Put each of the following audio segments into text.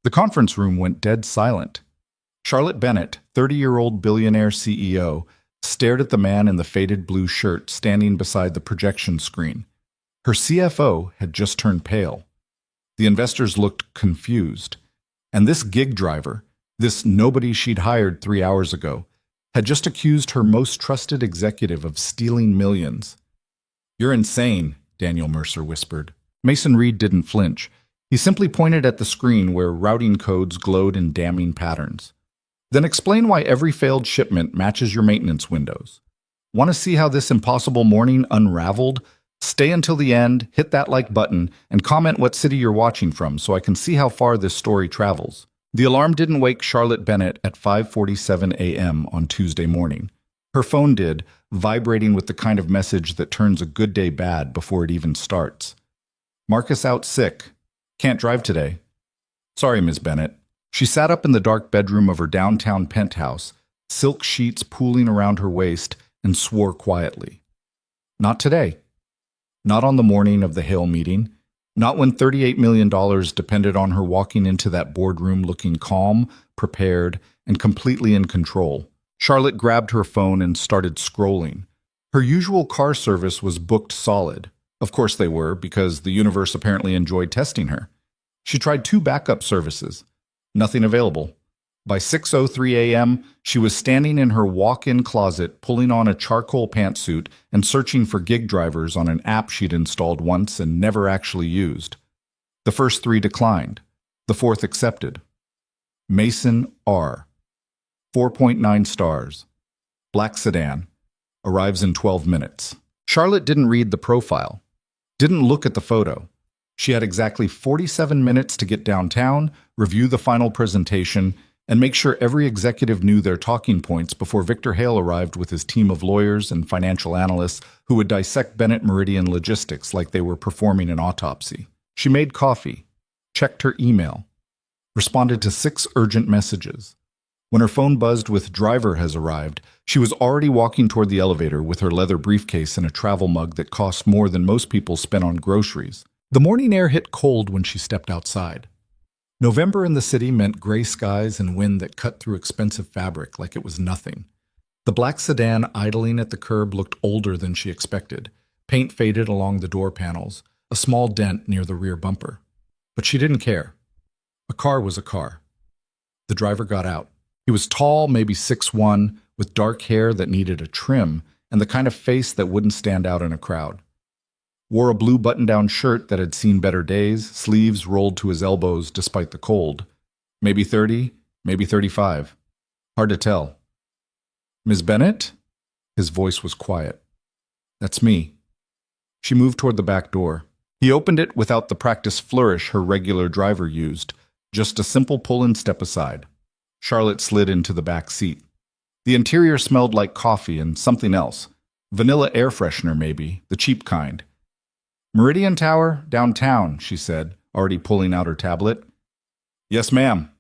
The conference room went dead silent. Charlotte Bennett, 30-year-old billionaire CEO, stared at the man in the faded blue shirt standing beside the projection screen. Her CFO had just turned pale. The investors looked confused. And this gig driver, this nobody she'd hired 3 hours ago, had just accused her most trusted executive of stealing millions. "You're insane," Daniel Mercer whispered. Mason Reed didn't flinch. He simply pointed at the screen where routing codes glowed in damning patterns. "Then explain why every failed shipment matches your maintenance windows. Want to see how this impossible morning unraveled? Stay until the end, hit that like button, and comment what city you're watching from so I can see how far this story travels." The alarm didn't wake Charlotte Bennett at 5:47 a.m. on Tuesday morning. Her phone did, vibrating with the kind of message that turns a good day bad before it even starts. "Marcus out sick. Can't drive today." "Sorry, Ms. Bennett." She sat up in the dark bedroom of her downtown penthouse, silk sheets pooling around her waist, and swore quietly. Not today. Not on the morning of the Hale meeting. Not when $38 million depended on her walking into that boardroom looking calm, prepared, and completely in control. Charlotte grabbed her phone and started scrolling. Her usual car service was booked solid. Of course they were, because the universe apparently enjoyed testing her. She tried 2 backup services. Nothing available. By 6:03 a.m., she was standing in her walk-in closet, pulling on a charcoal pantsuit and searching for gig drivers on an app she'd installed once and never actually used. The first 3 declined. The 4th accepted. Mason R. 4.9 stars. Black sedan. Arrives in 12 minutes. Charlotte didn't read the profile. Didn't look at the photo. She had exactly 47 minutes to get downtown, review the final presentation, and make sure every executive knew their talking points before Victor Hale arrived with his team of lawyers and financial analysts who would dissect Bennett Meridian logistics like they were performing an autopsy. She made coffee, checked her email, responded to 6 urgent messages. When her phone buzzed with "driver has arrived," she was already walking toward the elevator with her leather briefcase and a travel mug that cost more than most people spent on groceries. The morning air hit cold when she stepped outside. November in the city meant gray skies and wind that cut through expensive fabric like it was nothing. The black sedan idling at the curb looked older than she expected. Paint faded along the door panels, a small dent near the rear bumper. But she didn't care. A car was a car. The driver got out. He was tall, maybe 6'1", with dark hair that needed a trim and the kind of face that wouldn't stand out in a crowd. Wore a blue button-down shirt that had seen better days, sleeves rolled to his elbows despite the cold. Maybe 30, maybe 35. Hard to tell. "Ms. Bennett?" His voice was quiet. "That's me." She moved toward the back door. He opened it without the practiced flourish her regular driver used, just a simple pull and step aside. Charlotte slid into the back seat. The interior smelled like coffee and something else. Vanilla air freshener, maybe, the cheap kind. "Meridian Tower, downtown," she said, already pulling out her tablet. "Yes, ma'am."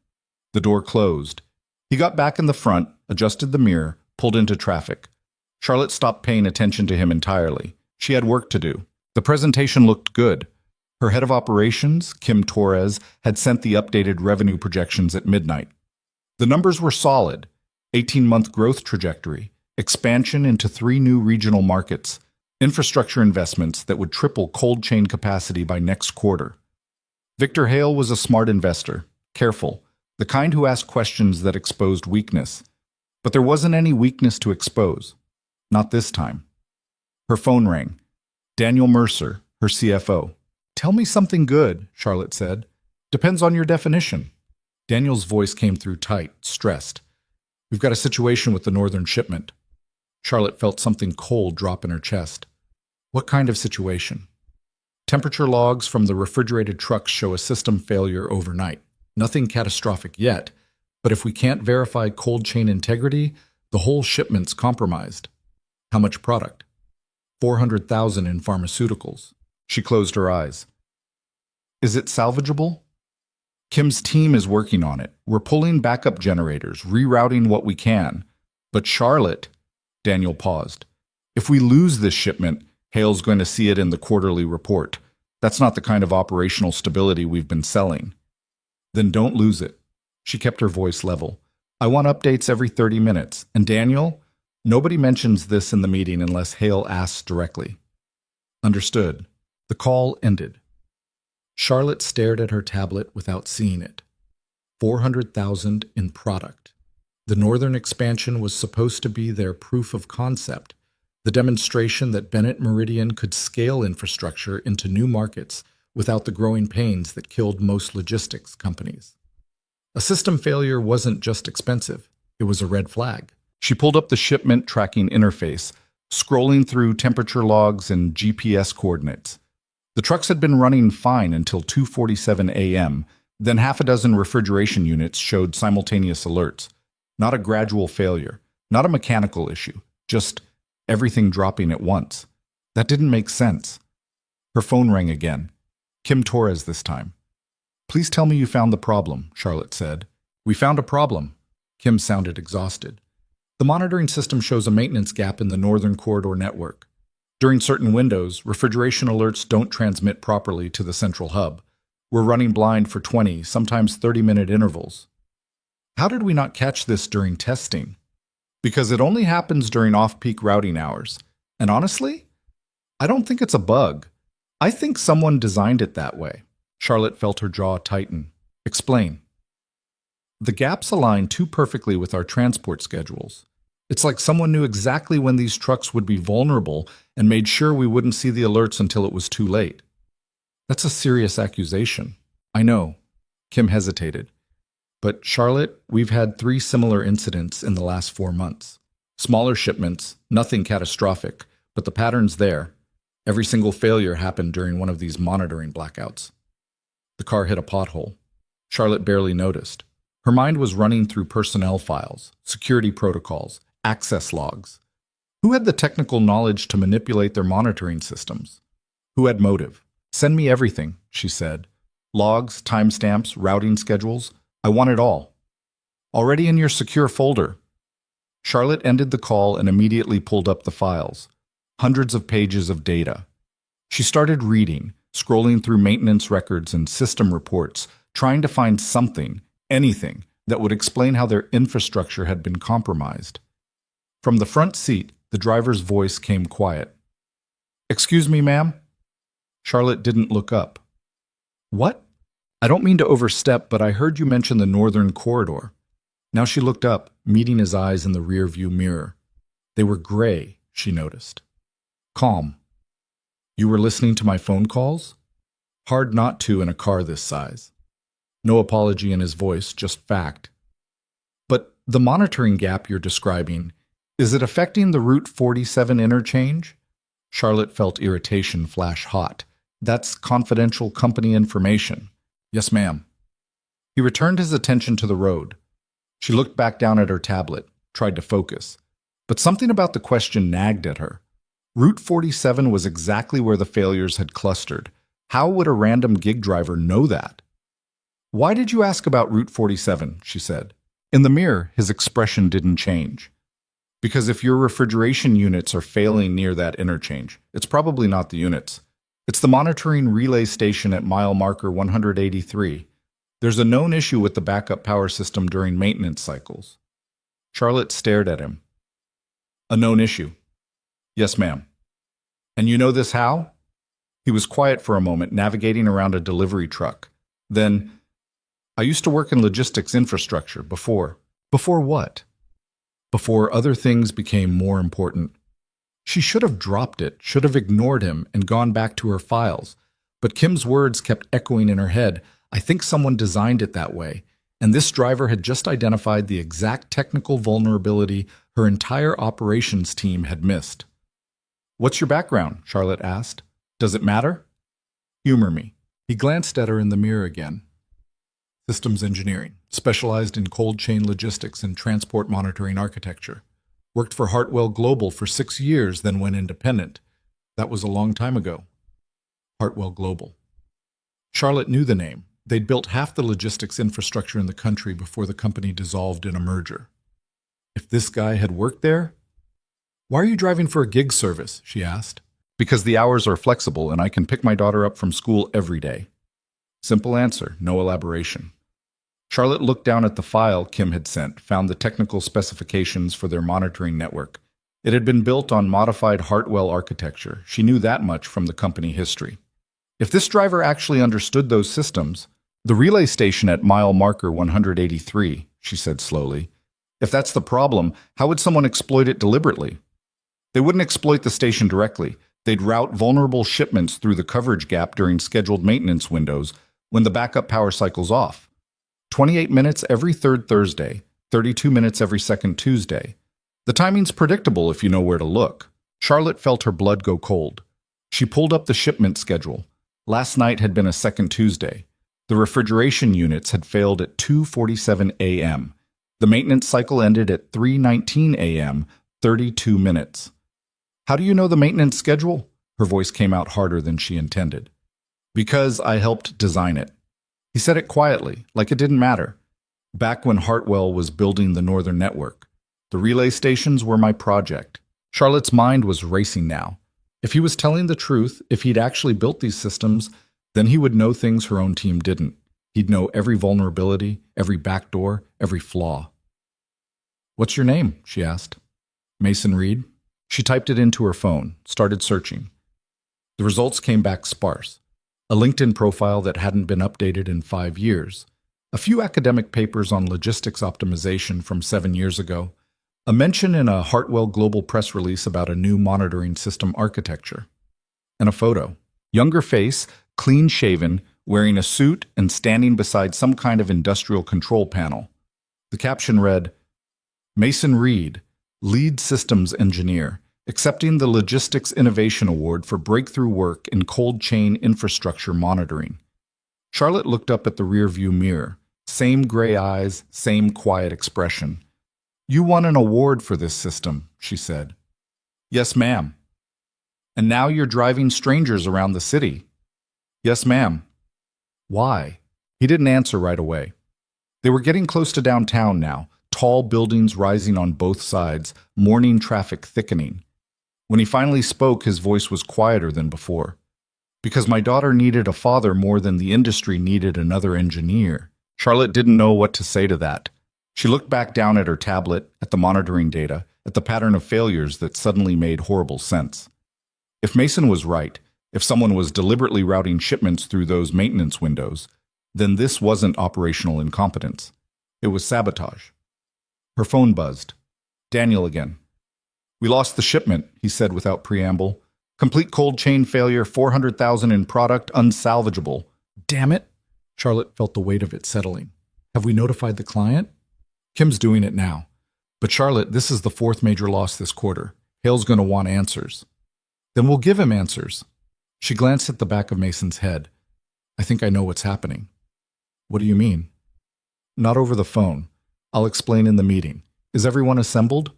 The door closed. He got back in the front, adjusted the mirror, pulled into traffic. Charlotte stopped paying attention to him entirely. She had work to do. The presentation looked good. Her head of operations, Kim Torres, had sent the updated revenue projections at midnight. The numbers were solid. 18-month growth trajectory, expansion into 3 new regional markets, infrastructure investments that would triple cold chain capacity by next quarter. Victor Hale was a smart investor, careful, the kind who asked questions that exposed weakness. But there wasn't any weakness to expose. Not this time. Her phone rang. Daniel Mercer, her CFO. "Tell me something good," Charlotte said. "Depends on your definition." Daniel's voice came through tight, stressed. "We've got a situation with the northern shipment." Charlotte felt something cold drop in her chest. "What kind of situation?" "Temperature logs from the refrigerated trucks show a system failure overnight. Nothing catastrophic yet, but if we can't verify cold chain integrity, the whole shipment's compromised." "How much product?" 400,000 in pharmaceuticals. She closed her eyes. "Is it salvageable?" "Kim's team is working on it. We're pulling backup generators, rerouting what we can. But Charlotte," Daniel paused, "if we lose this shipment, Hale's going to see it in the quarterly report. That's not the kind of operational stability we've been selling." Then don't lose it. She kept her voice level. I want updates every 30 minutes. And Daniel, nobody mentions this in the meeting unless Hale asks directly. Understood. The call ended. Charlotte stared at her tablet without seeing it. 400,000 in product. The northern expansion was supposed to be their proof of concept, the demonstration that Bennett Meridian could scale infrastructure into new markets without the growing pains that killed most logistics companies. A system failure wasn't just expensive, it was a red flag. She pulled up the shipment tracking interface, scrolling through temperature logs and GPS coordinates. The trucks had been running fine until 2:47 a.m., then half a dozen refrigeration units showed simultaneous alerts. Not a gradual failure, not a mechanical issue, just everything dropping at once. That didn't make sense. Her phone rang again. Kim Torres this time. Please tell me you found the problem, Charlotte said. We found a problem. Kim sounded exhausted. The monitoring system shows a maintenance gap in the Northern Corridor network. During certain windows, refrigeration alerts don't transmit properly to the central hub. We're running blind for 20, sometimes 30-minute intervals. How did we not catch this during testing? Because it only happens during off-peak routing hours. And honestly, I don't think it's a bug. I think someone designed it that way. Charlotte felt her jaw tighten. Explain. The gaps align too perfectly with our transport schedules. It's like someone knew exactly when these trucks would be vulnerable and made sure we wouldn't see the alerts until it was too late. That's a serious accusation. I know. Kim hesitated. But Charlotte, we've had 3 similar incidents in the last 4 months. Smaller shipments, nothing catastrophic, but the pattern's there. Every single failure happened during one of these monitoring blackouts. The car hit a pothole. Charlotte barely noticed. Her mind was running through personnel files, security protocols, access logs. Who had the technical knowledge to manipulate their monitoring systems? Who had motive? Send me everything, she said. Logs, timestamps, routing schedules. I want it all. Already in your secure folder. Charlotte ended the call and immediately pulled up the files. Hundreds of pages of data. She started reading, scrolling through maintenance records and system reports, trying to find something, anything, that would explain how their infrastructure had been compromised. From the front seat, the driver's voice came quiet. Excuse me, ma'am? Charlotte didn't look up. What? I don't mean to overstep, but I heard you mention the Northern Corridor. Now she looked up, meeting his eyes in the rearview mirror. They were gray, she noticed. Calm. You were listening to my phone calls? Hard not to in a car this size. No apology in his voice, just fact. But the monitoring gap you're describing, is it affecting the Route 47 interchange? Charlotte felt irritation flash hot. That's confidential company information. Yes, ma'am. He returned his attention to the road. She looked back down at her tablet, tried to focus. But something about the question nagged at her. Route 47 was exactly where the failures had clustered. How would a random gig driver know that? Why did you ask about Route 47? She said. In the mirror, his expression didn't change. Because if your refrigeration units are failing near that interchange, it's probably not the units. It's the monitoring relay station at mile marker 183. There's a known issue with the backup power system during maintenance cycles. Charlotte stared at him. A known issue. Yes, ma'am. And you know this how? He was quiet for a moment, navigating around a delivery truck. Then, I used to work in logistics infrastructure before. Before what? Before other things became more important. She should have dropped it, should have ignored him, and gone back to her files. But Kim's words kept echoing in her head. I think someone designed it that way. And this driver had just identified the exact technical vulnerability her entire operations team had missed. What's your background? Charlotte asked. Does it matter? Humor me. He glanced at her in the mirror again. Systems engineering, specialized in cold chain logistics and transport monitoring architecture. Worked for Hartwell Global for 6 years, then went independent. That was a long time ago. Hartwell Global. Charlotte knew the name. They'd built half the logistics infrastructure in the country before the company dissolved in a merger. If this guy had worked there? Why are you driving for a gig service? She asked. Because the hours are flexible and I can pick my daughter up from school every day. Simple answer, no elaboration. Charlotte looked down at the file Kim had sent, found the technical specifications for their monitoring network. It had been built on modified Hartwell architecture. She knew that much from the company history. If this driver actually understood those systems, the relay station at mile marker 183, she said slowly, if that's the problem, how would someone exploit it deliberately? They wouldn't exploit the station directly. They'd route vulnerable shipments through the coverage gap during scheduled maintenance windows when the backup power cycle's off. 28 minutes every third Thursday, 32 minutes every second Tuesday. The timing's predictable if you know where to look. Charlotte felt her blood go cold. She pulled up the shipment schedule. Last night had been a second Tuesday. The refrigeration units had failed at 2:47 a.m. The maintenance cycle ended at 3:19 a.m., 32 minutes. How do you know the maintenance schedule? Her voice came out harder than she intended. Because I helped design it. He said it quietly, like it didn't matter. Back when Hartwell was building the Northern Network, the relay stations were my project. Charlotte's mind was racing now. If he was telling the truth, if he'd actually built these systems, then he would know things her own team didn't. He'd know every vulnerability, every backdoor, every flaw. What's your name? She asked. Mason Reed. She typed it into her phone, started searching. The results came back sparse. A LinkedIn profile that hadn't been updated in 5 years. A few academic papers on logistics optimization from 7 years ago. A mention in a Hartwell Global press release about a new monitoring system architecture. And a photo. Younger face, clean-shaven, wearing a suit and standing beside some kind of industrial control panel. The caption read, Mason Reed, Lead Systems Engineer, accepting the Logistics Innovation Award for breakthrough work in cold chain infrastructure monitoring. Charlotte looked up at the rearview mirror. Same gray eyes, same quiet expression. You won an award for this system, she said. Yes, ma'am. And now you're driving strangers around the city. Yes, ma'am. Why? He didn't answer right away. They were getting close to downtown now, tall buildings rising on both sides, morning traffic thickening. When he finally spoke, his voice was quieter than before. Because my daughter needed a father more than the industry needed another engineer. Charlotte didn't know what to say to that. She looked back down at her tablet, at the monitoring data, at the pattern of failures that suddenly made horrible sense. If Mason was right, if someone was deliberately routing shipments through those maintenance windows, then this wasn't operational incompetence. It was sabotage. Her phone buzzed. Daniel again. We lost the shipment, he said without preamble. Complete cold chain failure, 400,000 in product, unsalvageable. Damn it! Charlotte felt the weight of it settling. Have we notified the client? Kim's doing it now. But Charlotte, this is the 4th major loss this quarter. Hale's going to want answers. Then we'll give him answers. She glanced at the back of Mason's head. I think I know what's happening. What do you mean? Not over the phone. I'll explain in the meeting. Is everyone assembled?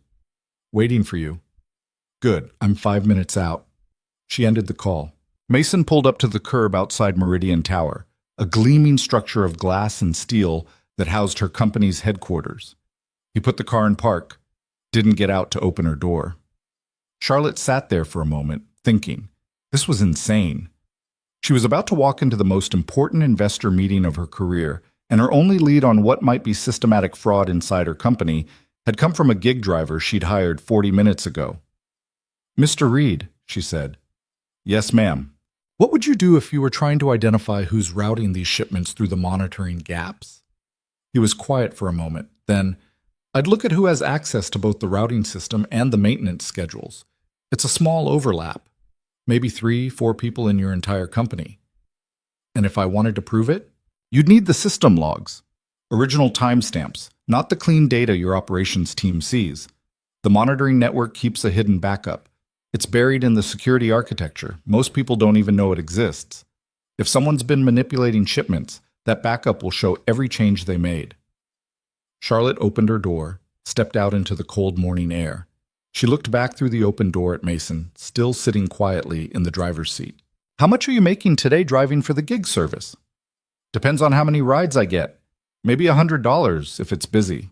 Waiting for you. Good, I'm 5 minutes out. She ended the call. Mason pulled up to the curb outside Meridian Tower, a gleaming structure of glass and steel that housed her company's headquarters. He put the car in park, didn't get out to open her door. Charlotte sat there for a moment, thinking. This was insane. She was about to walk into the most important investor meeting of her career, and her only lead on what might be systematic fraud inside her company had come from a gig driver she'd hired 40 minutes ago. Mr. Reed, she said. Yes, ma'am. What would you do if you were trying to identify who's routing these shipments through the monitoring gaps? He was quiet for a moment. Then, I'd look at who has access to both the routing system and the maintenance schedules. It's a small overlap. Maybe 3-4 people in your entire company. And if I wanted to prove it, you'd need the system logs. Original timestamps, not the clean data your operations team sees. The monitoring network keeps a hidden backup. It's buried in the security architecture. Most people don't even know it exists. If someone's been manipulating shipments, that backup will show every change they made. Charlotte opened her door, stepped out into the cold morning air. She looked back through the open door at Mason, still sitting quietly in the driver's seat. How much are you making today driving for the gig service? Depends on how many rides I get. Maybe $100 if it's busy.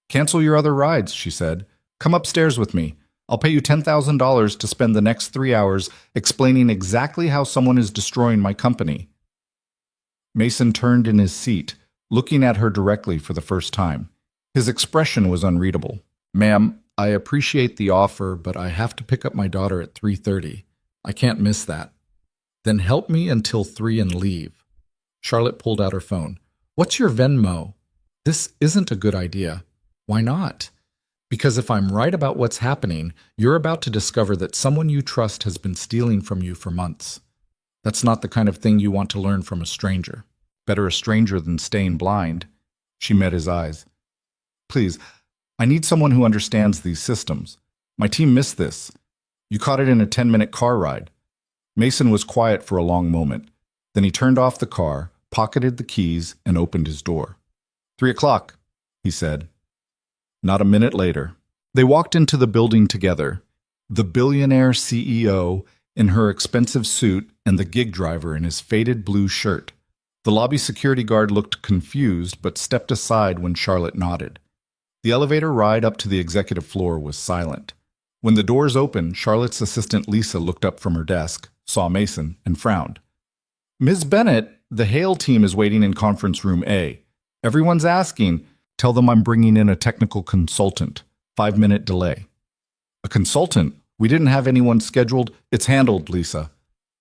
Cancel your other rides, she said. Come upstairs with me. I'll pay you $10,000 to spend the next 3 hours explaining exactly how someone is destroying my company. Mason turned in his seat, looking at her directly for the first time. His expression was unreadable. "Ma'am, I appreciate the offer, but I have to pick up my daughter at 3:30. I can't miss that." "Then help me until 3 and leave." Charlotte pulled out her phone. "What's your Venmo?" "This isn't a good idea." "Why not?" "Because if I'm right about what's happening, you're about to discover that someone you trust has been stealing from you for months. That's not the kind of thing you want to learn from a stranger. Better a stranger than staying blind." She met his eyes. "Please, I need someone who understands these systems. My team missed this. You caught it in a 10-minute car ride." Mason was quiet for a long moment. Then he turned off the car, pocketed the keys, and opened his door. 3:00, he said. Not a minute later, they walked into the building together. The billionaire CEO in her expensive suit and the gig driver in his faded blue shirt. The lobby security guard looked confused but stepped aside when Charlotte nodded. The elevator ride up to the executive floor was silent. When the doors opened, Charlotte's assistant Lisa looked up from her desk, saw Mason, and frowned. "Ms. Bennett, the Hale team is waiting in conference room A. Everyone's asking. Tell them I'm bringing in a technical consultant. 5-minute delay." "A consultant? We didn't have anyone scheduled." "It's handled, Lisa."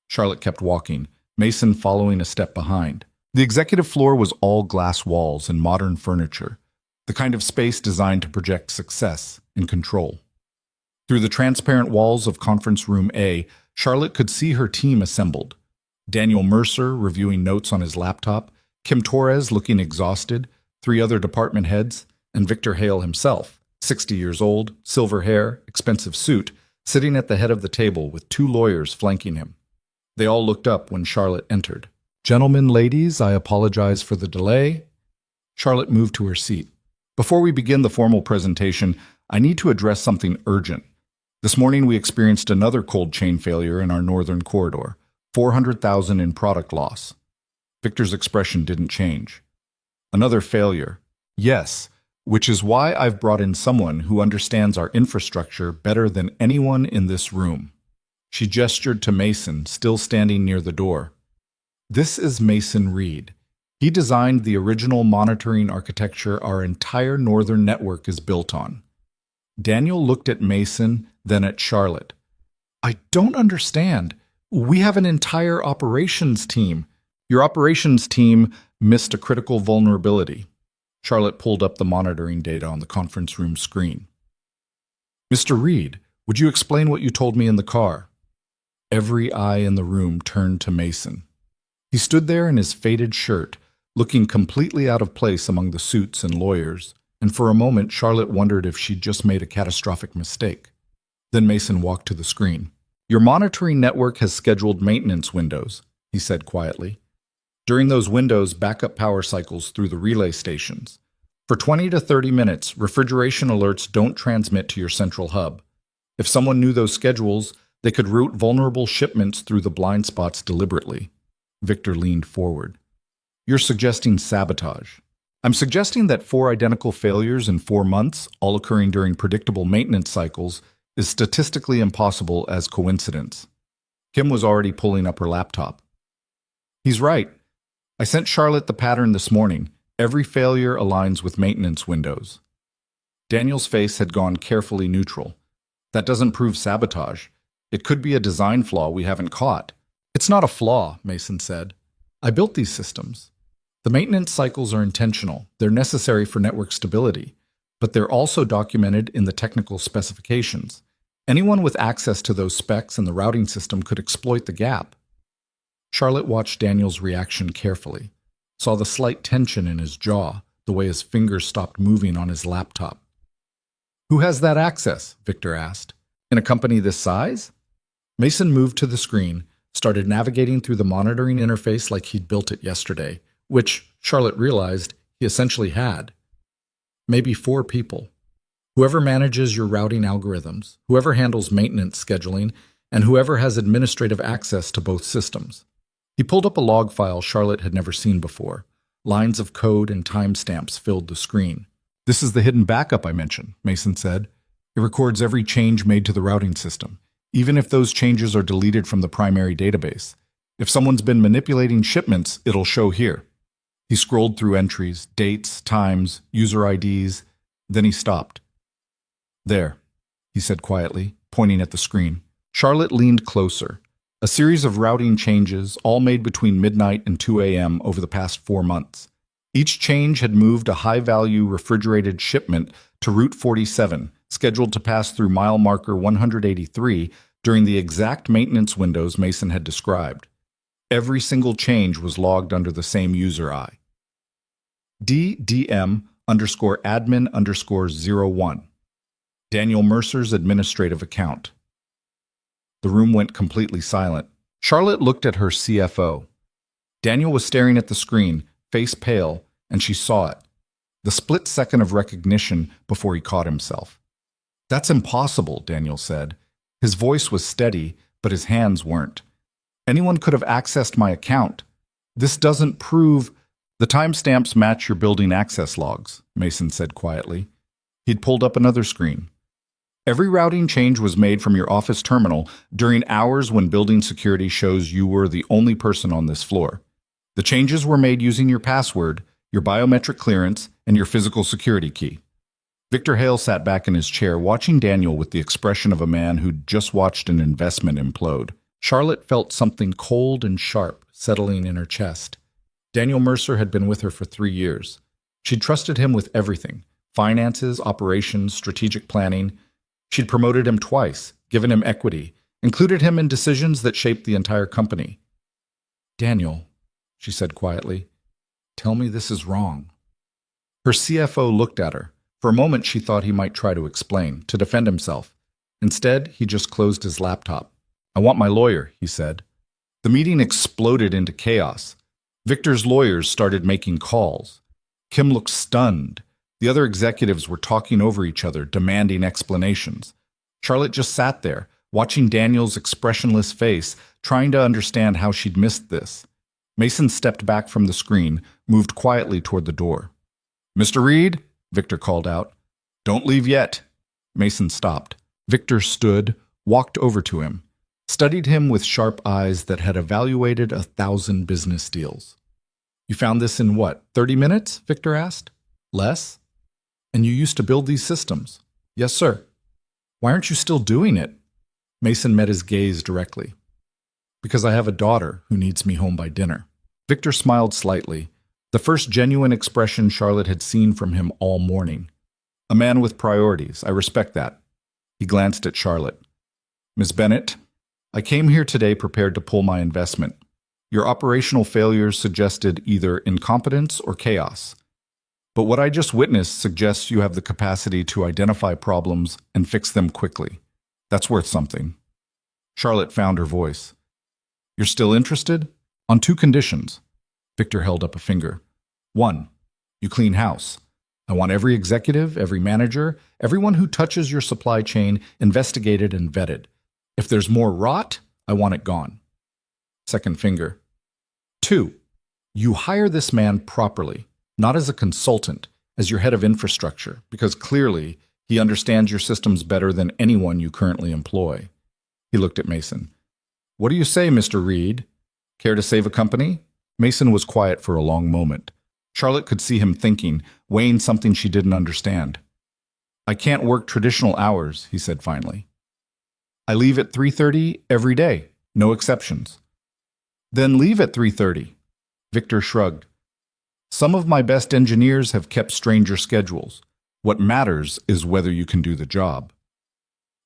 Charlotte kept walking, Mason following a step behind. The executive floor was all glass walls and modern furniture, the kind of space designed to project success and control. Through the transparent walls of conference room A, Charlotte could see her team assembled. Daniel Mercer reviewing notes on his laptop, Kim Torres looking exhausted, 3 other department heads, and Victor Hale himself, 60 years old, silver hair, expensive suit, sitting at the head of the table with 2 lawyers flanking him. They all looked up when Charlotte entered. "Gentlemen, ladies, I apologize for the delay." Charlotte moved to her seat. "Before we begin the formal presentation, I need to address something urgent. This morning we experienced another cold chain failure in our northern corridor. 400,000 in product loss." Victor's expression didn't change. "Another failure." "Yes, which is why I've brought in someone who understands our infrastructure better than anyone in this room." She gestured to Mason, still standing near the door. "This is Mason Reed. He designed the original monitoring architecture our entire northern network is built on." Daniel looked at Mason, then at Charlotte. "I don't understand. We have an entire operations team." "Your operations team missed a critical vulnerability." Charlotte pulled up the monitoring data on the conference room screen. "Mr. Reed, would you explain what you told me in the car?" Every eye in the room turned to Mason. He stood there in his faded shirt, looking completely out of place among the suits and lawyers, and for a moment Charlotte wondered if she'd just made a catastrophic mistake. Then Mason walked to the screen. "Your monitoring network has scheduled maintenance windows," he said quietly. "During those windows, backup power cycles through the relay stations. For 20 to 30 minutes, refrigeration alerts don't transmit to your central hub. If someone knew those schedules, they could route vulnerable shipments through the blind spots deliberately." Victor leaned forward. "You're suggesting sabotage." "I'm suggesting that 4 identical failures in 4 months, all occurring during predictable maintenance cycles, is statistically impossible as coincidence." Kim was already pulling up her laptop. "He's right. I sent Charlotte the pattern this morning. Every failure aligns with maintenance windows." Daniel's face had gone carefully neutral. "That doesn't prove sabotage. It could be a design flaw we haven't caught." "It's not a flaw," Mason said. "I built these systems. The maintenance cycles are intentional. They're necessary for network stability, but they're also documented in the technical specifications. Anyone with access to those specs and the routing system could exploit the gap." Charlotte watched Daniel's reaction carefully, saw the slight tension in his jaw, the way his fingers stopped moving on his laptop. "Who has that access?" Victor asked. "In a company this size?" Mason moved to the screen, started navigating through the monitoring interface like he'd built it yesterday, which, Charlotte realized, he essentially had. "Maybe 4 people. Whoever manages your routing algorithms, whoever handles maintenance scheduling, and whoever has administrative access to both systems." He pulled up a log file Charlotte had never seen before. Lines of code and timestamps filled the screen. "This is the hidden backup I mentioned," Mason said. "It records every change made to the routing system, even if those changes are deleted from the primary database. If someone's been manipulating shipments, it'll show here." He scrolled through entries, dates, times, user IDs. Then he stopped. There, he said quietly, pointing at the screen. Charlotte leaned closer. A series of routing changes, all made between midnight and 2 a.m. over the past 4 months. Each change had moved a high-value refrigerated shipment to Route 47, scheduled to pass through mile marker 183 during the exact maintenance windows Mason had described. Every single change was logged under the same user ID. DDM_admin_01. Daniel Mercer's administrative account. The room went completely silent. Charlotte looked at her CFO. Daniel was staring at the screen, face pale, and she saw it. The split second of recognition before he caught himself. "That's impossible," Daniel said. His voice was steady, but his hands weren't. "Anyone could have accessed my account. This doesn't prove—" "The timestamps match your building access logs," Mason said quietly. He'd pulled up another screen. "Every routing change was made from your office terminal during hours when building security shows you were the only person on this floor. The changes were made using your password, your biometric clearance, and your physical security key." Victor Hale sat back in his chair, watching Daniel with the expression of a man who'd just watched an investment implode. Charlotte felt something cold and sharp settling in her chest. Daniel Mercer had been with her for 3 years. She'd trusted him with everything: finances, operations, strategic planning. She'd promoted him twice, given him equity, included him in decisions that shaped the entire company. "Daniel," she said quietly, "tell me this is wrong." Her CFO looked at her. For a moment she thought he might try to explain, to defend himself. Instead, he just closed his laptop. "I want my lawyer," he said. The meeting exploded into chaos. Victor's lawyers started making calls. Kim looked stunned. The other executives were talking over each other, demanding explanations. Charlotte just sat there, watching Daniel's expressionless face, trying to understand how she'd missed this. Mason stepped back from the screen, moved quietly toward the door. "Mr. Reed?" Victor called out. "Don't leave yet." Mason stopped. Victor stood, walked over to him, studied him with sharp eyes that had evaluated 1,000 business deals. "You found this in what, 30 minutes?" Victor asked. "Less? And you used to build these systems?" "Yes, sir." "Why aren't you still doing it?" Mason met his gaze directly. "Because I have a daughter who needs me home by dinner." Victor smiled slightly, the first genuine expression Charlotte had seen from him all morning. "A man with priorities. I respect that." He glanced at Charlotte. "Miss Bennett, I came here today prepared to pull my investment. Your operational failures suggested either incompetence or chaos. But what I just witnessed suggests you have the capacity to identify problems and fix them quickly. That's worth something." Charlotte found her voice. "You're still interested? On 2 conditions." Victor held up a finger. 1, you clean house. I want every executive, every manager, everyone who touches your supply chain investigated and vetted. If there's more rot, I want it gone. 2nd finger. 2, you hire this man properly, not as a consultant, as your head of infrastructure, because clearly he understands your systems better than anyone you currently employ. He looked at Mason. "What do you say, Mr. Reed? Care to save a company?" Mason was quiet for a long moment. Charlotte could see him thinking, weighing something she didn't understand. "I can't work traditional hours," he said finally. "I leave at 3:30 every day, no exceptions." "Then leave at 3:30. Victor shrugged. "Some of my best engineers have kept stranger schedules. What matters is whether you can do the job."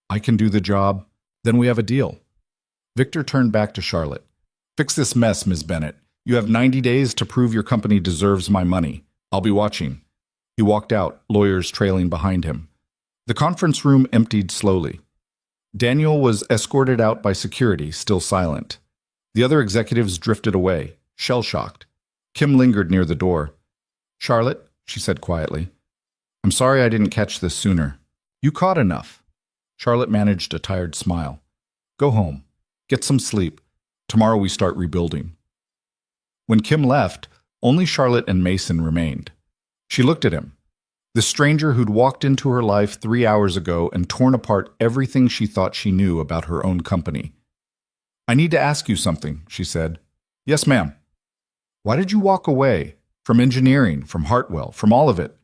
"I can do the job. Then we have a deal." Victor turned back to Charlotte. "Fix this mess, Ms. Bennett. You have 90 days to prove your company deserves my money. I'll be watching." He walked out, lawyers trailing behind him. The conference room emptied slowly. Daniel was escorted out by security, still silent. The other executives drifted away, shell-shocked. Kim lingered near the door. "Charlotte," she said quietly, "I'm sorry I didn't catch this sooner. You caught enough." Charlotte managed a tired smile. "Go home. Get some sleep. Tomorrow we start rebuilding." When Kim left, only Charlotte and Mason remained. She looked at him. The stranger who'd walked into her life 3 hours ago and torn apart everything she thought she knew about her own company. "I need to ask you something," she said. "Yes, ma'am." "Why did you walk away?" From engineering, from Hartwell, from all of it.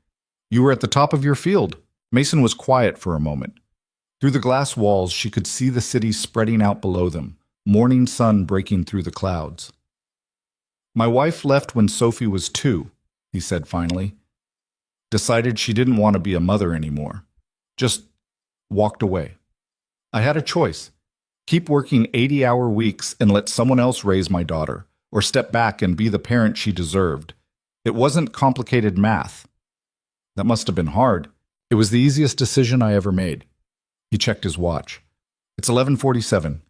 You were at the top of your field. Mason was quiet for a moment. Through the glass walls, she could see the city spreading out below them, morning sun breaking through the clouds. My wife left when Sophie was 2, he said finally. Decided she didn't want to be a mother anymore. Just walked away. I had a choice. Keep working 80-hour weeks and let someone else raise my daughter, or step back and be the parent she deserved. It wasn't complicated math. That must have been hard. It was the easiest decision I ever made. He checked his watch. It's 11:47.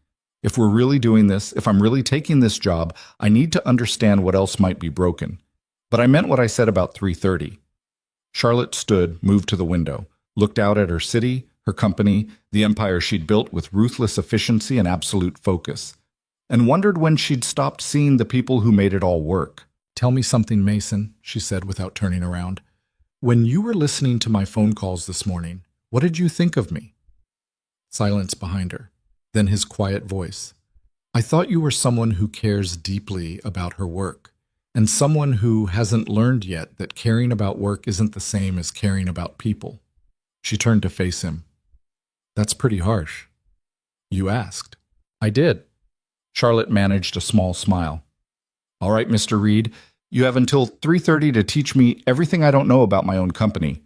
If we're really doing this, if I'm really taking this job, I need to understand what else might be broken. But I meant what I said about 3:30. Charlotte stood, moved to the window, looked out at her city, her company, the empire she'd built with ruthless efficiency and absolute focus, and wondered when she'd stopped seeing the people who made it all work. "Tell me something, Mason," she said without turning around. "When you were listening to my phone calls this morning, what did you think of me?" Silence behind her. Then his quiet voice. "I thought you were someone who cares deeply about her work, and someone who hasn't learned yet that caring about work isn't the same as caring about people." She turned to face him. "That's pretty harsh." "You asked." "I did." Charlotte managed a small smile. "All right, Mr. Reed, you have until 3:30 to teach me everything I don't know about my own company.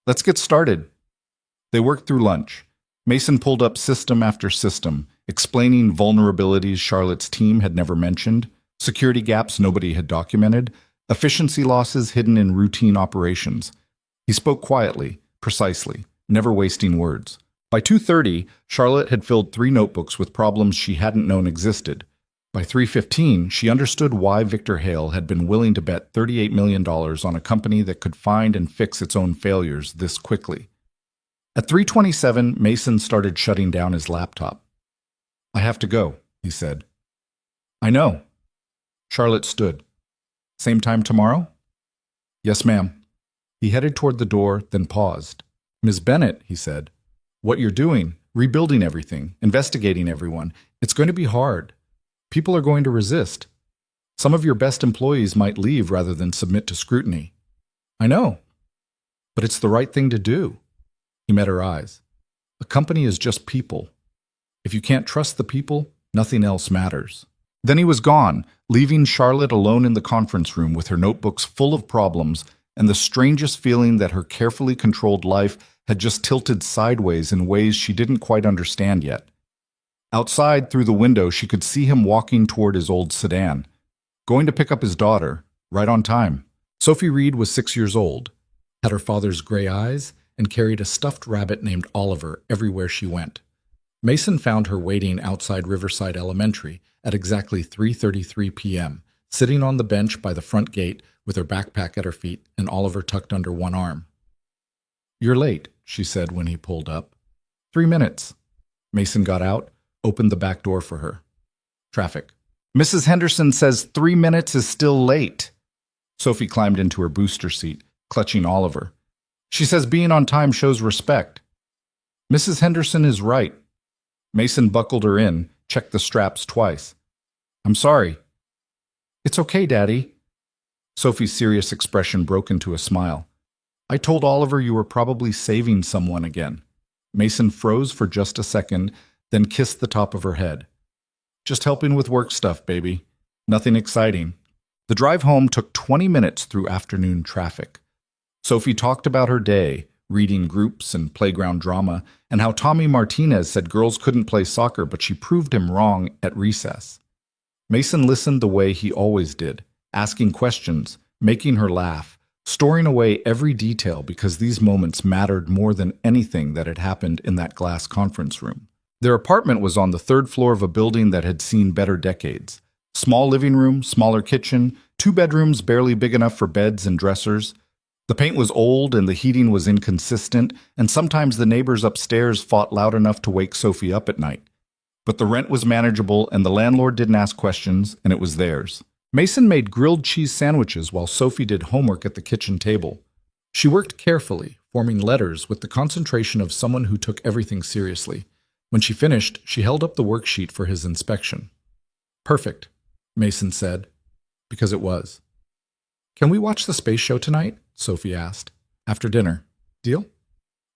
Let's get started." They worked through lunch. Mason pulled up system after system, explaining vulnerabilities Charlotte's team had never mentioned, security gaps nobody had documented, efficiency losses hidden in routine operations. He spoke quietly, precisely, never wasting words. By 2:30, Charlotte had filled 3 notebooks with problems she hadn't known existed. By 3:15, she understood why Victor Hale had been willing to bet $38 million on a company that could find and fix its own failures this quickly. At 3:27, Mason started shutting down his laptop. "I have to go," he said. "I know." Charlotte stood. "Same time tomorrow?" "Yes, ma'am." He headed toward the door, then paused. "Ms. Bennett," he said, "what you're doing, rebuilding everything, investigating everyone, it's going to be hard. People are going to resist. Some of your best employees might leave rather than submit to scrutiny." "I know. But it's the right thing to do." He met her eyes. "A company is just people. If you can't trust the people, nothing else matters." Then he was gone, leaving Charlotte alone in the conference room with her notebooks full of problems and the strangest feeling that her carefully controlled life had just tilted sideways in ways she didn't quite understand yet. Outside, through the window, she could see him walking toward his old sedan, going to pick up his daughter, right on time. Sophie Reed was 6 years old, had her father's gray eyes, and carried a stuffed rabbit named Oliver everywhere she went. Mason found her waiting outside Riverside Elementary at exactly 3:33 p.m., sitting on the bench by the front gate with her backpack at her feet and Oliver tucked under one arm. "You're late," she said when he pulled up. 3 minutes. Mason got out, opened the back door for her. Traffic. "Mrs. Henderson says 3 minutes is still late." Sophie climbed into her booster seat, clutching Oliver. "She says being on time shows respect." "Mrs. Henderson is right." Mason buckled her in, checked the straps twice. "I'm sorry." "It's okay, Daddy." Sophie's serious expression broke into a smile. "I told Oliver you were probably saving someone again." Mason froze for just a second, then kissed the top of her head. "Just helping with work stuff, baby. Nothing exciting." The drive home took 20 minutes through afternoon traffic. Sophie talked about her day, reading groups and playground drama, and how Tommy Martinez said girls couldn't play soccer, but she proved him wrong at recess. Mason listened the way he always did, asking questions, making her laugh, storing away every detail because these moments mattered more than anything that had happened in that glass conference room. Their apartment was on the 3rd floor of a building that had seen better decades. Small living room, smaller kitchen, 2 bedrooms barely big enough for beds and dressers. The paint was old and the heating was inconsistent, and sometimes the neighbors upstairs fought loud enough to wake Sophie up at night. But the rent was manageable and the landlord didn't ask questions, and it was theirs. Mason made grilled cheese sandwiches while Sophie did homework at the kitchen table. She worked carefully, forming letters with the concentration of someone who took everything seriously. When she finished, she held up the worksheet for his inspection. "Perfect," Mason said, because it was. Can we watch the space show tonight? Sophie asked. After dinner. Deal?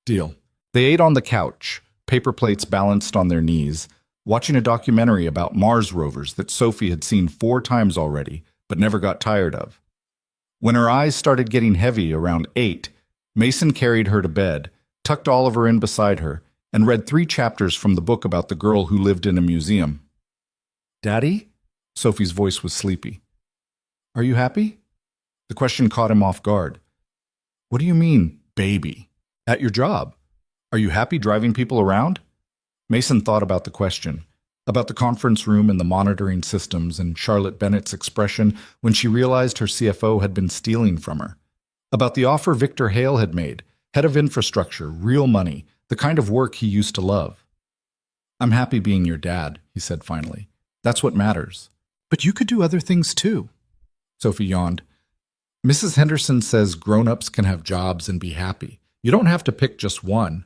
Deal. They ate on the couch, paper plates balanced on their knees, watching a documentary about Mars rovers that Sophie had seen 4 times already, but never got tired of. When her eyes started getting heavy around 8, Mason carried her to bed, tucked Oliver in beside her, and read 3 chapters from the book about the girl who lived in a museum. Daddy? Sophie's voice was sleepy. Are you happy? The question caught him off guard. What do you mean, baby? At your job? Are you happy driving people around? Mason thought about the question, about the conference room and the monitoring systems and Charlotte Bennett's expression when she realized her CFO had been stealing from her, about the offer Victor Hale had made, head of infrastructure, real money, the kind of work he used to love. I'm happy being your dad, he said finally. That's what matters. But you could do other things too. Sophie yawned. Mrs. Henderson says grown-ups can have jobs and be happy. You don't have to pick just one.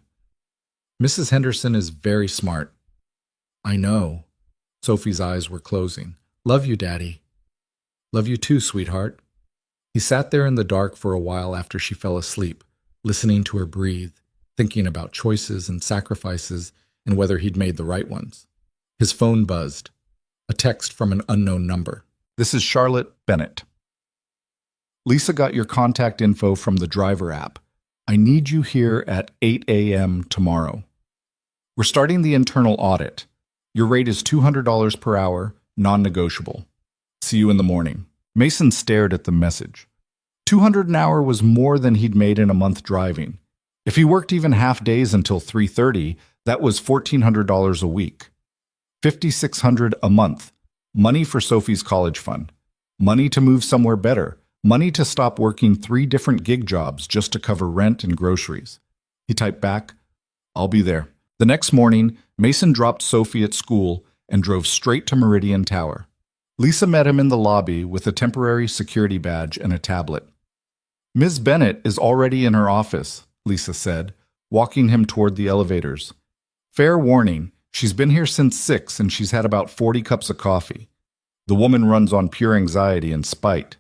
Mrs. Henderson is very smart. I know. Sophie's eyes were closing. Love you, Daddy. Love you too, sweetheart. He sat there in the dark for a while after she fell asleep, listening to her breathe, thinking about choices and sacrifices and whether he'd made the right ones. His phone buzzed. A text from an unknown number. This is Charlotte Bennett. Lisa got your contact info from the driver app. I need you here at 8 a.m. tomorrow. We're starting the internal audit. Your rate is $200 per hour, non-negotiable. See you in the morning. Mason stared at the message. $200 an hour was more than he'd made in a month driving. If he worked even half days until 3:30, that was $1,400 a week. $5,600 a month. Money for Sophie's college fund. Money to move somewhere better. Money to stop working 3 different gig jobs just to cover rent and groceries. He typed back, I'll be there. The next morning, Mason dropped Sophie at school and drove straight to Meridian Tower. Lisa met him in the lobby with a temporary security badge and a tablet. Ms. Bennett is already in her office, Lisa said, walking him toward the elevators. Fair warning, she's been here since 6 and she's had about 40 cups of coffee. The woman runs on pure anxiety and spite.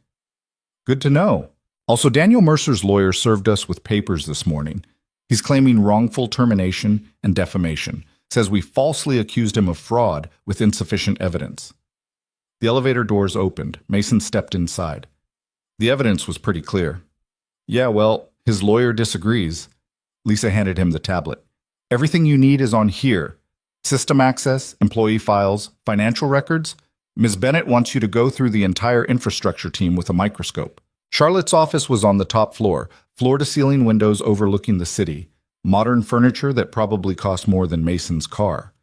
Good to know. Also, Daniel Mercer's lawyer served us with papers this morning. He's claiming wrongful termination and defamation. Says we falsely accused him of fraud with insufficient evidence. The elevator doors opened. Mason stepped inside. The evidence was pretty clear. Yeah, well, his lawyer disagrees. Lisa handed him the tablet. Everything you need is on here. System access, employee files, financial records. Ms. Bennett wants you to go through the entire infrastructure team with a microscope. Charlotte's office was on the top floor, floor-to-ceiling windows overlooking the city, modern furniture that probably cost more than Mason's car.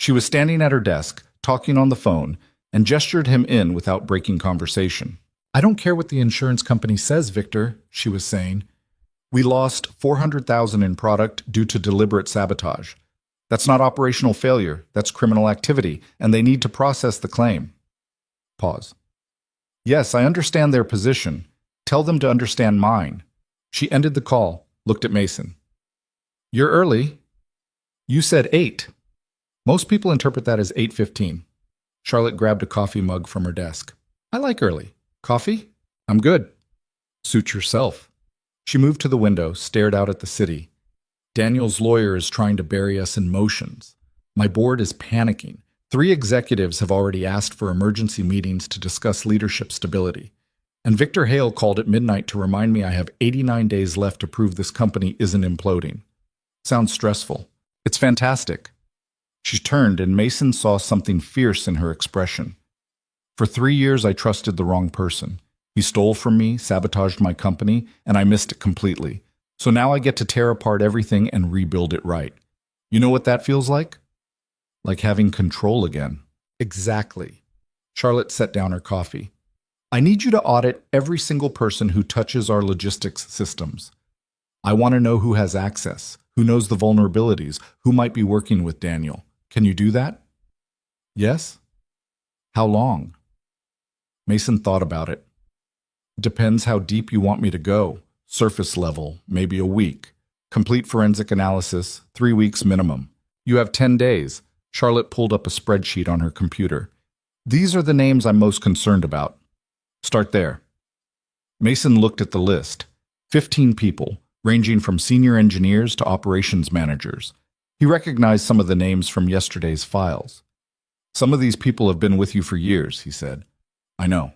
She was standing at her desk, talking on the phone, and gestured him in without breaking conversation. I don't care what the insurance company says, Victor, she was saying. We lost $400,000 in product due to deliberate sabotage. That's not operational failure, that's criminal activity, and they need to process the claim. Pause. Yes, I understand their position. Tell them to understand mine. She ended the call, looked at Mason. You're early. You said 8. Most people interpret that as 8:15. Charlotte grabbed a coffee mug from her desk. I like early. Coffee? I'm good. Suit yourself. She moved to the window, stared out at the city. Daniel's lawyer is trying to bury us in motions. My board is panicking. 3 executives have already asked for emergency meetings to discuss leadership stability. And Victor Hale called at midnight to remind me I have 89 days left to prove this company isn't imploding. Sounds stressful. It's fantastic. She turned and Mason saw something fierce in her expression. For 3 years I trusted the wrong person. He stole from me, sabotaged my company, and I missed it completely. So now I get to tear apart everything and rebuild it right. You know what that feels like? Like having control again. Exactly. Charlotte set down her coffee. I need you to audit every single person who touches our logistics systems. I want to know who has access, who knows the vulnerabilities, who might be working with Daniel. Can you do that? Yes? How long? Mason thought about it. Depends how deep you want me to go. Surface level, maybe a week. Complete forensic analysis, 3 weeks minimum. You have 10 days. Charlotte pulled up a spreadsheet on her computer. These are the names I'm most concerned about. Start there. Mason looked at the list. 15 people, ranging from senior engineers to operations managers. He recognized some of the names from yesterday's files. Some of these people have been with you for years, he said. I know.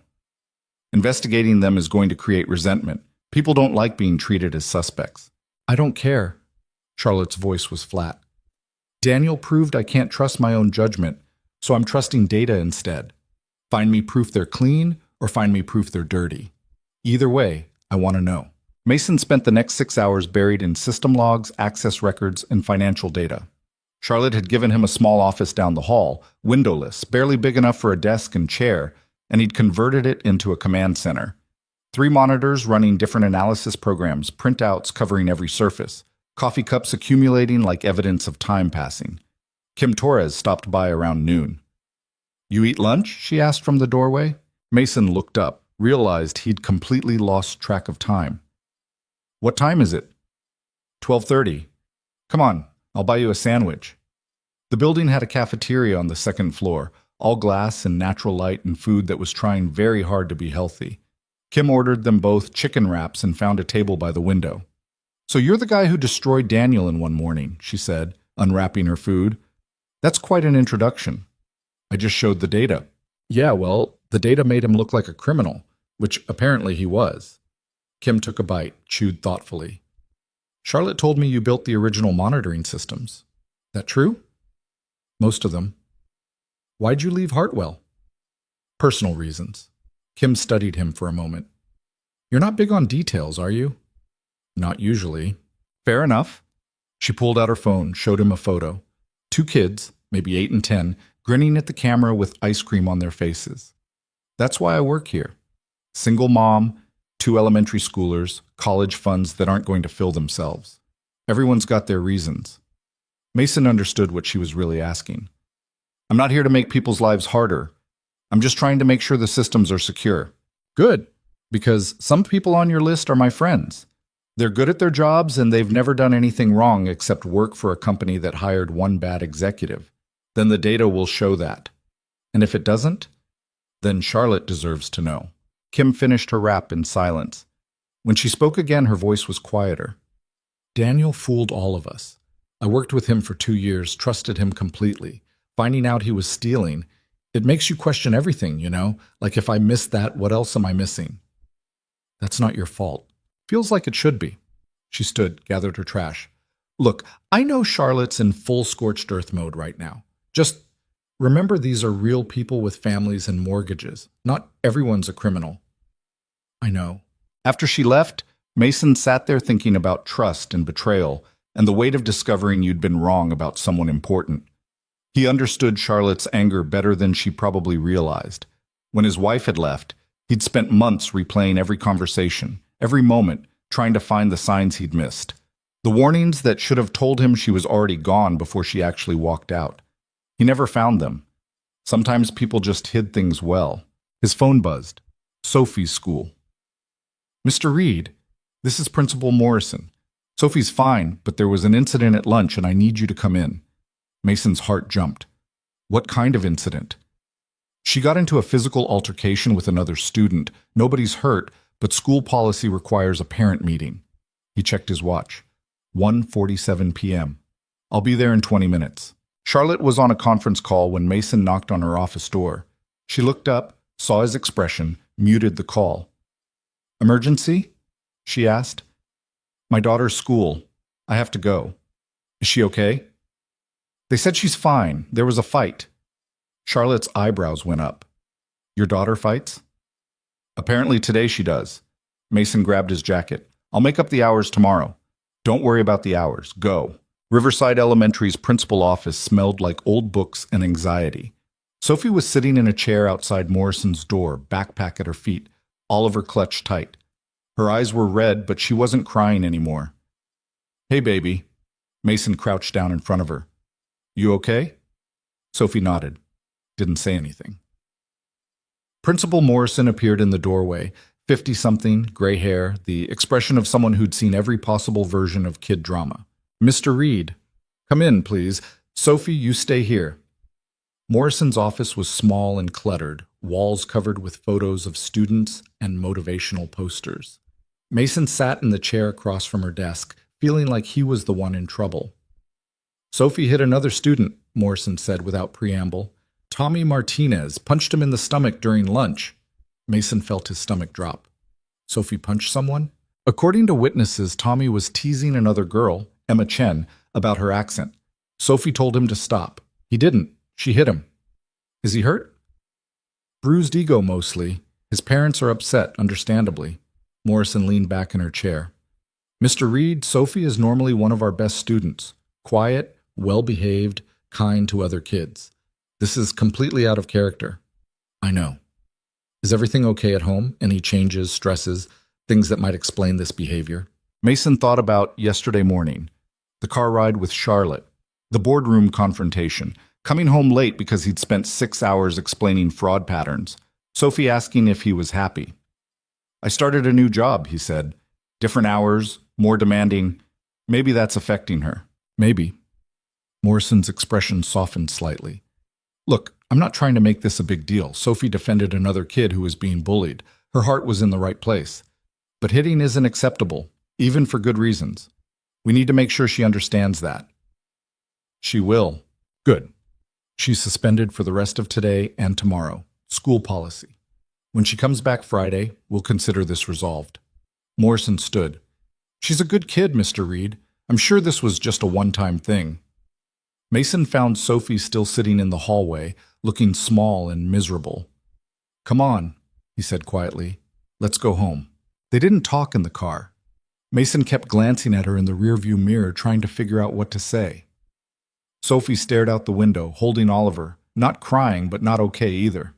Investigating them is going to create resentment. People don't like being treated as suspects. I don't care. Charlotte's voice was flat. Daniel proved I can't trust my own judgment, so I'm trusting data instead. Find me proof they're clean or find me proof they're dirty. Either way, I want to know. Mason spent the next 6 hours buried in system logs, access records, and financial data. Charlotte had given him a small office down the hall, windowless, barely big enough for a desk and chair, and he'd converted it into a command center. 3 monitors running different analysis programs, printouts covering every surface, coffee cups accumulating like evidence of time passing. Kim Torres stopped by around noon. You eat lunch? She asked from the doorway. Mason looked up, realized he'd completely lost track of time. What time is it? 12:30. Come on, I'll buy you a sandwich. The building had a cafeteria on the second floor, all glass and natural light and food that was trying very hard to be healthy. Kim ordered them both chicken wraps and found a table by the window. So you're the guy who destroyed Daniel in one morning, she said, unwrapping her food. That's quite an introduction. I just showed the data. Yeah, well, the data made him look like a criminal, which apparently he was. Kim took a bite, chewed thoughtfully. Charlotte told me you built the original monitoring systems. That true? Most of them. Why'd you leave Hartwell? Personal reasons. Kim studied him for a moment. You're not big on details, are you? Not usually. Fair enough. She pulled out her phone, showed him a photo. 2 kids, maybe 8 and 10, grinning at the camera with ice cream on their faces. That's why I work here. Single mom, 2 elementary schoolers, college funds that aren't going to fill themselves. Everyone's got their reasons. Mason understood what she was really asking. I'm not here to make people's lives harder. I'm just trying to make sure the systems are secure. Good, because some people on your list are my friends. They're good at their jobs and they've never done anything wrong except work for a company that hired one bad executive. Then the data will show that. And if it doesn't, then Charlotte deserves to know. Kim finished her wrap in silence. When she spoke again, her voice was quieter. Daniel fooled all of us. I worked with him for 2 years, trusted him completely. Finding out he was stealing, it makes you question everything, you know? Like if I missed that, what else am I missing? That's not your fault. Feels like it should be. She stood, gathered her trash. Look, I know Charlotte's in full scorched earth mode right now. Just remember these are real people with families and mortgages. Not everyone's a criminal. I know. After she left, Mason sat there thinking about trust and betrayal and the weight of discovering you'd been wrong about someone important. He understood Charlotte's anger better than she probably realized. When his wife had left, he'd spent months replaying every conversation, every moment, trying to find the signs he'd missed. The warnings that should have told him she was already gone before she actually walked out. He never found them. Sometimes people just hid things well. His phone buzzed. Sophie's school. Mr. Reed, this is Principal Morrison. Sophie's fine, but there was an incident at lunch and I need you to come in. Mason's heart jumped. What kind of incident? She got into a physical altercation with another student. Nobody's hurt, but school policy requires a parent meeting. He checked his watch. 1:47 p.m. I'll be there in 20 minutes. Charlotte was on a conference call when Mason knocked on her office door. She looked up, saw his expression, muted the call. Emergency? She asked. My daughter's school. I have to go. Is she okay? They said she's fine. There was a fight. Charlotte's eyebrows went up. Your daughter fights? Apparently today she does. Mason grabbed his jacket. I'll make up the hours tomorrow. Don't worry about the hours. Go. Riverside Elementary's principal office smelled like old books and anxiety. Sophie was sitting in a chair outside Morrison's door, backpack at her feet, Oliver clutched tight. Her eyes were red, but she wasn't crying anymore. Hey, baby. Mason crouched down in front of her. You okay? Sophie nodded. Didn't say anything. Principal Morrison appeared in the doorway, 50-something, gray hair, the expression of someone who'd seen every possible version of kid drama. Mr. Reed, come in, please. Sophie, you stay here. Morrison's office was small and cluttered, walls covered with photos of students and motivational posters. Mason sat in the chair across from her desk, feeling like he was the one in trouble. "Sophie hit another student," Morrison said without preamble. "Tommy Martinez punched him in the stomach during lunch." Mason felt his stomach drop. Sophie punched someone? According to witnesses, Tommy was teasing another girl, Emma Chen, about her accent. Sophie told him to stop. He didn't. She hit him. Is he hurt? Bruised ego mostly. His parents are upset, understandably. Morrison leaned back in her chair. "Mr. Reed, Sophie is normally one of our best students. Quiet, well-behaved, kind to other kids. This is completely out of character." "I know. Is everything okay at home? Any changes, stresses, things that might explain this behavior?" Mason thought about yesterday morning, the car ride with Charlotte, the boardroom confrontation, coming home late because he'd spent 6 hours explaining fraud patterns, Sophie asking if he was happy. "I started a new job," he said. "Different hours, more demanding. Maybe that's affecting her." "Maybe." Morrison's expression softened slightly. "Look, I'm not trying to make this a big deal. Sophie defended another kid who was being bullied. Her heart was in the right place. But hitting isn't acceptable, even for good reasons. We need to make sure she understands that." "She will." "Good. She's suspended for the rest of today and tomorrow. School policy. When she comes back Friday, we'll consider this resolved." Morrison stood. "She's a good kid, Mr. Reed. I'm sure this was just a one-time thing." Mason found Sophie still sitting in the hallway, looking small and miserable. "Come on," he said quietly. "Let's go home." They didn't talk in the car. Mason kept glancing at her in the rearview mirror, trying to figure out what to say. Sophie stared out the window, holding Oliver, not crying, but not okay either.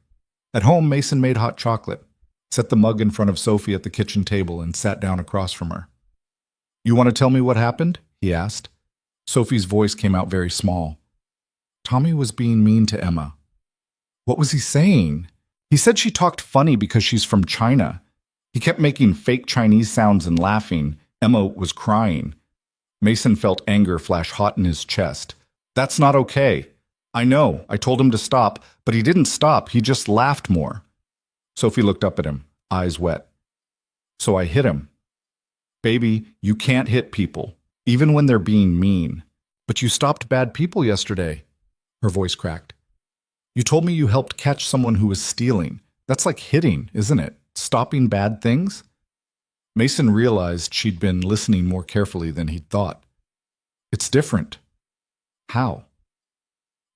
At home, Mason made hot chocolate, set the mug in front of Sophie at the kitchen table, and sat down across from her. "You want to tell me what happened?" he asked. Sophie's voice came out very small. "Tommy was being mean to Emma." "What was he saying?" "He said she talked funny because she's from China. He kept making fake Chinese sounds and laughing. Emma was crying." Mason felt anger flash hot in his chest. "That's not okay. I know. I told him to stop, but he didn't stop. He just laughed more." Sophie looked up at him, eyes wet. "So I hit him." "Baby, you can't hit people, even when they're being mean." "But you stopped bad people yesterday." Her voice cracked. "You told me you helped catch someone who was stealing. That's like hitting, isn't it? Stopping bad things?" Mason realized she'd been listening more carefully than he'd thought. "It's different." "How?"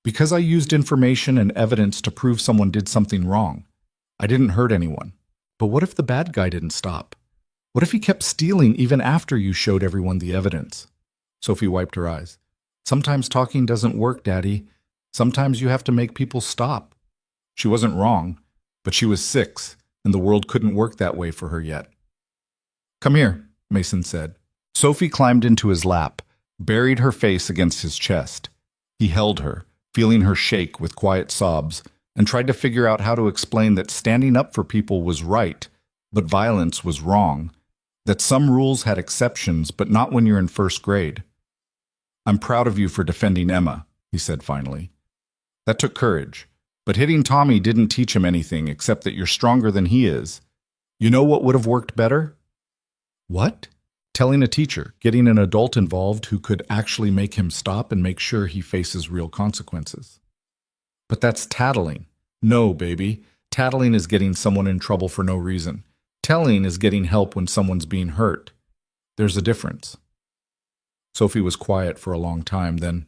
"Because I used information and evidence to prove someone did something wrong. I didn't hurt anyone." "But what if the bad guy didn't stop? What if he kept stealing even after you showed everyone the evidence?" Sophie wiped her eyes. "Sometimes talking doesn't work, Daddy. Sometimes you have to make people stop." She wasn't wrong, but she was 6, and the world couldn't work that way for her yet. "Come here," Mason said. Sophie climbed into his lap, buried her face against his chest. He held her, feeling her shake with quiet sobs, and tried to figure out how to explain that standing up for people was right, but violence was wrong, that some rules had exceptions, but not when you're in first grade. "I'm proud of you for defending Emma," he said finally. "That took courage, but hitting Tommy didn't teach him anything except that you're stronger than he is. You know what would have worked better?" "What?" "Telling a teacher, getting an adult involved who could actually make him stop and make sure he faces real consequences." "But that's tattling." "No, baby. Tattling is getting someone in trouble for no reason. Telling is getting help when someone's being hurt. There's a difference." Sophie was quiet for a long time, then,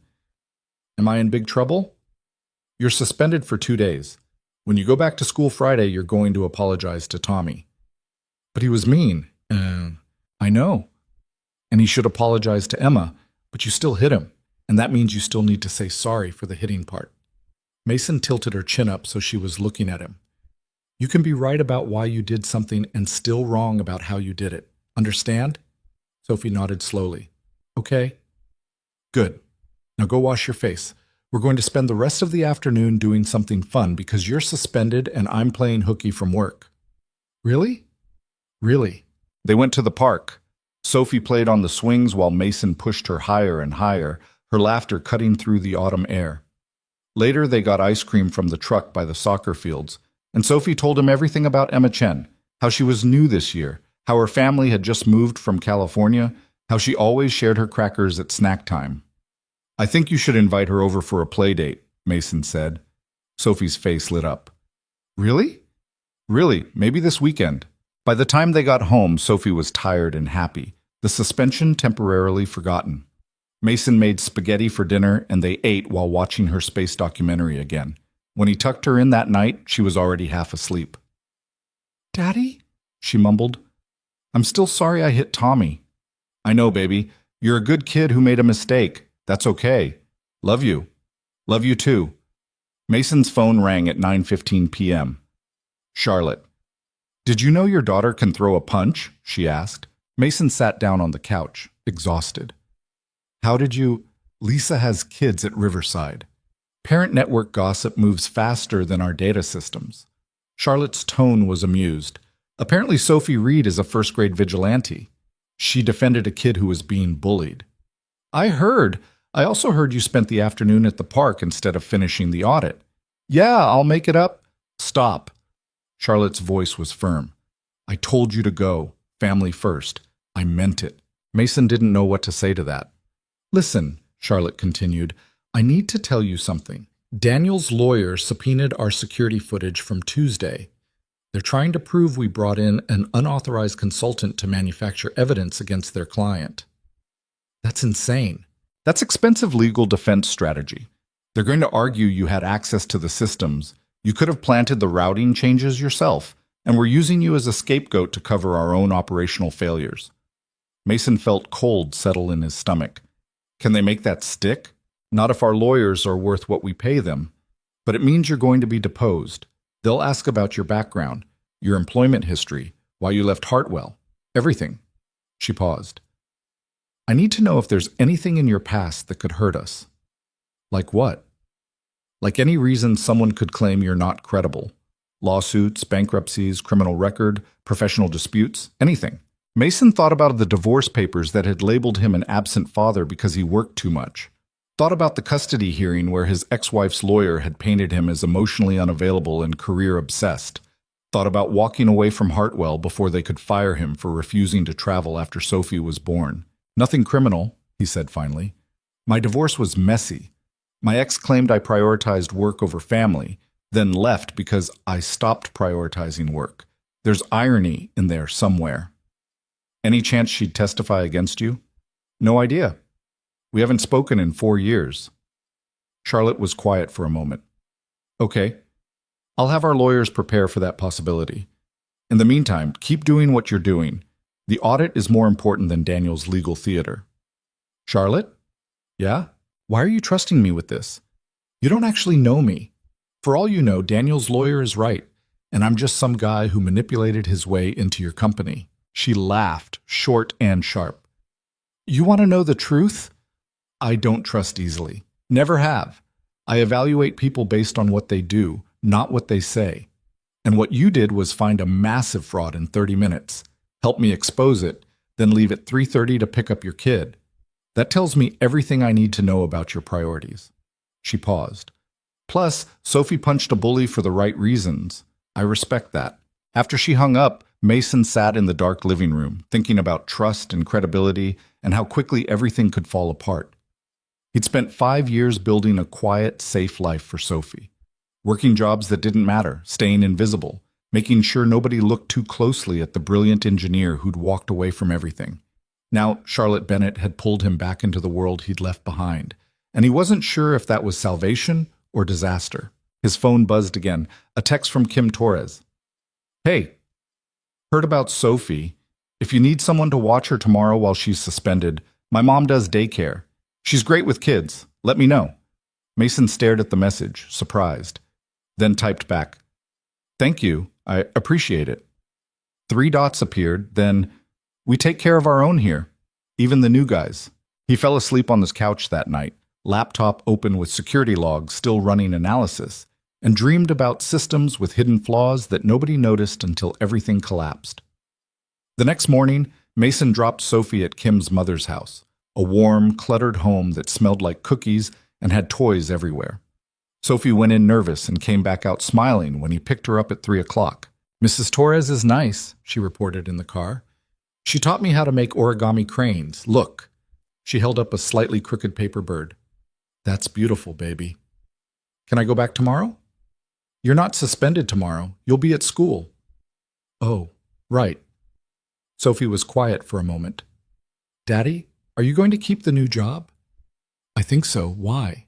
"Am I in big trouble?" "You're suspended for 2 days. When you go back to school Friday, you're going to apologize to Tommy." "But he was mean." I know. And he should apologize to Emma, but you still hit him, and that means you still need to say sorry for the hitting part." Mason tilted her chin up so she was looking at him. "You can be right about why you did something and still wrong about how you did it. Understand?" Sophie nodded slowly. "Okay." "Good. Now go wash your face. We're going to spend the rest of the afternoon doing something fun because you're suspended and I'm playing hooky from work." "Really?" "Really." They went to the park. Sophie played on the swings while Mason pushed her higher and higher, her laughter cutting through the autumn air. Later, they got ice cream from the truck by the soccer fields, and Sophie told him everything about Emma Chen, how she was new this year, how her family had just moved from California, how she always shared her crackers at snack time. I think you should invite her over for a play date, Mason said. Sophie's face lit up. Really? Really, maybe this weekend. By the time they got home, Sophie was tired and happy, the suspension temporarily forgotten. Mason made spaghetti for dinner, and they ate while watching her space documentary again. When he tucked her in that night, she was already half asleep. "Daddy?" she mumbled. "I'm still sorry I hit Tommy." "I know, baby. You're a good kid who made a mistake. That's okay. Love you. Love you too." Mason's phone rang at 9:15 p.m. "Charlotte." "Did you know your daughter can throw a punch?" she asked. Mason sat down on the couch, exhausted. "How did you—" "Lisa has kids at Riverside. Parent network gossip moves faster than our data systems." Charlotte's tone was amused. "Apparently Sophie Reed is a first-grade vigilante. She defended a kid who was being bullied." "I heard. I also heard you spent the afternoon at the park instead of finishing the audit." "Yeah, I'll make it up." "Stop." Charlotte's voice was firm. "I told you to go. Family first. I meant it." Mason didn't know what to say to that. "Listen," Charlotte continued, "I need to tell you something. Daniel's lawyer subpoenaed our security footage from Tuesday. They're trying to prove we brought in an unauthorized consultant to manufacture evidence against their client." "That's insane." "That's expensive legal defense strategy. They're going to argue you had access to the systems. You could have planted the routing changes yourself, and we're using you as a scapegoat to cover our own operational failures." Mason felt cold settle in his stomach. Can they make that stick? Not if our lawyers are worth what we pay them. But it means you're going to be deposed. They'll ask about your background, your employment history, why you left Hartwell, everything. She paused. "I need to know if there's anything in your past that could hurt us." "Like what?" "Like any reason someone could claim you're not credible. Lawsuits, bankruptcies, criminal record, professional disputes, anything." Mason thought about the divorce papers that had labeled him an absent father because he worked too much. Thought about the custody hearing where his ex-wife's lawyer had painted him as emotionally unavailable and career-obsessed. Thought about walking away from Hartwell before they could fire him for refusing to travel after Sophie was born. "Nothing criminal," he said finally. "My divorce was messy. My ex claimed I prioritized work over family, then left because I stopped prioritizing work. There's irony in there somewhere." "Any chance she'd testify against you?" "No idea. We haven't spoken in 4 years." Charlotte was quiet for a moment. "Okay. I'll have our lawyers prepare for that possibility. In the meantime, keep doing what you're doing. The audit is more important than Daniel's legal theater." "Charlotte?" "Yeah? Why are you trusting me with this? You don't actually know me. For all you know, Daniel's lawyer is right, and I'm just some guy who manipulated his way into your company." She laughed, short and sharp. "You want to know the truth? I don't trust easily. Never have. I evaluate people based on what they do, not what they say. And what you did was find a massive fraud in 30 minutes, help me expose it, then leave at 3:30 to pick up your kid. That tells me everything I need to know about your priorities." She paused. "Plus, Sophie punched a bully for the right reasons. I respect that." After she hung up, Mason sat in the dark living room, thinking about trust and credibility and how quickly everything could fall apart. He'd spent 5 years building a quiet, safe life for Sophie. Working jobs that didn't matter, staying invisible, making sure nobody looked too closely at the brilliant engineer who'd walked away from everything. Now, Charlotte Bennett had pulled him back into the world he'd left behind, and he wasn't sure if that was salvation or disaster. His phone buzzed again, a text from Kim Torres. "Hey, heard about Sophie. If you need someone to watch her tomorrow while she's suspended, my mom does daycare. She's great with kids. Let me know." Mason stared at the message, surprised, then typed back, "Thank you. I appreciate it." 3 dots appeared, then, "We take care of our own here, even the new guys." He fell asleep on his couch that night, laptop open with security logs still running analysis, and dreamed about systems with hidden flaws that nobody noticed until everything collapsed. The next morning, Mason dropped Sophie at Kim's mother's house, a warm, cluttered home that smelled like cookies and had toys everywhere. Sophie went in nervous and came back out smiling when he picked her up at 3 o'clock. Mrs. Torres is nice, she reported in the car. She taught me how to make origami cranes. Look. She held up a slightly crooked paper bird. That's beautiful, baby. Can I go back tomorrow? You're not suspended tomorrow. You'll be at school. Oh, right. Sophie was quiet for a moment. Daddy, are you going to keep the new job? I think so. Why?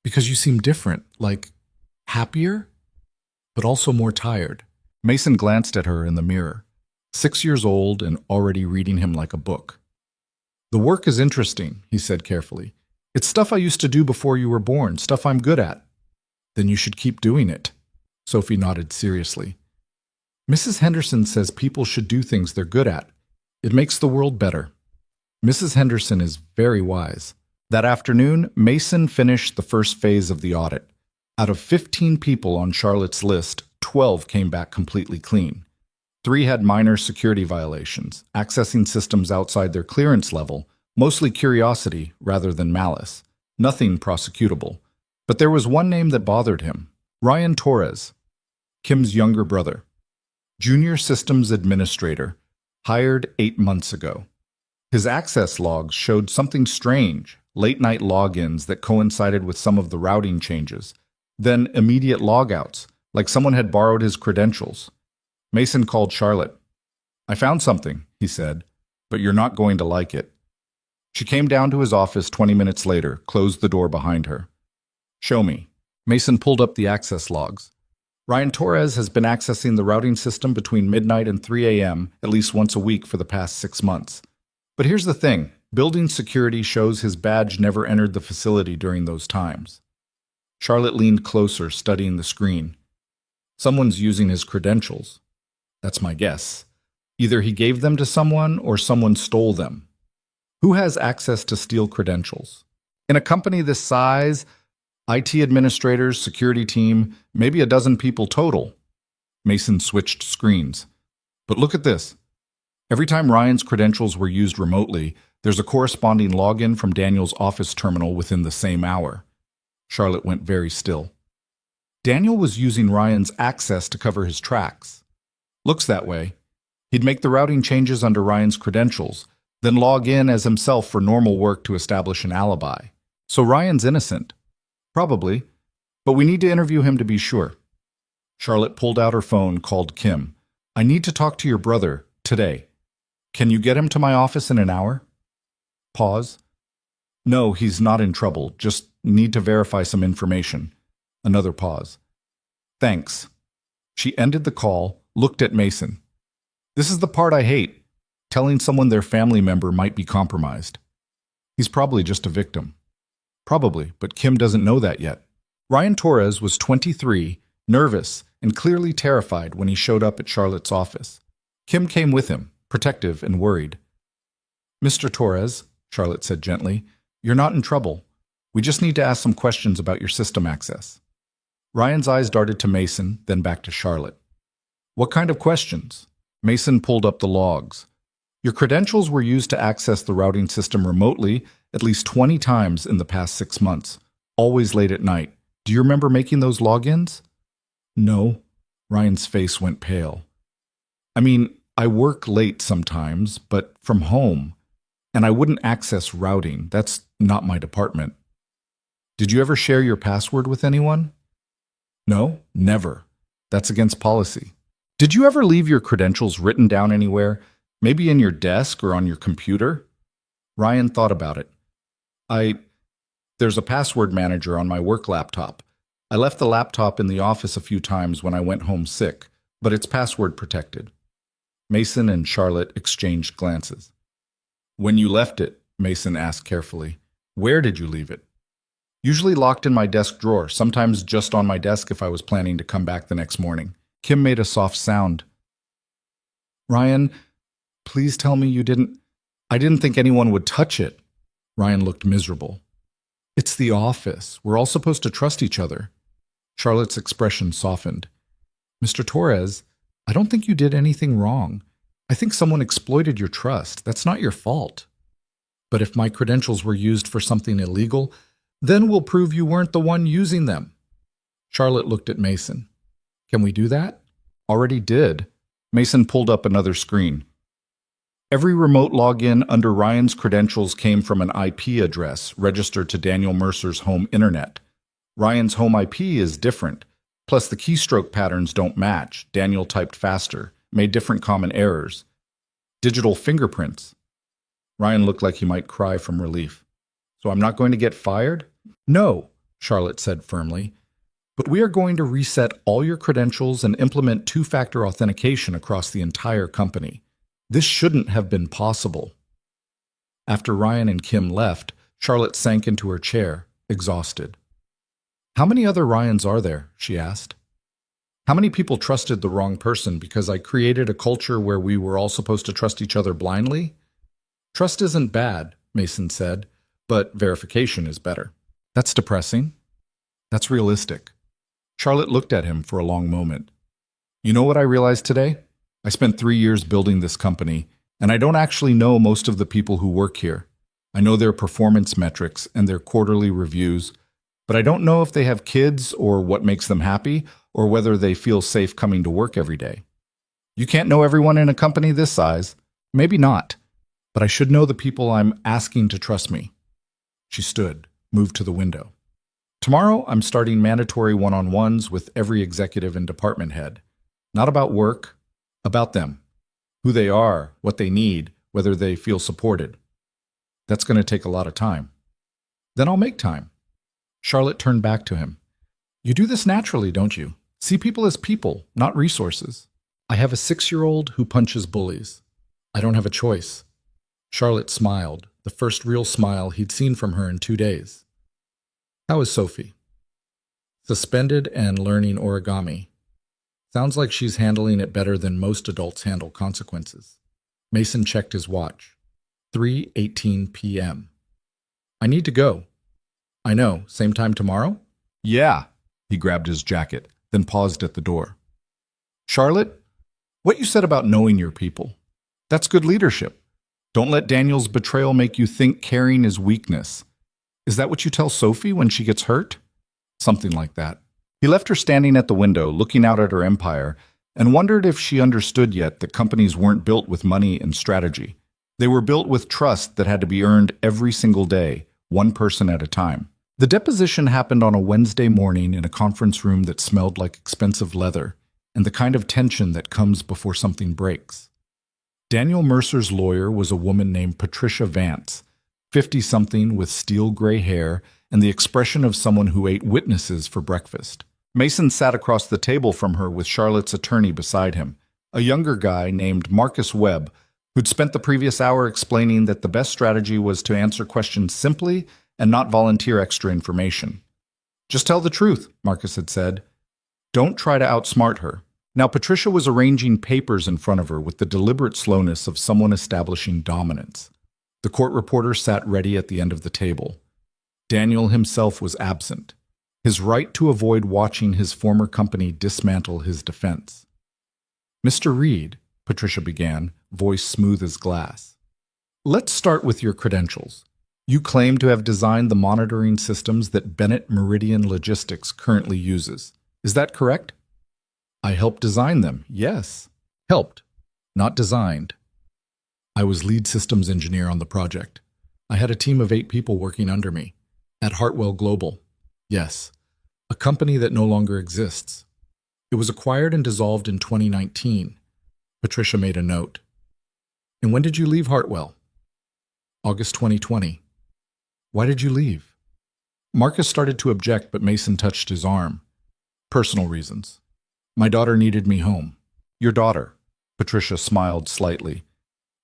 Because you seem different, like happier, but also more tired. Mason glanced at her in the mirror, 6 years old and already reading him like a book. The work is interesting, he said carefully. It's stuff I used to do before you were born, stuff I'm good at. Then you should keep doing it. Sophie nodded seriously. Mrs. Henderson says people should do things they're good at. It makes the world better. Mrs. Henderson is very wise. That afternoon, Mason finished the first phase of the audit. Out of 15 people on Charlotte's list, 12 came back completely clean. 3 had minor security violations, accessing systems outside their clearance level, mostly curiosity rather than malice. Nothing prosecutable. But there was one name that bothered him. Ryan Torres, Kim's younger brother. Junior Systems Administrator, hired 8 months ago. His access logs showed something strange, late-night logins that coincided with some of the routing changes, then immediate logouts, like someone had borrowed his credentials. Mason called Charlotte. I found something, he said, but you're not going to like it. She came down to his office 20 minutes later, closed the door behind her. Show me. Mason pulled up the access logs. Ryan Torres has been accessing the routing system between midnight and 3 a.m. at least once a week for the past 6 months. But here's the thing. Building security shows his badge never entered the facility during those times. Charlotte leaned closer, studying the screen. Someone's using his credentials. That's my guess. Either he gave them to someone or someone stole them. Who has access to steal credentials? In a company this size, IT administrators, security team, maybe a dozen people total. Mason switched screens. But look at this. Every time Ryan's credentials were used remotely, there's a corresponding login from Daniel's office terminal within the same hour. Charlotte went very still. Daniel was using Ryan's access to cover his tracks. Looks that way. He'd make the routing changes under Ryan's credentials, then log in as himself for normal work to establish an alibi. So Ryan's innocent. Probably, but we need to interview him to be sure. Charlotte pulled out her phone, called Kim. I need to talk to your brother, today. Can you get him to my office in an hour? Pause. No, he's not in trouble, just need to verify some information. Another pause. Thanks. She ended the call, looked at Mason. This is the part I hate, telling someone their family member might be compromised. He's probably just a victim. Probably, but Kim doesn't know that yet. Ryan Torres was 23, nervous, and clearly terrified when he showed up at Charlotte's office. Kim came with him, protective and worried. Mr. Torres, Charlotte said gently, you're not in trouble. We just need to ask some questions about your system access. Ryan's eyes darted to Mason, then back to Charlotte. What kind of questions? Mason pulled up the logs. Your credentials were used to access the routing system remotely at least 20 times in the past 6 months, always late at night. Do you remember making those logins? No. Ryan's face went pale. I mean, I work late sometimes, but from home, and I wouldn't access routing. That's not my department. Did you ever share your password with anyone? No, never. That's against policy. Did you ever leave your credentials written down anywhere, maybe in your desk or on your computer? Ryan thought about it. There's a password manager on my work laptop. I left the laptop in the office a few times when I went home sick, but it's password protected. Mason and Charlotte exchanged glances. When you left it, Mason asked carefully, where did you leave it? Usually locked in my desk drawer, sometimes just on my desk if I was planning to come back the next morning. Kim made a soft sound. Ryan, please tell me you didn't... I didn't think anyone would touch it. Ryan looked miserable. It's the office. We're all supposed to trust each other. Charlotte's expression softened. Mr. Torres, I don't think you did anything wrong. I think someone exploited your trust. That's not your fault. But if my credentials were used for something illegal, then we'll prove you weren't the one using them. Charlotte looked at Mason. Can we do that? Already did. Mason pulled up another screen. Every remote login under Ryan's credentials came from an IP address registered to Daniel Mercer's home internet. Ryan's home IP is different. Plus, the keystroke patterns don't match. Daniel typed faster, made different common errors. Digital fingerprints. Ryan looked like he might cry from relief. So I'm not going to get fired? No, Charlotte said firmly. But we are going to reset all your credentials and implement two-factor authentication across the entire company. This shouldn't have been possible. After Ryan and Kim left, Charlotte sank into her chair, exhausted. How many other Ryans are there? She asked. How many people trusted the wrong person because I created a culture where we were all supposed to trust each other blindly? Trust isn't bad, Mason said, but verification is better. That's depressing. That's realistic. Charlotte looked at him for a long moment. You know what I realized today? I spent 3 years building this company, and I don't actually know most of the people who work here. I know their performance metrics and their quarterly reviews, but I don't know if they have kids or what makes them happy or whether they feel safe coming to work every day. You can't know everyone in a company this size. Maybe not, but I should know the people I'm asking to trust me. She stood, moved to the window. Tomorrow, I'm starting mandatory one-on-ones with every executive and department head. Not about work, about them. Who they are, what they need, whether they feel supported. That's going to take a lot of time. Then I'll make time. Charlotte turned back to him. You do this naturally, don't you? See people as people, not resources. I have a 6-year-old who punches bullies. I don't have a choice. Charlotte smiled, the first real smile he'd seen from her in 2 days. How is Sophie? Suspended and learning origami. Sounds like she's handling it better than most adults handle consequences. Mason checked his watch. 3:18 p.m. I need to go. I know. Same time tomorrow? Yeah. He grabbed his jacket, then paused at the door. Charlotte, what you said about knowing your people. That's good leadership. Don't let Daniel's betrayal make you think caring is weakness. Is that what you tell Sophie when she gets hurt? Something like that. He left her standing at the window, looking out at her empire, and wondered if she understood yet that companies weren't built with money and strategy. They were built with trust that had to be earned every single day, one person at a time. The deposition happened on a Wednesday morning in a conference room that smelled like expensive leather, and the kind of tension that comes before something breaks. Daniel Mercer's lawyer was a woman named Patricia Vance, 50-something with steel gray hair and the expression of someone who ate witnesses for breakfast. Mason sat across the table from her with Charlotte's attorney beside him, a younger guy named Marcus Webb, who'd spent the previous hour explaining that the best strategy was to answer questions simply and not volunteer extra information. Just tell the truth, Marcus had said. Don't try to outsmart her. Now, Patricia was arranging papers in front of her with the deliberate slowness of someone establishing dominance. The court reporter sat ready at the end of the table. Daniel himself was absent, his right to avoid watching his former company dismantle his defense. Mr. Reed, Patricia began, voice smooth as glass. Let's start with your credentials. You claim to have designed the monitoring systems that Bennett Meridian Logistics currently uses. Is that correct? I helped design them, yes. Helped, not designed. I was lead systems engineer on the project. I had a team of 8 people working under me. At Hartwell Global. Yes, a company that no longer exists. It was acquired and dissolved in 2019. Patricia made a note. And when did you leave Hartwell? August 2020. Why did you leave? Marcus started to object, but Mason touched his arm. Personal reasons. My daughter needed me home. Your daughter? Patricia smiled slightly.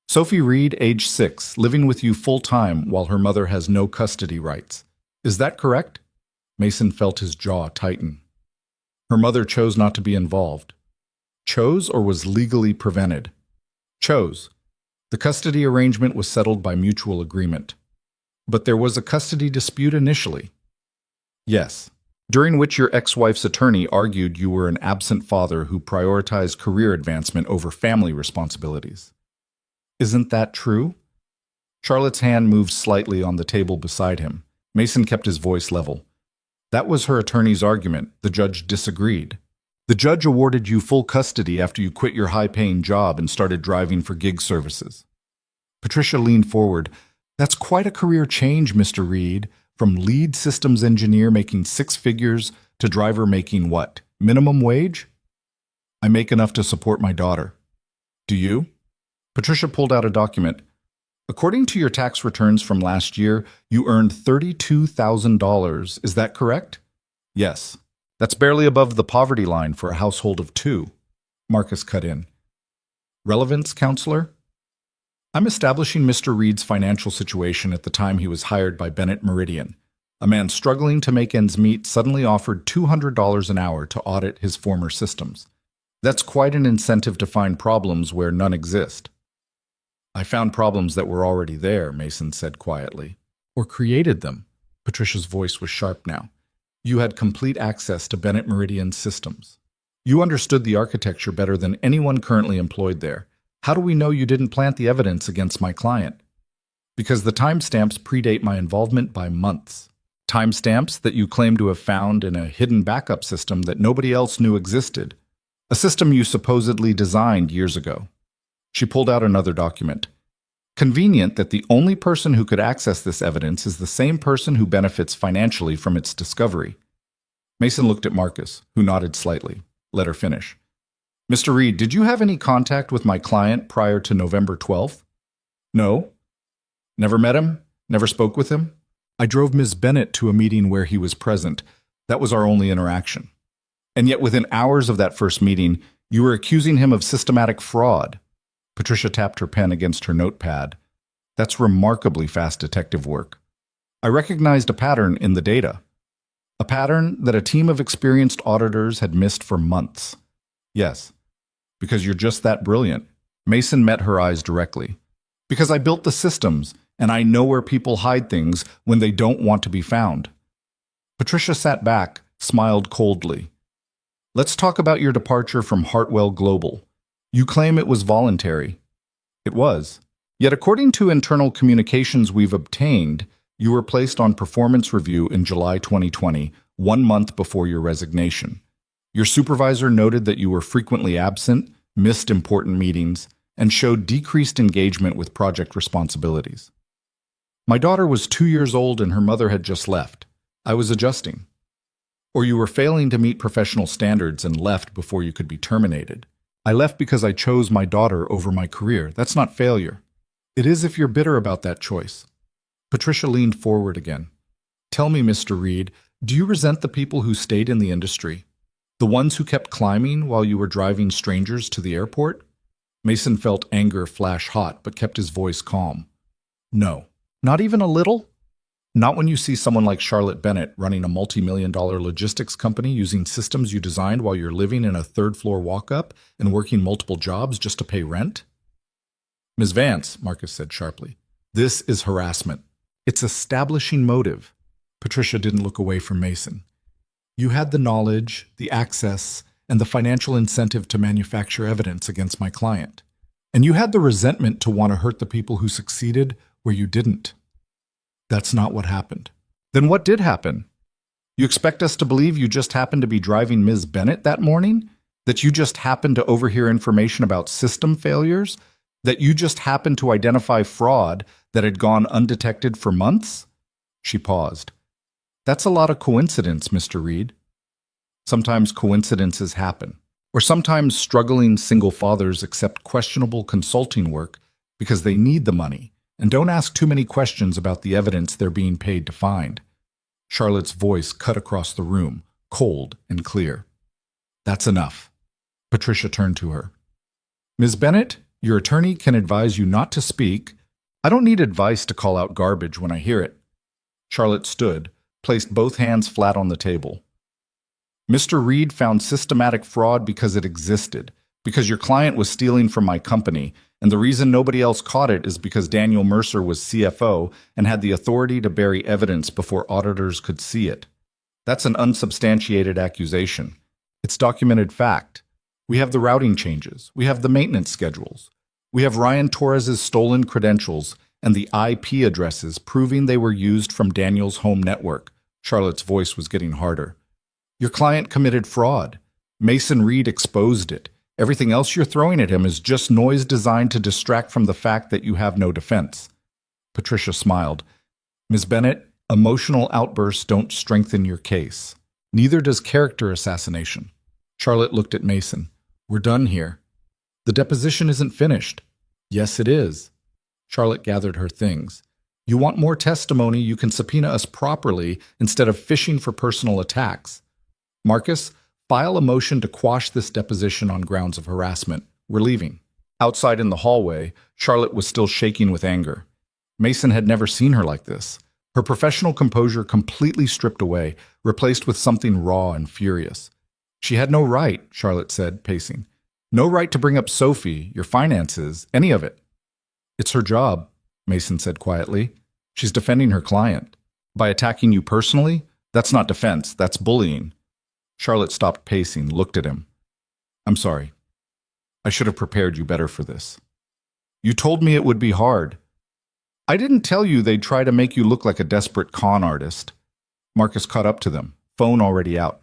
Sophie Reed, age 6, living with you full-time while her mother has no custody rights. Is that correct? Mason felt his jaw tighten. Her mother chose not to be involved. Chose or was legally prevented? Chose. The custody arrangement was settled by mutual agreement. But there was a custody dispute initially. Yes, during which your ex-wife's attorney argued you were an absent father who prioritized career advancement over family responsibilities. Isn't that true? Charlotte's hand moved slightly on the table beside him. Mason kept his voice level. That was her attorney's argument. The judge disagreed. The judge awarded you full custody after you quit your high-paying job and started driving for gig services. Patricia leaned forward. That's quite a career change, Mr. Reed, from lead systems engineer making six figures to driver making what? Minimum wage? I make enough to support my daughter. Do you? Patricia pulled out a document. According to your tax returns from last year, you earned $32,000. Is that correct? Yes. That's barely above the poverty line for a household of two. Marcus cut in. Relevance, counselor? I'm establishing Mr. Reed's financial situation at the time he was hired by Bennett Meridian. A man struggling to make ends meet suddenly offered $200 an hour to audit his former systems. That's quite an incentive to find problems where none exist. I found problems that were already there, Mason said quietly. Or created them. Patricia's voice was sharp now. You had complete access to Bennett Meridian's systems. You understood the architecture better than anyone currently employed there. How do we know you didn't plant the evidence against my client? Because the timestamps predate my involvement by months. Timestamps that you claim to have found in a hidden backup system that nobody else knew existed. A system you supposedly designed years ago. She pulled out another document. Convenient that the only person who could access this evidence is the same person who benefits financially from its discovery. Mason looked at Marcus, who nodded slightly. Let her finish. Mr. Reed, did you have any contact with my client prior to November 12th? No. Never met him? Never spoke with him? I drove Ms. Bennett to a meeting where he was present. That was our only interaction. And yet within hours of that first meeting, you were accusing him of systematic fraud. Patricia tapped her pen against her notepad. That's remarkably fast detective work. I recognized a pattern in the data. A pattern that a team of experienced auditors had missed for months. Yes, because you're just that brilliant. Mason met her eyes directly. Because I built the systems, and I know where people hide things when they don't want to be found. Patricia sat back, smiled coldly. Let's talk about your departure from Hartwell Global. You claim it was voluntary. It was. Yet according to internal communications we've obtained, you were placed on performance review in July 2020, 1 month before your resignation. Your supervisor noted that you were frequently absent, missed important meetings, and showed decreased engagement with project responsibilities. My daughter was 2 years old and her mother had just left. I was adjusting. Or you were failing to meet professional standards and left before you could be terminated. I left because I chose my daughter over my career. That's not failure. It is if you're bitter about that choice. Patricia leaned forward again. Tell me, Mr. Reed, do you resent the people who stayed in the industry? The ones who kept climbing while you were driving strangers to the airport? Mason felt anger flash hot, but kept his voice calm. No, not even a little? Not when you see someone like Charlotte Bennett running a multi-million-dollar logistics company using systems you designed while you're living in a third-floor walk-up and working multiple jobs just to pay rent? Ms. Vance, Marcus said sharply, this is harassment. It's establishing motive. Patricia didn't look away from Mason. You had the knowledge, the access, and the financial incentive to manufacture evidence against my client. And you had the resentment to want to hurt the people who succeeded where you didn't. That's not what happened. Then what did happen? You expect us to believe you just happened to be driving Ms. Bennett that morning? That you just happened to overhear information about system failures? That you just happened to identify fraud that had gone undetected for months? She paused. That's a lot of coincidence, Mr. Reed. Sometimes coincidences happen. Or sometimes struggling single fathers accept questionable consulting work because they need the money and don't ask too many questions about the evidence they're being paid to find. Charlotte's voice cut across the room, cold and clear. That's enough. Patricia turned to her. Ms. Bennett, your attorney can advise you not to speak. I don't need advice to call out garbage when I hear it. Charlotte stood, placed both hands flat on the table. Mr. Reed found systematic fraud because it existed, because your client was stealing from my company, and the reason nobody else caught it is because Daniel Mercer was CFO and had the authority to bury evidence before auditors could see it. That's an unsubstantiated accusation. It's documented fact. We have the routing changes. We have the maintenance schedules. We have Ryan Torres's stolen credentials and the IP addresses proving they were used from Daniel's home network, Charlotte's voice was getting harder. Your client committed fraud. Mason Reed exposed it. Everything else you're throwing at him is just noise designed to distract from the fact that you have no defense. Patricia smiled. Ms. Bennett, emotional outbursts don't strengthen your case. Neither does character assassination. Charlotte looked at Mason. We're done here. The deposition isn't finished. Yes, it is. Charlotte gathered her things. You want more testimony, you can subpoena us properly instead of fishing for personal attacks. Marcus, file a motion to quash this deposition on grounds of harassment. We're leaving. Outside in the hallway, Charlotte was still shaking with anger. Mason had never seen her like this. Her professional composure completely stripped away, replaced with something raw and furious. She had no right, Charlotte said, pacing. No right to bring up Sophie, your finances, any of it. It's her job, Mason said quietly. She's defending her client. By attacking you personally, that's not defense, that's bullying. Charlotte stopped pacing, looked at him. I'm sorry. I should have prepared you better for this. You told me it would be hard. I didn't tell you they'd try to make you look like a desperate con artist. Marcus caught up to them, phone already out.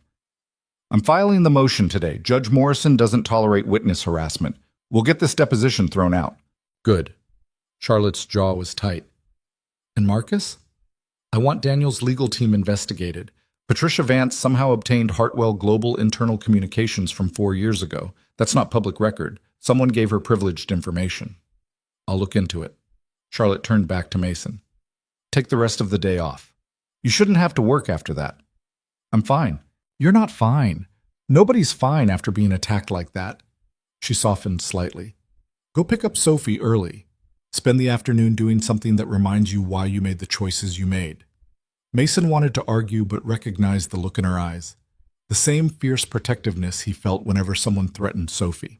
I'm filing the motion today. Judge Morrison doesn't tolerate witness harassment. We'll get this deposition thrown out. Good. Charlotte's jaw was tight. And Marcus? I want Daniel's legal team investigated. Patricia Vance somehow obtained Hartwell Global internal communications from 4 years ago. That's not public record. Someone gave her privileged information. I'll look into it. Charlotte turned back to Mason. Take the rest of the day off. You shouldn't have to work after that. I'm fine. You're not fine. Nobody's fine after being attacked like that. She softened slightly. Go pick up Sophie early. Spend the afternoon doing something that reminds you why you made the choices you made. Mason wanted to argue but recognized the look in her eyes. The same fierce protectiveness he felt whenever someone threatened Sophie.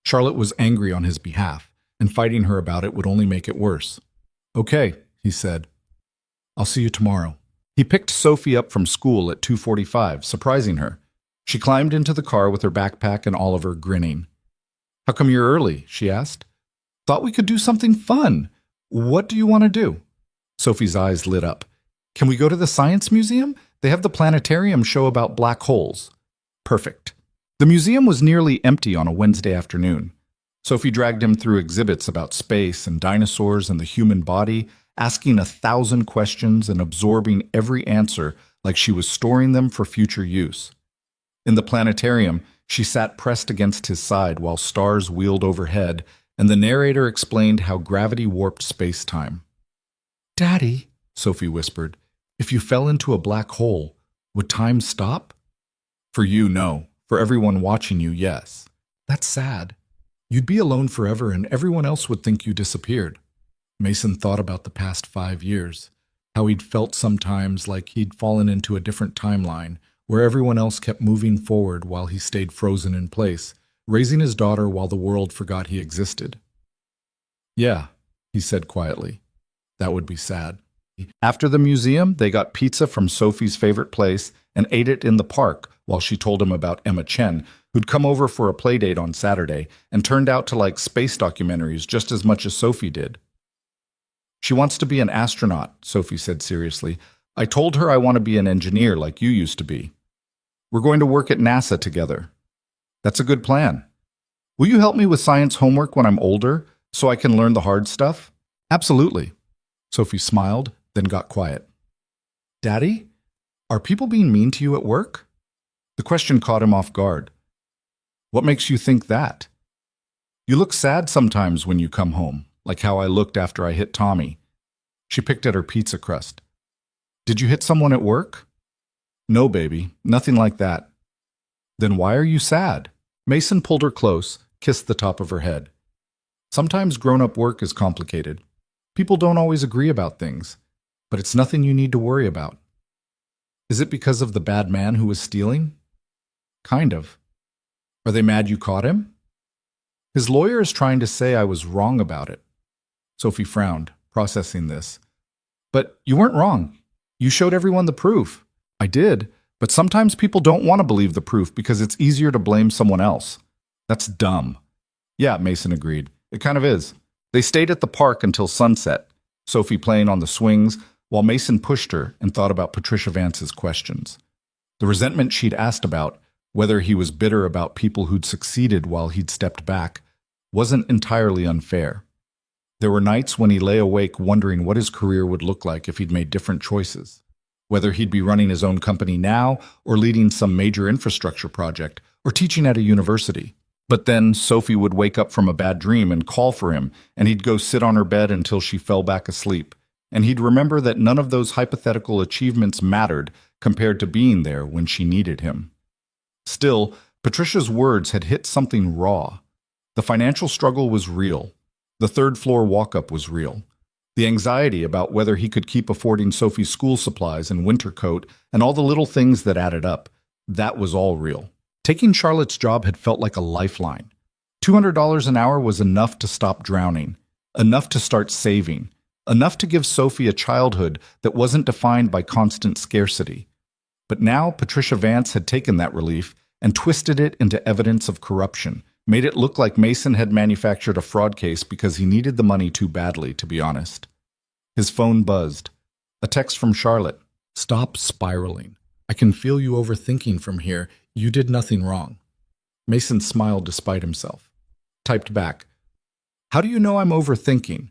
Charlotte was angry on his behalf, and fighting her about it would only make it worse. Okay, he said. I'll see you tomorrow. He picked Sophie up from school at 2:45, surprising her. She climbed into the car with her backpack and Oliver grinning. How come you're early? She asked. Thought we could do something fun. What do you want to do? Sophie's eyes lit up. Can we go to the Science Museum? They have the planetarium show about black holes. Perfect. The museum was nearly empty on a Wednesday afternoon. Sophie dragged him through exhibits about space and dinosaurs and the human body, asking 1,000 questions and absorbing every answer like she was storing them for future use. In the planetarium, she sat pressed against his side while stars wheeled overhead, and the narrator explained how gravity warped space-time. Daddy, Sophie whispered, if you fell into a black hole, would time stop? For you, no. For everyone watching you, yes. That's sad. You'd be alone forever and everyone else would think you disappeared. Mason thought about the past 5 years, how he'd felt sometimes like he'd fallen into a different timeline, where everyone else kept moving forward while he stayed frozen in place, raising his daughter while the world forgot he existed. Yeah, he said quietly. That would be sad. After the museum, they got pizza from Sophie's favorite place and ate it in the park while she told him about Emma Chen, who'd come over for a play date on Saturday and turned out to like space documentaries just as much as Sophie did. She wants to be an astronaut, Sophie said seriously. I told her I want to be an engineer like you used to be. We're going to work at NASA together. That's a good plan. Will you help me with science homework when I'm older so I can learn the hard stuff? Absolutely. Sophie smiled, then got quiet. Daddy, are people being mean to you at work? The question caught him off guard. What makes you think that? You look sad sometimes when you come home, like how I looked after I hit Tommy. She picked at her pizza crust. Did you hit someone at work? No, baby, nothing like that. Then why are you sad? Mason pulled her close, kissed the top of her head. Sometimes grown-up work is complicated. People don't always agree about things, but it's nothing you need to worry about. Is it because of the bad man who was stealing? Kind of. Are they mad you caught him? His lawyer is trying to say I was wrong about it. Sophie frowned, processing this. But you weren't wrong. You showed everyone the proof. I did, but sometimes people don't want to believe the proof because it's easier to blame someone else. That's dumb. Yeah, Mason agreed. It kind of is. They stayed at the park until sunset, Sophie playing on the swings, while Mason pushed her and thought about Patricia Vance's questions. The resentment she'd asked about, whether he was bitter about people who'd succeeded while he'd stepped back, wasn't entirely unfair. There were nights when he lay awake wondering what his career would look like if he'd made different choices, whether he'd be running his own company now or leading some major infrastructure project or teaching at a university. But then Sophie would wake up from a bad dream and call for him, and he'd go sit on her bed until she fell back asleep. And he'd remember that none of those hypothetical achievements mattered compared to being there when she needed him. Still, Patricia's words had hit something raw. The financial struggle was real. The third-floor walk-up was real. The anxiety about whether he could keep affording Sophie's school supplies and winter coat and all the little things that added up, that was all real. Taking Charlotte's job had felt like a lifeline. $200 an hour was enough to stop drowning, enough to start saving, enough to give Sophie a childhood that wasn't defined by constant scarcity. But now Patricia Vance had taken that relief and twisted it into evidence of corruption, made it look like Mason had manufactured a fraud case because he needed the money too badly, to be honest. His phone buzzed. A text from Charlotte. "Stop spiraling. I can feel you overthinking from here. You did nothing wrong." Mason smiled despite himself. Typed back, "How do you know I'm overthinking?"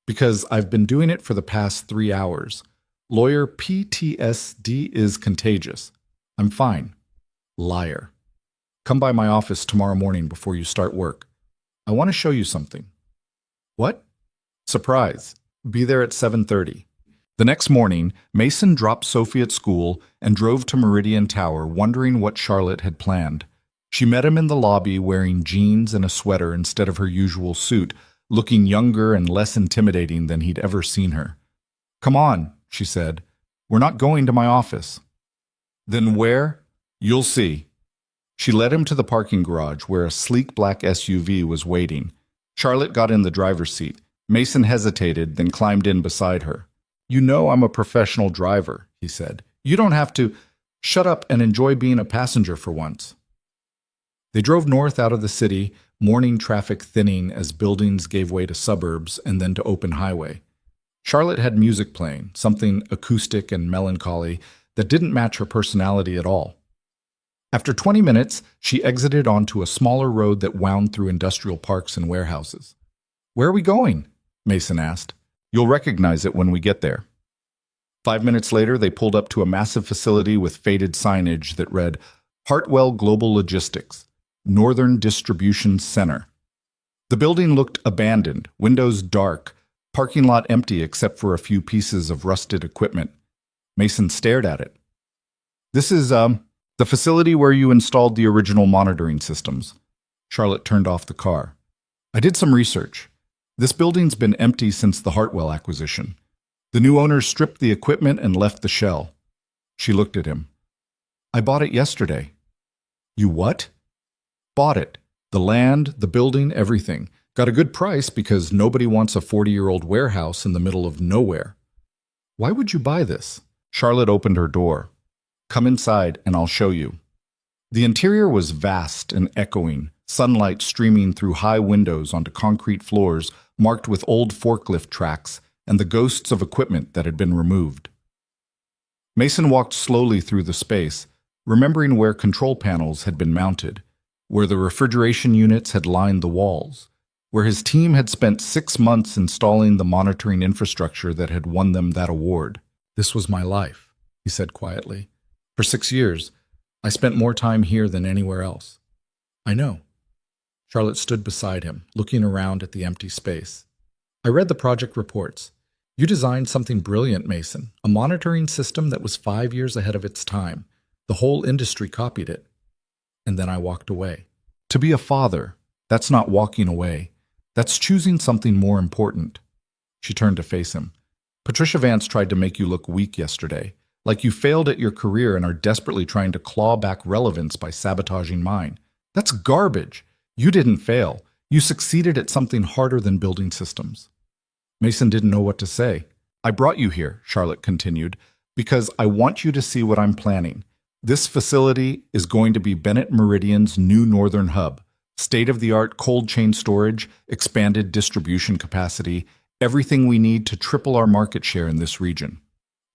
"Because I've been doing it for the past 3 hours. Lawyer, PTSD is contagious. I'm fine." Liar. "Come by my office tomorrow morning before you start work. I want to show you something." "What?" "Surprise. Be there at 7:30. The next morning, Mason dropped Sophie at school and drove to Meridian Tower, wondering what Charlotte had planned. She met him in the lobby wearing jeans and a sweater instead of her usual suit, looking younger and less intimidating than he'd ever seen her. "Come on," she said. "We're not going to my office." "Then where?" "You'll see." She led him to the parking garage where a sleek black SUV was waiting. Charlotte got in the driver's seat. Mason hesitated, then climbed in beside her. "You know I'm a professional driver," he said. "You don't have to—" "Shut up and enjoy being a passenger for once." They drove north out of the city, morning traffic thinning as buildings gave way to suburbs and then to open highway. Charlotte had music playing, something acoustic and melancholy that didn't match her personality at all. After 20 minutes, she exited onto a smaller road that wound through industrial parks and warehouses. "Where are we going?" Mason asked. "You'll recognize it when we get there." 5 minutes later, they pulled up to a massive facility with faded signage that read, "Hartwell Global Logistics, Northern Distribution Center." The building looked abandoned, windows dark, parking lot empty except for a few pieces of rusted equipment. Mason stared at it. "This is, the facility where you installed the original monitoring systems." Charlotte turned off the car. "I did some research. This building's been empty since the Hartwell acquisition. The new owners stripped the equipment and left the shell." She looked at him. "I bought it yesterday." "You what?" "Bought it. The land, the building, everything. Got a good price because nobody wants a 40-year-old warehouse in the middle of nowhere." "Why would you buy this?" Charlotte opened her door. "Come inside and I'll show you." The interior was vast and echoing, sunlight streaming through high windows onto concrete floors marked with old forklift tracks and the ghosts of equipment that had been removed. Mason walked slowly through the space, remembering where control panels had been mounted, where the refrigeration units had lined the walls, where his team had spent 6 months installing the monitoring infrastructure that had won them that award. "This was my life," he said quietly. "For 6 years, I spent more time here than anywhere else." "I know." Charlotte stood beside him, looking around at the empty space. "I read the project reports. You designed something brilliant, Mason, a monitoring system that was 5 years ahead of its time. The whole industry copied it." And then I walked away. To be a father, that's not walking away. That's choosing something more important. She turned to face him. "Patricia Vance tried to make you look weak yesterday, like you failed at your career and are desperately trying to claw back relevance by sabotaging mine. That's garbage. You didn't fail. You succeeded at something harder than building systems." Mason didn't know what to say. "I brought you here," Charlotte continued, "because I want you to see what I'm planning. This facility is going to be Bennett Meridian's new northern hub. State-of-the-art cold chain storage, expanded distribution capacity, everything we need to triple our market share in this region."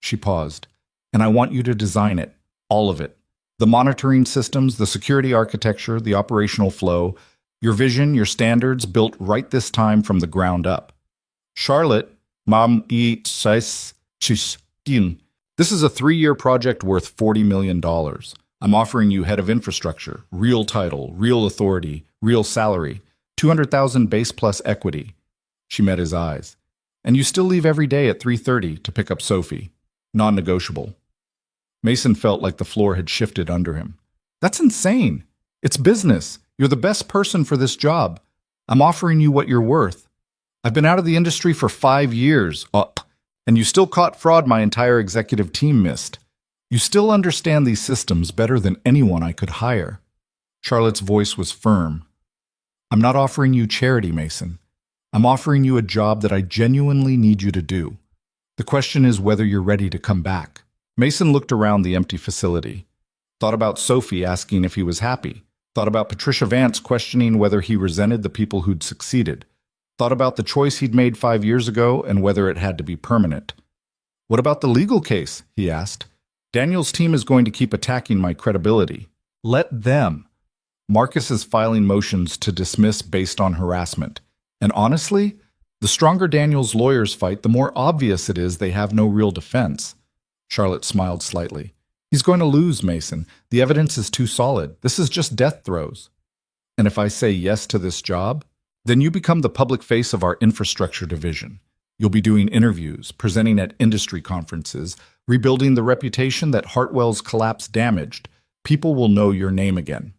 She paused. And I want you to design it. All of it. The monitoring systems, the security architecture, the operational flow, your vision, your standards built right this time from the ground up. Charlotte, this is a 3-year project worth $40 million. I'm offering you head of infrastructure, real title, real authority, real salary, 200,000 base plus equity. She met his eyes. And you still leave every day at 3:30 to pick up Sophie. Non-negotiable. Mason felt like the floor had shifted under him. That's insane. It's business. You're the best person for this job. I'm offering you what you're worth. I've been out of the industry for 5 years. And you still caught fraud my entire executive team missed. You still understand these systems better than anyone I could hire. Charlotte's voice was firm. I'm not offering you charity, Mason. I'm offering you a job that I genuinely need you to do. The question is whether you're ready to come back. Mason looked around the empty facility. Thought about Sophie asking if he was happy. Thought about Patricia Vance questioning whether he resented the people who'd succeeded. Thought about the choice he'd made 5 years ago and whether it had to be permanent. What about the legal case? He asked. Daniel's team is going to keep attacking my credibility. Let them. Marcus is filing motions to dismiss based on harassment. And honestly, the stronger Daniel's lawyers fight, the more obvious it is they have no real defense. Charlotte smiled slightly. He's going to lose, Mason. The evidence is too solid. This is just death throes. And if I say yes to this job, then you become the public face of our infrastructure division. You'll be doing interviews, presenting at industry conferences, rebuilding the reputation that Hartwell's collapse damaged. People will know your name again.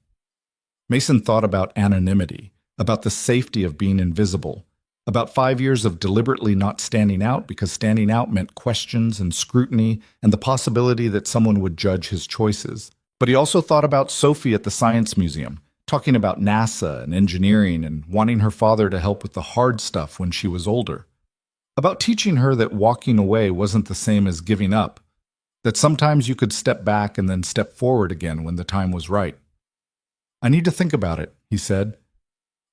Mason thought about anonymity, about the safety of being invisible, about 5 years of deliberately not standing out because standing out meant questions and scrutiny and the possibility that someone would judge his choices. But he also thought about Sophie at the Science Museum, talking about NASA and engineering and wanting her father to help with the hard stuff when she was older. About teaching her that walking away wasn't the same as giving up, that sometimes you could step back and then step forward again when the time was right. I need to think about it, he said.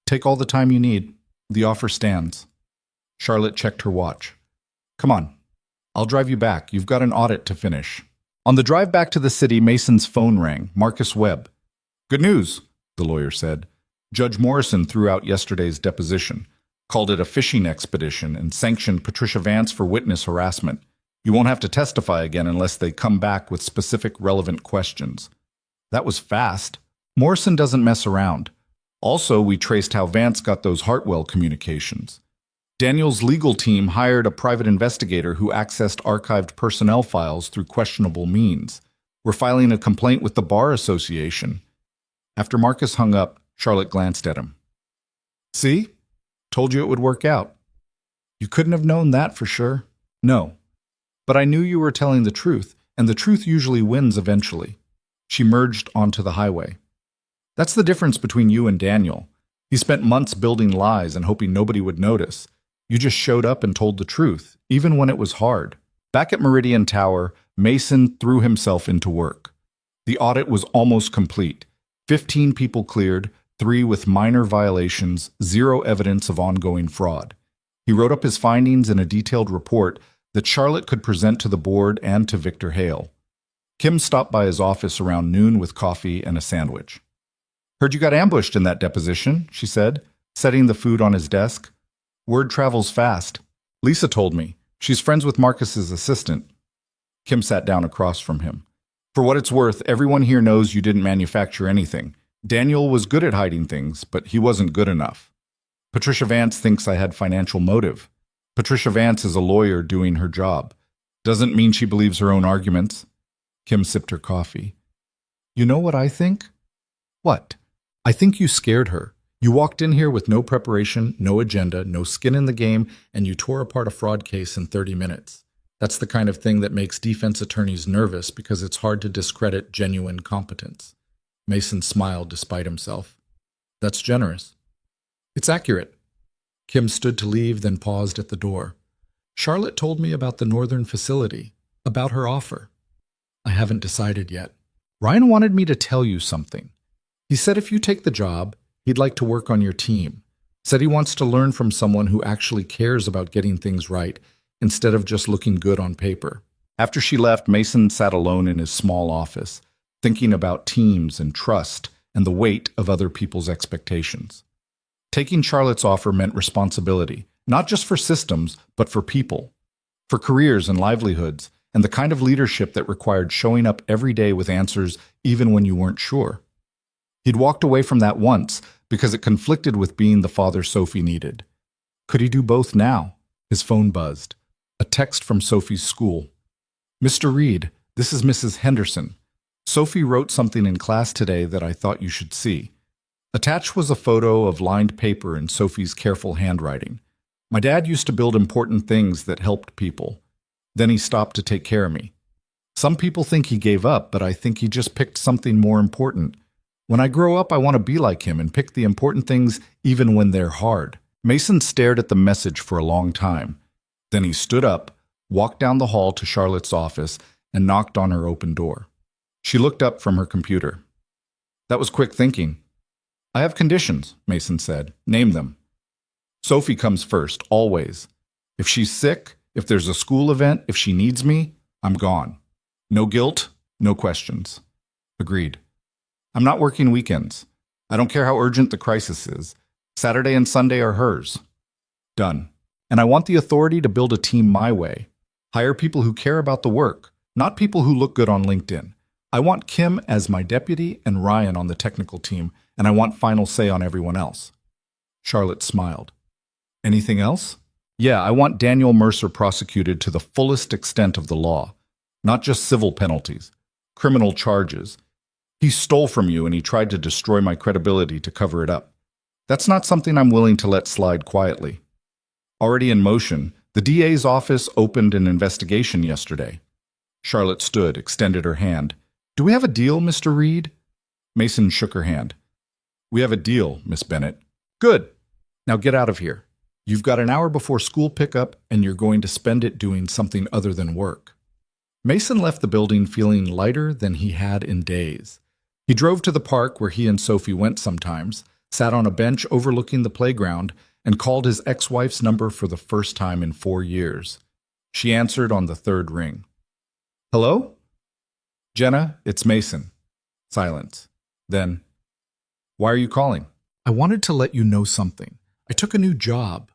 Take all the time you need. The offer stands. Charlotte checked her watch. Come on. I'll drive you back. You've got an audit to finish. On the drive back to the city, Mason's phone rang. Marcus Webb. Good news, the lawyer said. Judge Morrison threw out yesterday's deposition, called it a fishing expedition, and sanctioned Patricia Vance for witness harassment. You won't have to testify again unless they come back with specific relevant questions. That was fast. Morrison doesn't mess around. Also, we traced how Vance got those Hartwell communications. Daniel's legal team hired a private investigator who accessed archived personnel files through questionable means. We're filing a complaint with the Bar Association. After Marcus hung up, Charlotte glanced at him. See? Told you it would work out. You couldn't have known that for sure. No. But I knew you were telling the truth, and the truth usually wins eventually. She merged onto the highway. That's the difference between you and Daniel. He spent months building lies and hoping nobody would notice. You just showed up and told the truth, even when it was hard. Back at Meridian Tower, Mason threw himself into work. The audit was almost complete. 15 people cleared, 3 with minor violations, 0 evidence of ongoing fraud. He wrote up his findings in a detailed report that Charlotte could present to the board and to Victor Hale. Kim stopped by his office around noon with coffee and a sandwich. Heard you got ambushed in that deposition, she said, setting the food on his desk. Word travels fast. Lisa told me. She's friends with Marcus's assistant. Kim sat down across from him. For what it's worth, everyone here knows you didn't manufacture anything. Daniel was good at hiding things, but he wasn't good enough. Patricia Vance thinks I had financial motive. Patricia Vance is a lawyer doing her job. Doesn't mean she believes her own arguments. Kim sipped her coffee. You know what I think? What? I think you scared her. You walked in here with no preparation, no agenda, no skin in the game, and you tore apart a fraud case in 30 minutes. That's the kind of thing that makes defense attorneys nervous because it's hard to discredit genuine competence. Mason smiled despite himself. That's generous. It's accurate. Kim stood to leave, then paused at the door. Charlotte told me about the northern facility, about her offer. I haven't decided yet. Ryan wanted me to tell you something. He said if you take the job, he'd like to work on your team. Said he wants to learn from someone who actually cares about getting things right instead of just looking good on paper. After she left, Mason sat alone in his small office, thinking about teams and trust and the weight of other people's expectations. Taking Charlotte's offer meant responsibility, not just for systems, but for people, for careers and livelihoods, and the kind of leadership that required showing up every day with answers even when you weren't sure. He'd walked away from that once because it conflicted with being the father Sophie needed. Could he do both now? His phone buzzed. A text from Sophie's school. "Mr. Reed, this is Mrs. Henderson. Sophie wrote something in class today that I thought you should see." Attached was a photo of lined paper in Sophie's careful handwriting. "My dad used to build important things that helped people. Then he stopped to take care of me. Some people think he gave up, but I think he just picked something more important. When I grow up, I want to be like him and pick the important things even when they're hard." Mason stared at the message for a long time. Then he stood up, walked down the hall to Charlotte's office, and knocked on her open door. She looked up from her computer. "That was quick thinking." "I have conditions," Mason said. "Name them." "Sophie comes first, always. If she's sick, if there's a school event, if she needs me, I'm gone. No guilt, no questions." "Agreed." "I'm not working weekends. I don't care how urgent the crisis is. Saturday and Sunday are hers." "Done. And I want the authority to build a team my way. Hire people who care about the work, not people who look good on LinkedIn. I want Kim as my deputy and Ryan on the technical team, and I want final say on everyone else." Charlotte smiled. "Anything else?" "Yeah, I want Daniel Mercer prosecuted to the fullest extent of the law. Not just civil penalties, criminal charges. He stole from you and he tried to destroy my credibility to cover it up. That's not something I'm willing to let slide quietly." Already in motion, the DA's office opened an investigation yesterday. Charlotte stood, extended her hand. "Do we have a deal, Mr. Reed?" Mason shook her hand. "We have a deal, Miss Bennett." "Good. Now get out of here. You've got an hour before school pickup, and you're going to spend it doing something other than work." Mason left the building feeling lighter than he had in days. He drove to the park where he and Sophie went sometimes, sat on a bench overlooking the playground, and called his ex-wife's number for the first time in 4 years. She answered on the third ring. "Hello?" "Jenna, it's Mason." Silence. Then, "Why are you calling?" "I wanted to let you know something. I took a new job.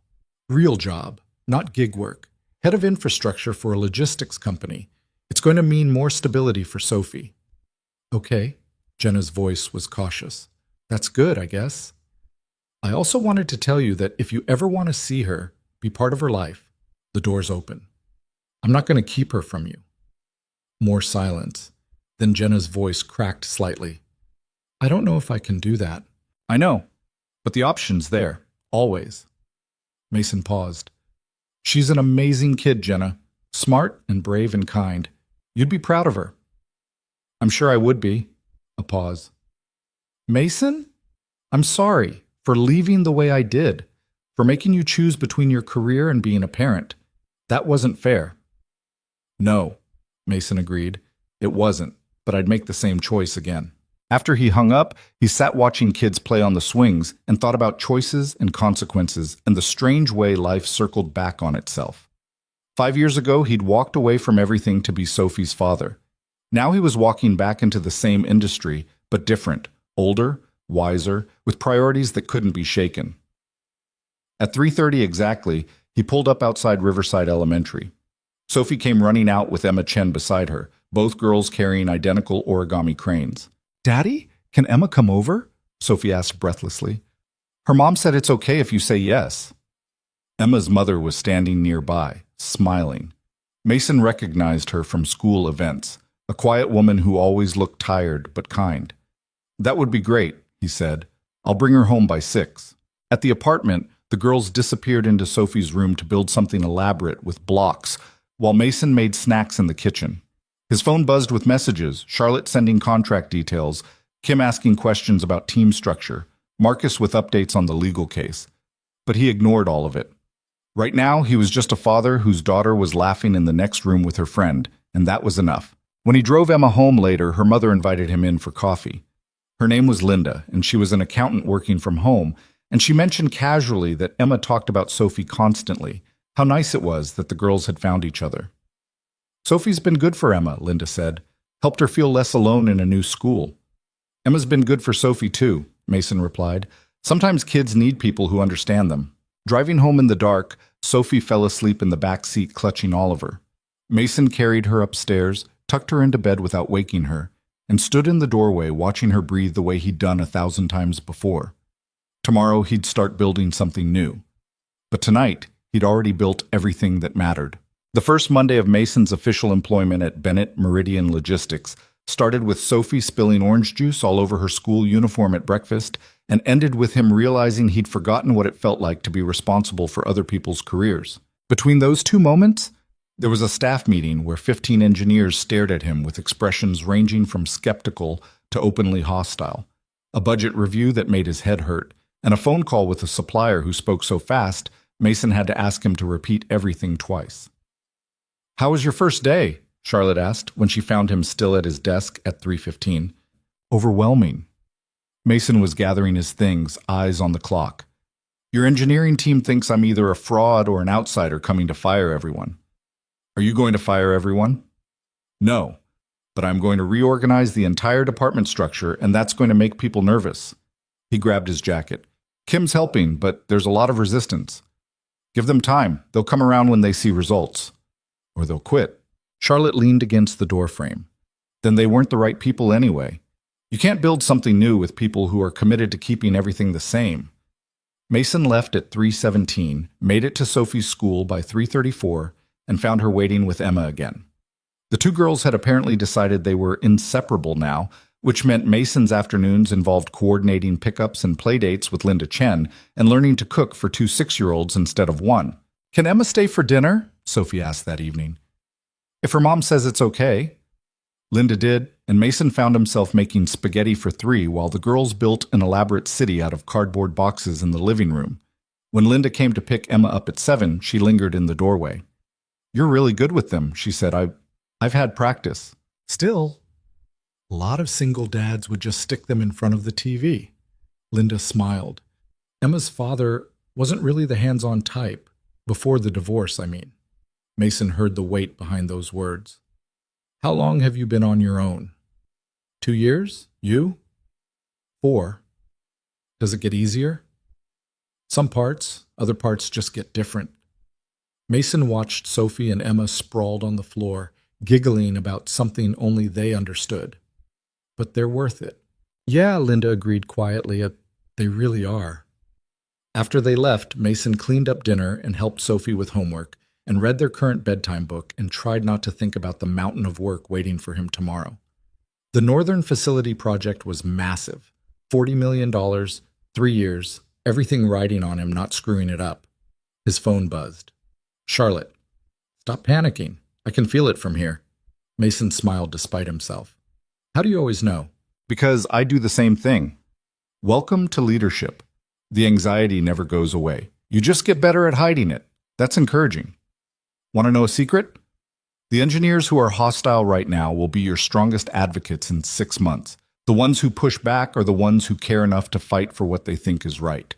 Real job, not gig work. Head of infrastructure for a logistics company. It's going to mean more stability for Sophie." "Okay." Jenna's voice was cautious. "That's good, I guess. I also wanted to tell you that if you ever want to see her, be part of her life, the door's open. I'm not going to keep her from you." More silence. Then Jenna's voice cracked slightly. "I don't know if I can do that." "I know, but the option's there, always." Mason paused. "She's an amazing kid, Jenna. Smart and brave and kind. You'd be proud of her." "I'm sure I would be." A pause. "Mason? I'm sorry for leaving the way I did, for making you choose between your career and being a parent. That wasn't fair." "No," Mason agreed. "It wasn't, but I'd make the same choice again." After he hung up, he sat watching kids play on the swings and thought about choices and consequences and the strange way life circled back on itself. 5 years ago, he'd walked away from everything to be Sophie's father. Now he was walking back into the same industry, but different, older, wiser, with priorities that couldn't be shaken. At 3:30 exactly, he pulled up outside Riverside Elementary. Sophie came running out with Emma Chen beside her, both girls carrying identical origami cranes. "Daddy, can Emma come over?" Sophie asked breathlessly. "Her mom said it's okay if you say yes." Emma's mother was standing nearby, smiling. Mason recognized her from school events, a quiet woman who always looked tired but kind. "That would be great," he said. "I'll bring her home by 6. At the apartment, the girls disappeared into Sophie's room to build something elaborate with blocks, while Mason made snacks in the kitchen. His phone buzzed with messages, Charlotte sending contract details, Kim asking questions about team structure, Marcus with updates on the legal case. But he ignored all of it. Right now, he was just a father whose daughter was laughing in the next room with her friend, and that was enough. When he drove Emma home later, her mother invited him in for coffee. Her name was Linda, and she was an accountant working from home, and she mentioned casually that Emma talked about Sophie constantly, how nice it was that the girls had found each other. Sophie's been good for Emma, Linda said. Helped her feel less alone in a new school. Emma's been good for Sophie too, Mason replied. Sometimes kids need people who understand them. Driving home in the dark, Sophie fell asleep in the back seat clutching Oliver. Mason carried her upstairs, tucked her into bed without waking her, and stood in the doorway watching her breathe the way he'd done 1,000 times before. Tomorrow he'd start building something new. But tonight, he'd already built everything that mattered. The first Monday of Mason's official employment at Bennett Meridian Logistics started with Sophie spilling orange juice all over her school uniform at breakfast and ended with him realizing he'd forgotten what it felt like to be responsible for other people's careers. Between those two moments, there was a staff meeting where 15 engineers stared at him with expressions ranging from skeptical to openly hostile, a budget review that made his head hurt, and a phone call with a supplier who spoke so fast, Mason had to ask him to repeat everything twice. "How was your first day?" Charlotte asked when she found him still at his desk at 3:15. "Overwhelming." Mason was gathering his things, eyes on the clock. "Your engineering team thinks I'm either a fraud or an outsider coming to fire everyone." "Are you going to fire everyone?" "No, but I'm going to reorganize the entire department structure, and that's going to make people nervous." He grabbed his jacket. "Kim's helping, but there's a lot of resistance. Give them time. They'll come around when they see results. Or they'll quit." Charlotte leaned against the doorframe. Then they weren't the right people anyway. You can't build something new with people who are committed to keeping everything the same. Mason left at 3:17, made it to Sophie's school by 3:34, and found her waiting with Emma again. The two girls had apparently decided they were inseparable now, which meant Mason's afternoons involved coordinating pickups and playdates with Linda Chen and learning to cook for two 6-year-olds instead of one. "Can Emma stay for dinner?" Sophie asked that evening. "If her mom says it's okay." Linda did, and Mason found himself making spaghetti for 3 while the girls built an elaborate city out of cardboard boxes in the living room. When Linda came to pick Emma up at 7, she lingered in the doorway. "You're really good with them," she said. I've had practice." Still, a lot of single dads would just stick them in front of the TV. Linda smiled. Emma's father wasn't really the hands-on type. Before the divorce, I mean. Mason heard the weight behind those words. "How long have you been on your own?" 2 years? You? 4. Does it get easier? Some parts, other parts just get different. Mason watched Sophie and Emma sprawled on the floor, giggling about something only they understood. But they're worth it. "Yeah," Linda agreed quietly, "they really are." After they left, Mason cleaned up dinner and helped Sophie with homework, and read their current bedtime book and tried not to think about the mountain of work waiting for him tomorrow. The Northern Facility project was massive. $40 million, 3 years, everything riding on him not screwing it up. His phone buzzed. "Charlotte." "Stop panicking. I can feel it from here." Mason smiled despite himself. "How do you always know?" "Because I do the same thing." "Welcome to leadership. The anxiety never goes away. You just get better at hiding it. That's encouraging. Want to know a secret? The engineers who are hostile right now will be your strongest advocates in 6 months. The ones who push back are the ones who care enough to fight for what they think is right.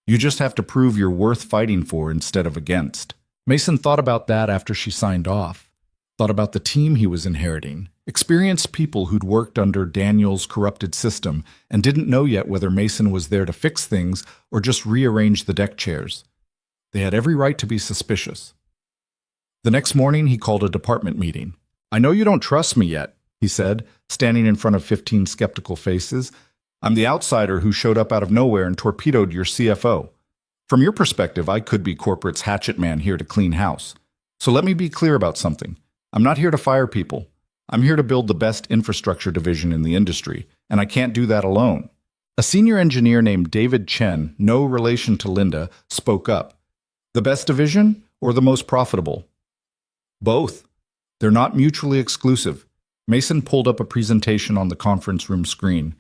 You just have to prove you're worth fighting for instead of against." Mason thought about that after she signed off. Thought about the team he was inheriting. Experienced people who'd worked under Daniel's corrupted system and didn't know yet whether Mason was there to fix things or just rearrange the deck chairs. They had every right to be suspicious. The next morning, he called a department meeting. "I know you don't trust me yet," he said, standing in front of 15 skeptical faces. "I'm the outsider who showed up out of nowhere and torpedoed your CFO. From your perspective, I could be corporate's hatchet man here to clean house. So let me be clear about something. I'm not here to fire people. I'm here to build the best infrastructure division in the industry, and I can't do that alone." A senior engineer named David Chen, no relation to Linda, spoke up. "The best division or the most profitable?" "Both. They're not mutually exclusive." Mason pulled up a presentation on the conference room screen.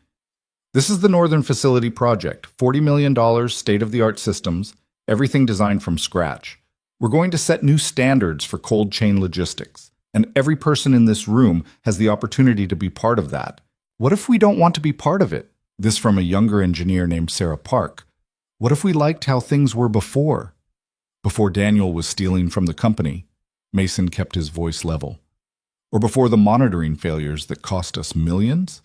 "This is the Northern Facility Project, $40 million, state-of-the-art systems, everything designed from scratch. We're going to set new standards for cold chain logistics, and every person in this room has the opportunity to be part of that. What if we don't want to be part of it?" This from a younger engineer named Sarah Park. "What if we liked how things were before? Before Daniel was stealing from the company?" Mason kept his voice level. Or before the monitoring failures that cost us millions?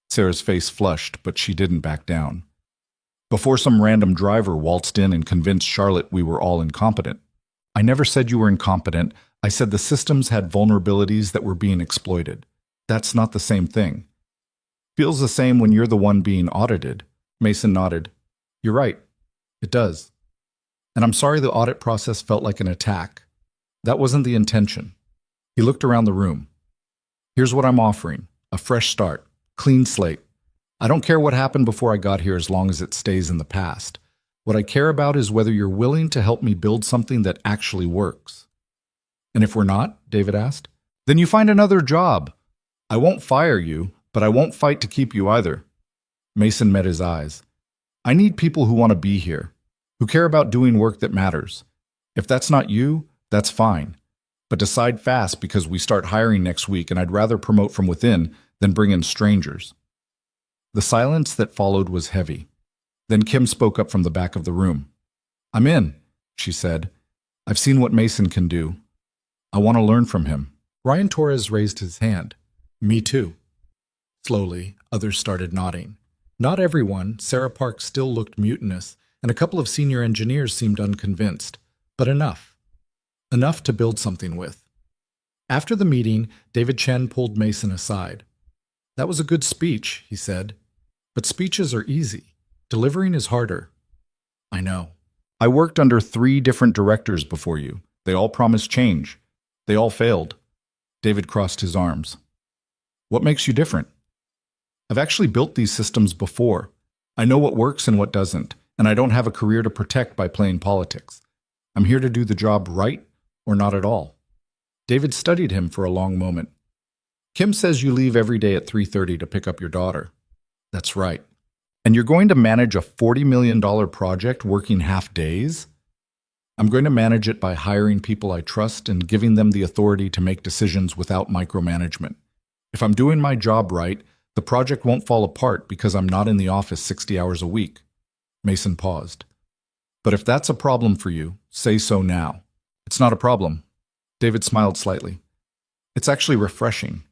Sarah's face flushed, but she didn't back down. Before some random driver waltzed in and convinced Charlotte we were all incompetent. I never said you were incompetent. I said the systems had vulnerabilities that were being exploited. That's not the same thing. Feels the same when you're the one being audited. Mason nodded. You're right. It does. And I'm sorry the audit process felt like an attack. That wasn't the intention. He looked around the room. Here's what I'm offering. A fresh start. Clean slate. I don't care what happened before I got here as long as it stays in the past. What I care about is whether you're willing to help me build something that actually works. And if we're not, David asked, then you find another job. I won't fire you, but I won't fight to keep you either. Mason met his eyes. I need people who want to be here, who care about doing work that matters. If that's not you, that's fine. But decide fast because we start hiring next week and I'd rather promote from within than bring in strangers. The silence that followed was heavy. Then Kim spoke up from the back of the room. I'm in, she said. I've seen what Mason can do. I want to learn from him. Ryan Torres raised his hand. Me too. Slowly, others started nodding. Not everyone. Sarah Park still looked mutinous, and a couple of senior engineers seemed unconvinced. But enough. Enough to build something with. After the meeting, David Chen pulled Mason aside. That was a good speech, he said. But speeches are easy. Delivering is harder. I know. I worked under 3 different directors before you. They all promised change. They all failed. David crossed his arms. What makes you different? I've actually built these systems before. I know what works and what doesn't, and I don't have a career to protect by playing politics. I'm here to do the job right or not at all. David studied him for a long moment. Kim says you leave every day at 3:30 to pick up your daughter. That's right. And you're going to manage a $40 million project working half days? I'm going to manage it by hiring people I trust and giving them the authority to make decisions without micromanagement. If I'm doing my job right, the project won't fall apart because I'm not in the office 60 hours a week. Mason paused. But if that's a problem for you, say so now. It's not a problem. David smiled slightly. It's actually refreshing.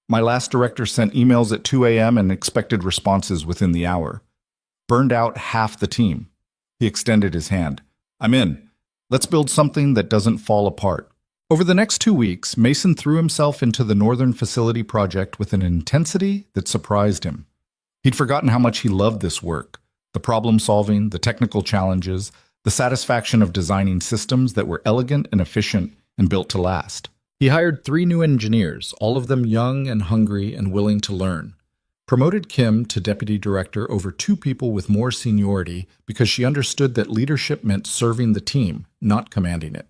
My last director sent emails at 2 a.m. and expected responses within the hour. Burned out half the team. He extended his hand. I'm in. Let's build something that doesn't fall apart. Over the next 2 weeks, Mason threw himself into the Northern Facility project with an intensity that surprised him. He'd forgotten how much he loved this work. The problem solving, the technical challenges, the satisfaction of designing systems that were elegant and efficient and built to last. He hired 3 new engineers, all of them young and hungry and willing to learn. Promoted Kim to deputy director over 2 people with more seniority because she understood that leadership meant serving the team, not commanding it.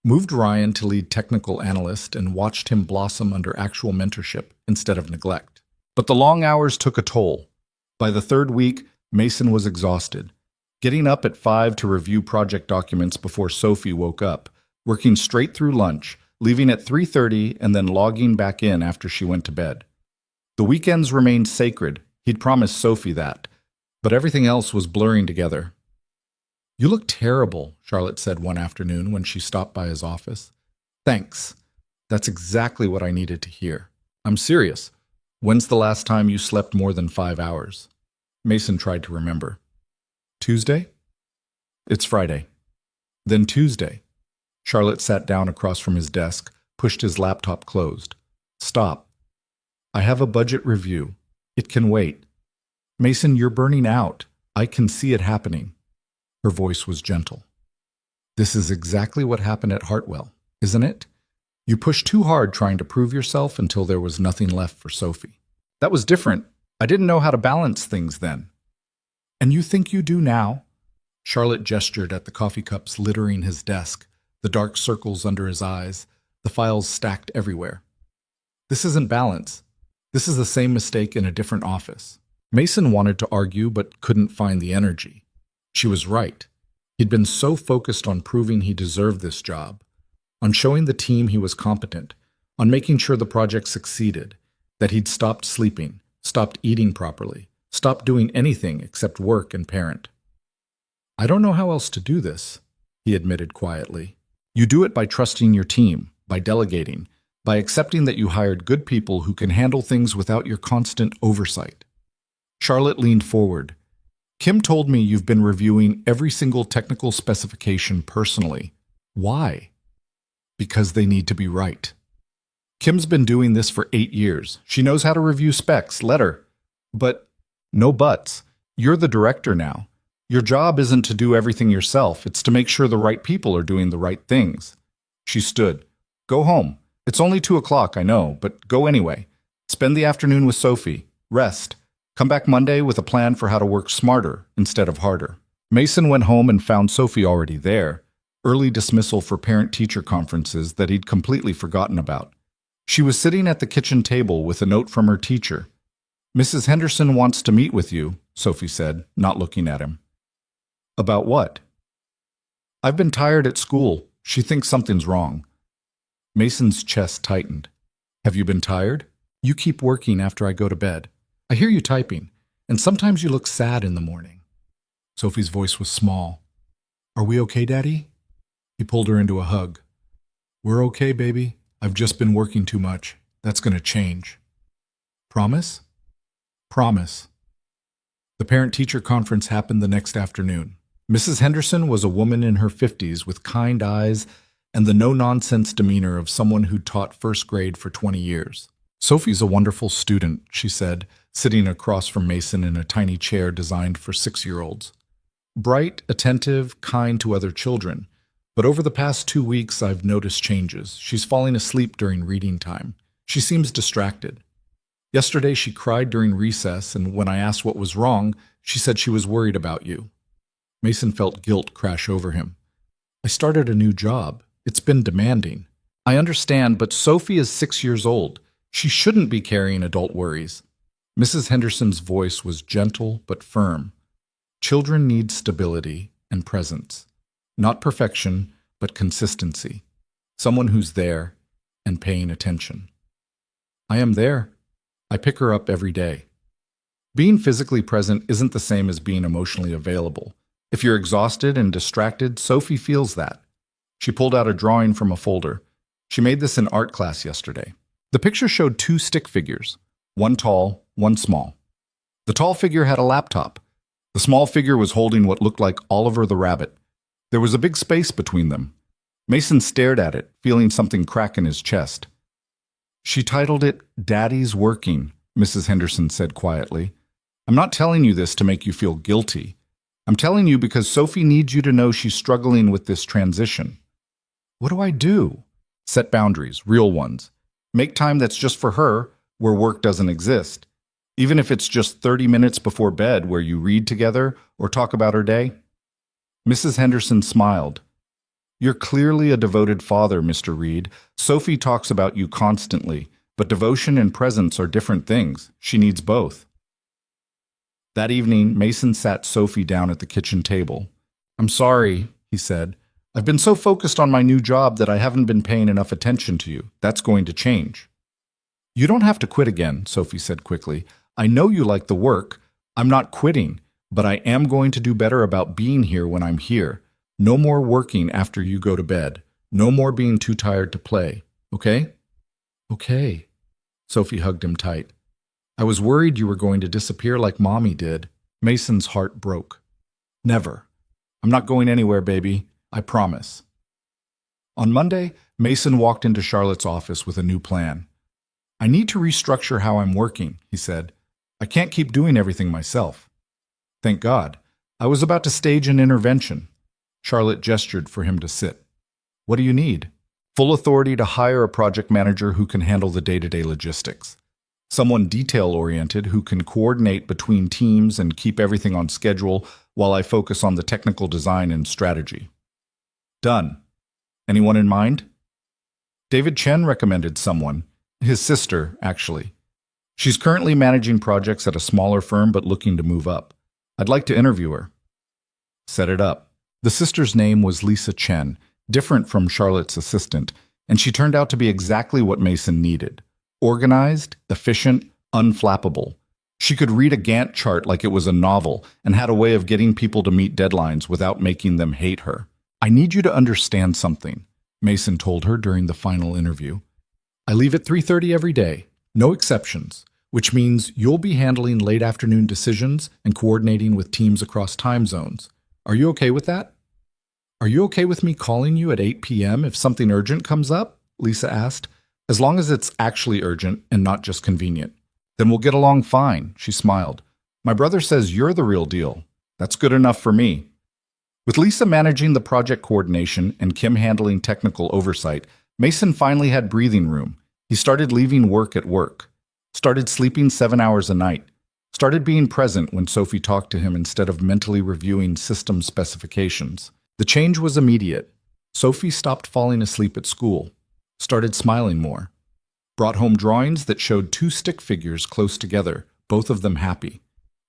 Moved Ryan to lead technical analyst and watched him blossom under actual mentorship instead of neglect. But the long hours took a toll. By the 3rd week, Mason was exhausted. Getting up at 5 to review project documents before Sophie woke up, working straight through lunch, leaving at 3:30 and then logging back in after she went to bed. The weekends remained sacred. He'd promised Sophie that. But everything else was blurring together. You look terrible, Charlotte said one afternoon when she stopped by his office. Thanks. That's exactly what I needed to hear. I'm serious. When's the last time you slept more than 5 hours? Mason tried to remember. Tuesday? It's Friday. Then Tuesday. Charlotte sat down across from his desk, pushed his laptop closed. Stop. I have a budget review. It can wait. Mason, you're burning out. I can see it happening. Her voice was gentle. This is exactly what happened at Hartwell, isn't it? You pushed too hard trying to prove yourself until there was nothing left for Sophie. That was different. I didn't know how to balance things then. And you think you do now? Charlotte gestured at the coffee cups littering his desk, the dark circles under his eyes, the files stacked everywhere. This isn't balance. This is the same mistake in a different office. Mason wanted to argue but couldn't find the energy. She was right. He'd been so focused on proving he deserved this job, on showing the team he was competent, on making sure the project succeeded, that he'd stopped sleeping, stopped eating properly, stopped doing anything except work and parent. I don't know how else to do this, he admitted quietly. You do it by trusting your team, by delegating, by accepting that you hired good people who can handle things without your constant oversight. Charlotte leaned forward. Kim told me you've been reviewing every single technical specification personally. Why? Because they need to be right. Kim's been doing this for 8 years. She knows how to review specs, let her. But no buts. You're the director now. Your job isn't to do everything yourself. It's to make sure the right people are doing the right things. She stood. Go home. It's only 2 o'clock, I know, but go anyway. Spend the afternoon with Sophie. Rest. Come back Monday with a plan for how to work smarter instead of harder. Mason went home and found Sophie already there. Early dismissal for parent-teacher conferences that he'd completely forgotten about. She was sitting at the kitchen table with a note from her teacher. Mrs. Henderson wants to meet with you, Sophie said, not looking at him. About what? I've been tired at school. She thinks something's wrong. Mason's chest tightened. Have you been tired? You keep working after I go to bed. I hear you typing, and sometimes you look sad in the morning. Sophie's voice was small. Are we okay, Daddy? He pulled her into a hug. We're okay, baby. I've just been working too much. That's going to change. Promise? Promise. The parent-teacher conference happened the next afternoon. Mrs. Henderson was a woman in her 50s with kind eyes and the no-nonsense demeanor of someone who'd taught first grade for 20 years. Sophie's a wonderful student, she said, sitting across from Mason in a tiny chair designed for 6-year-olds. Bright, attentive, kind to other children. But over the past 2 weeks, I've noticed changes. She's falling asleep during reading time. She seems distracted. Yesterday, she cried during recess, and when I asked what was wrong, she said she was worried about you. Mason felt guilt crash over him. I started a new job. It's been demanding. I understand, but Sophie is 6 years old. She shouldn't be carrying adult worries. Mrs. Henderson's voice was gentle but firm. Children need stability and presence. Not perfection, but consistency. Someone who's there and paying attention. I am there. I pick her up every day. Being physically present isn't the same as being emotionally available. If you're exhausted and distracted, Sophie feels that. She pulled out a drawing from a folder. She made this in art class yesterday. The picture showed 2 stick figures, one tall, one small. The tall figure had a laptop. The small figure was holding what looked like Oliver the rabbit. There was a big space between them. Mason stared at it, feeling something crack in his chest. She titled it, Daddy's Working, Mrs. Henderson said quietly. I'm not telling you this to make you feel guilty. I'm telling you because Sophie needs you to know she's struggling with this transition. What do I do? Set boundaries, real ones. Make time that's just for her, where work doesn't exist. Even if it's just 30 minutes before bed where you read together or talk about her day. Mrs. Henderson smiled. You're clearly a devoted father, Mr. Reed. Sophie talks about you constantly, but devotion and presence are different things. She needs both. That evening, Mason sat Sophie down at the kitchen table. I'm sorry, he said. I've been so focused on my new job that I haven't been paying enough attention to you. That's going to change. You don't have to quit again, Sophie said quickly. I know you like the work. I'm not quitting, but I am going to do better about being here when I'm here. No more working after you go to bed. No more being too tired to play. Okay? Okay. Sophie hugged him tight. I was worried you were going to disappear like Mommy did. Mason's heart broke. Never. I'm not going anywhere, baby. I promise. On Monday, Mason walked into Charlotte's office with a new plan. I need to restructure how I'm working, he said. I can't keep doing everything myself. Thank God. I was about to stage an intervention. Charlotte gestured for him to sit. What do you need? Full authority to hire a project manager who can handle the day-to-day logistics. Someone detail-oriented who can coordinate between teams and keep everything on schedule while I focus on the technical design and strategy. Done. Anyone in mind? David Chen recommended someone. His sister, actually. She's currently managing projects at a smaller firm but looking to move up. I'd like to interview her. Set it up. The sister's name was Lisa Chen, different from Charlotte's assistant, and she turned out to be exactly what Mason needed. Organized, efficient, unflappable. She could read a Gantt chart like it was a novel and had a way of getting people to meet deadlines without making them hate her. I need you to understand something, Mason told her during the final interview. I leave at 3:30 every day, no exceptions, which means you'll be handling late afternoon decisions and coordinating with teams across time zones. Are you okay with that? Are you okay with me calling you at 8 p.m. if something urgent comes up? Lisa asked. As long as it's actually urgent and not just convenient. Then we'll get along fine, she smiled. My brother says you're the real deal. That's good enough for me. With Lisa managing the project coordination and Kim handling technical oversight, Mason finally had breathing room. He started leaving work at work, started sleeping 7 hours a night, started being present when Sophie talked to him instead of mentally reviewing system specifications. The change was immediate. Sophie stopped falling asleep at school, started smiling more, brought home drawings that showed two stick figures close together, both of them happy.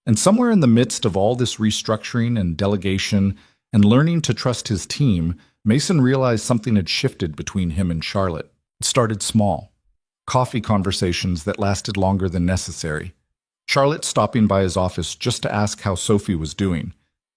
And somewhere in the midst of all this restructuring and delegation and learning to trust his team, Mason realized something had shifted between him and Charlotte. It started small. Coffee conversations that lasted longer than necessary. Charlotte stopping by his office just to ask how Sophie was doing.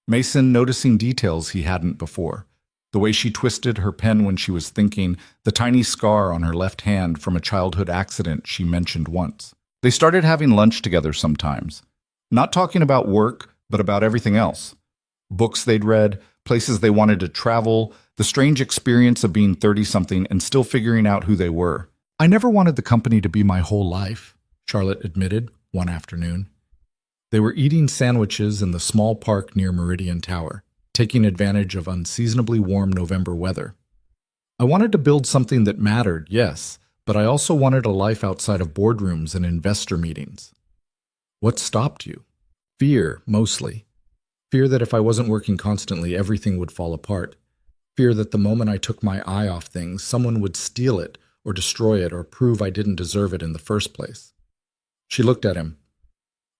Mason noticing details he hadn't before. The way she twisted her pen when she was thinking, the tiny scar on her left hand from a childhood accident she mentioned once. They started having lunch together sometimes. Not talking about work, but about everything else. Books they'd read, places they wanted to travel, the strange experience of being 30-something and still figuring out who they were. I never wanted the company to be my whole life, Charlotte admitted one afternoon. They were eating sandwiches in the small park near Meridian Tower, taking advantage of unseasonably warm November weather. I wanted to build something that mattered, yes, but I also wanted a life outside of boardrooms and investor meetings. What stopped you? Fear, mostly. Fear that if I wasn't working constantly, everything would fall apart. Fear that the moment I took my eye off things, someone would steal it or destroy it or prove I didn't deserve it in the first place. She looked at him.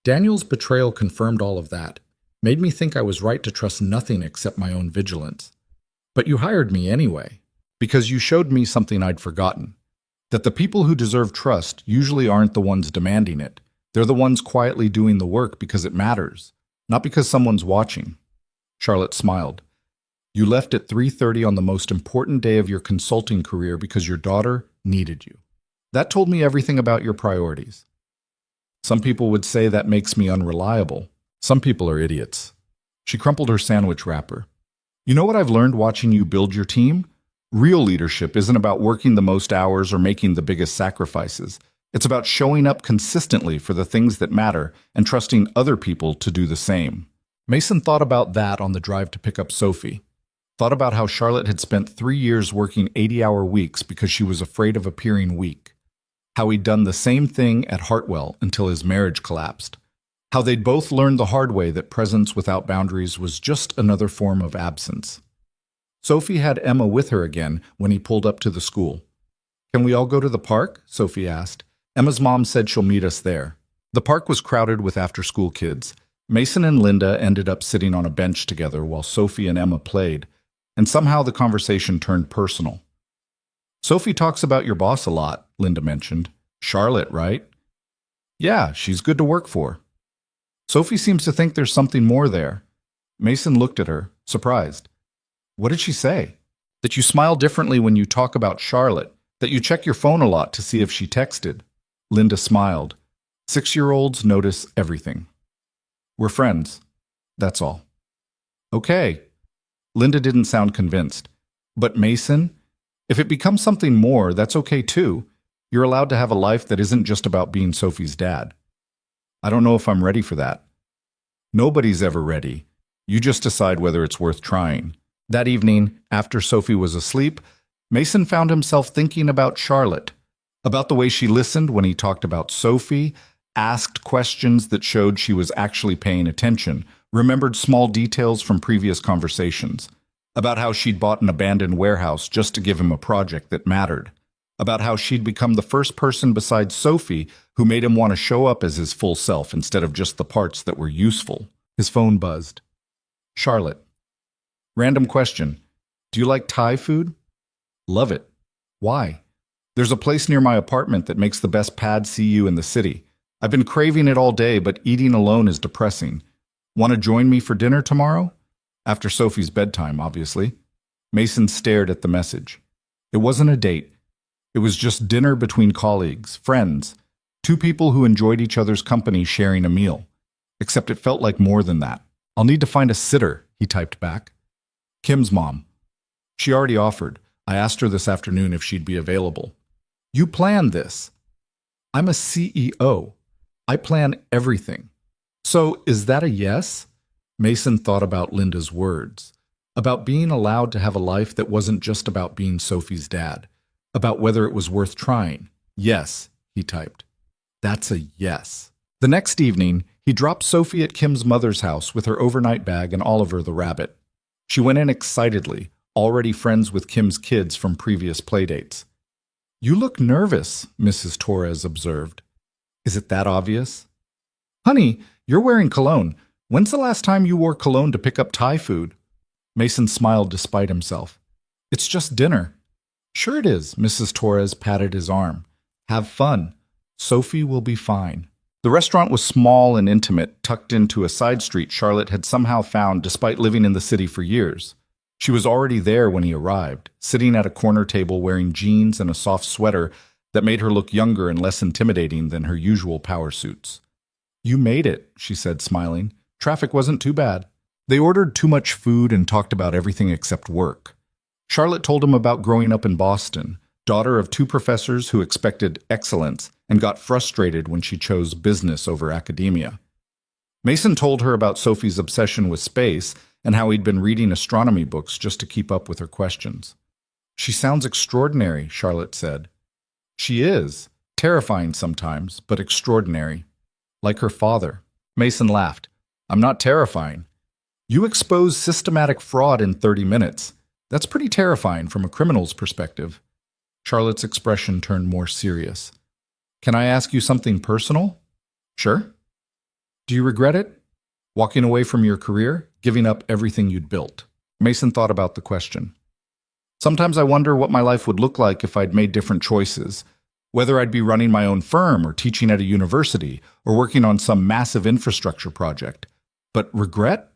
Daniel's betrayal confirmed all of that, made me think I was right to trust nothing except my own vigilance. But you hired me anyway, because you showed me something I'd forgotten, that the people who deserve trust usually aren't the ones demanding it. They're the ones quietly doing the work because it matters, not because someone's watching. Charlotte smiled. You left at 3:30 on the most important day of your consulting career because your daughter needed you. That told me everything about your priorities. Some people would say that makes me unreliable. Some people are idiots. She crumpled her sandwich wrapper. You know what I've learned watching you build your team? Real leadership isn't about working the most hours or making the biggest sacrifices. It's about showing up consistently for the things that matter and trusting other people to do the same. Mason thought about that on the drive to pick up Sophie. Thought about how Charlotte had spent 3 years working 80-hour weeks because she was afraid of appearing weak. How he'd done the same thing at Hartwell until his marriage collapsed. How they'd both learned the hard way that presence without boundaries was just another form of absence. Sophie had Emma with her again when he pulled up to the school. Can we all go to the park? Sophie asked. Emma's mom said she'll meet us there. The park was crowded with after-school kids. Mason and Linda ended up sitting on a bench together while Sophie and Emma played, and somehow the conversation turned personal. Sophie talks about your boss a lot, Linda mentioned. Charlotte, right? Yeah, she's good to work for. Sophie seems to think there's something more there. Mason looked at her, surprised. What did she say? That you smile differently when you talk about Charlotte, that you check your phone a lot to see if she texted. Linda smiled. 6-year-olds notice everything. We're friends. That's all. Okay. Linda didn't sound convinced. But Mason, if it becomes something more, that's okay too. You're allowed to have a life that isn't just about being Sophie's dad. I don't know if I'm ready for that. Nobody's ever ready. You just decide whether it's worth trying. That evening, after Sophie was asleep, Mason found himself thinking about Charlotte, about the way she listened when he talked about Sophie, asked questions that showed she was actually paying attention, remembered small details from previous conversations, about how she'd bought an abandoned warehouse just to give him a project that mattered, about how she'd become the first person besides Sophie who made him want to show up as his full self instead of just the parts that were useful. His phone buzzed. Charlotte. Random question. Do you like Thai food? Love it. Why? There's a place near my apartment that makes the best pad see ew in the city. I've been craving it all day, but eating alone is depressing. Want to join me for dinner tomorrow? After Sophie's bedtime, obviously. Mason stared at the message. It wasn't a date. It was just dinner between colleagues, friends, two people who enjoyed each other's company sharing a meal. Except it felt like more than that. I'll need to find a sitter, he typed back. Kim's mom. She already offered. I asked her this afternoon if she'd be available. You planned this. I'm a CEO. I plan everything. So, is that a yes? Mason thought about Linda's words, about being allowed to have a life that wasn't just about being Sophie's dad, about whether it was worth trying. Yes, he typed. That's a yes. The next evening, he dropped Sophie at Kim's mother's house with her overnight bag and Oliver the rabbit. She went in excitedly, already friends with Kim's kids from previous playdates. You look nervous, Mrs. Torres observed. Is it that obvious? Honey, you're wearing cologne. When's the last time you wore cologne to pick up Thai food? Mason smiled despite himself. It's just dinner. Sure it is, Mrs. Torres patted his arm. Have fun. Sophie will be fine. The restaurant was small and intimate, tucked into a side street Charlotte had somehow found despite living in the city for years. She was already there when he arrived, sitting at a corner table wearing jeans and a soft sweater that made her look younger and less intimidating than her usual power suits. You made it, she said, smiling. Traffic wasn't too bad. They ordered too much food and talked about everything except work. Charlotte told him about growing up in Boston, daughter of two professors who expected excellence and got frustrated when she chose business over academia. Mason told her about Sophie's obsession with space and how he'd been reading astronomy books just to keep up with her questions. She sounds extraordinary, Charlotte said. She is, terrifying sometimes, but extraordinary. Like her father. Mason laughed. I'm not terrifying. You exposed systematic fraud in 30 minutes. That's pretty terrifying from a criminal's perspective. Charlotte's expression turned more serious. Can I ask you something personal? Sure. Do you regret it? Walking away from your career, giving up everything you'd built? Mason thought about the question. Sometimes I wonder what my life would look like if I'd made different choices, whether I'd be running my own firm or teaching at a university or working on some massive infrastructure project. But regret?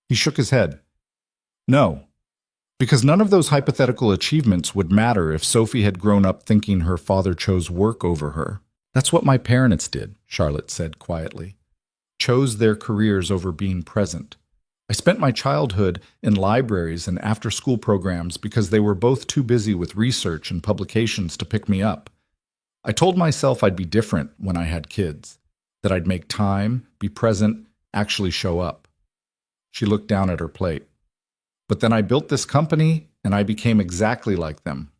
He shook his head. No, because none of those hypothetical achievements would matter if Sophie had grown up thinking her father chose work over her. That's what my parents did, Charlotte said quietly. Chose their careers over being present. I spent my childhood in libraries and after-school programs because they were both too busy with research and publications to pick me up. I told myself I'd be different when I had kids, that I'd make time, be present, actually show up. She looked down at her plate. But then I built this company, and I became exactly like them.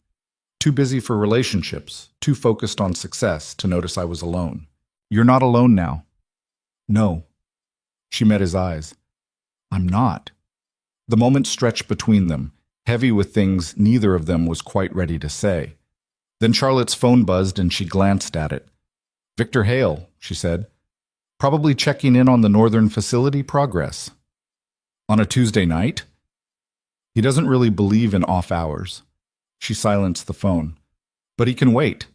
Too busy for relationships, too focused on success to notice I was alone. You're not alone now. No. She met his eyes. I'm not. The moment stretched between them, heavy with things neither of them was quite ready to say. Then Charlotte's phone buzzed and she glanced at it. Victor Hale, she said. Probably checking in on the northern facility progress. On a Tuesday night? He doesn't really believe in off hours. She silenced the phone. But he can wait.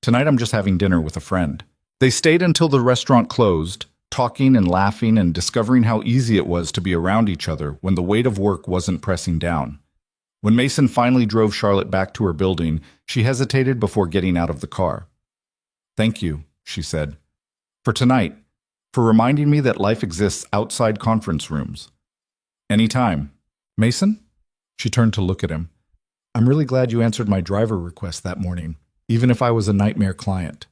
Tonight I'm just having dinner with a friend. They stayed until the restaurant closed, talking and laughing and discovering how easy it was to be around each other when the weight of work wasn't pressing down. When Mason finally drove Charlotte back to her building, she hesitated before getting out of the car. Thank you, she said. For tonight, for reminding me that life exists outside conference rooms. Anytime. Mason? She turned to look at him. I'm really glad you answered my driver request that morning, even if I was a nightmare client.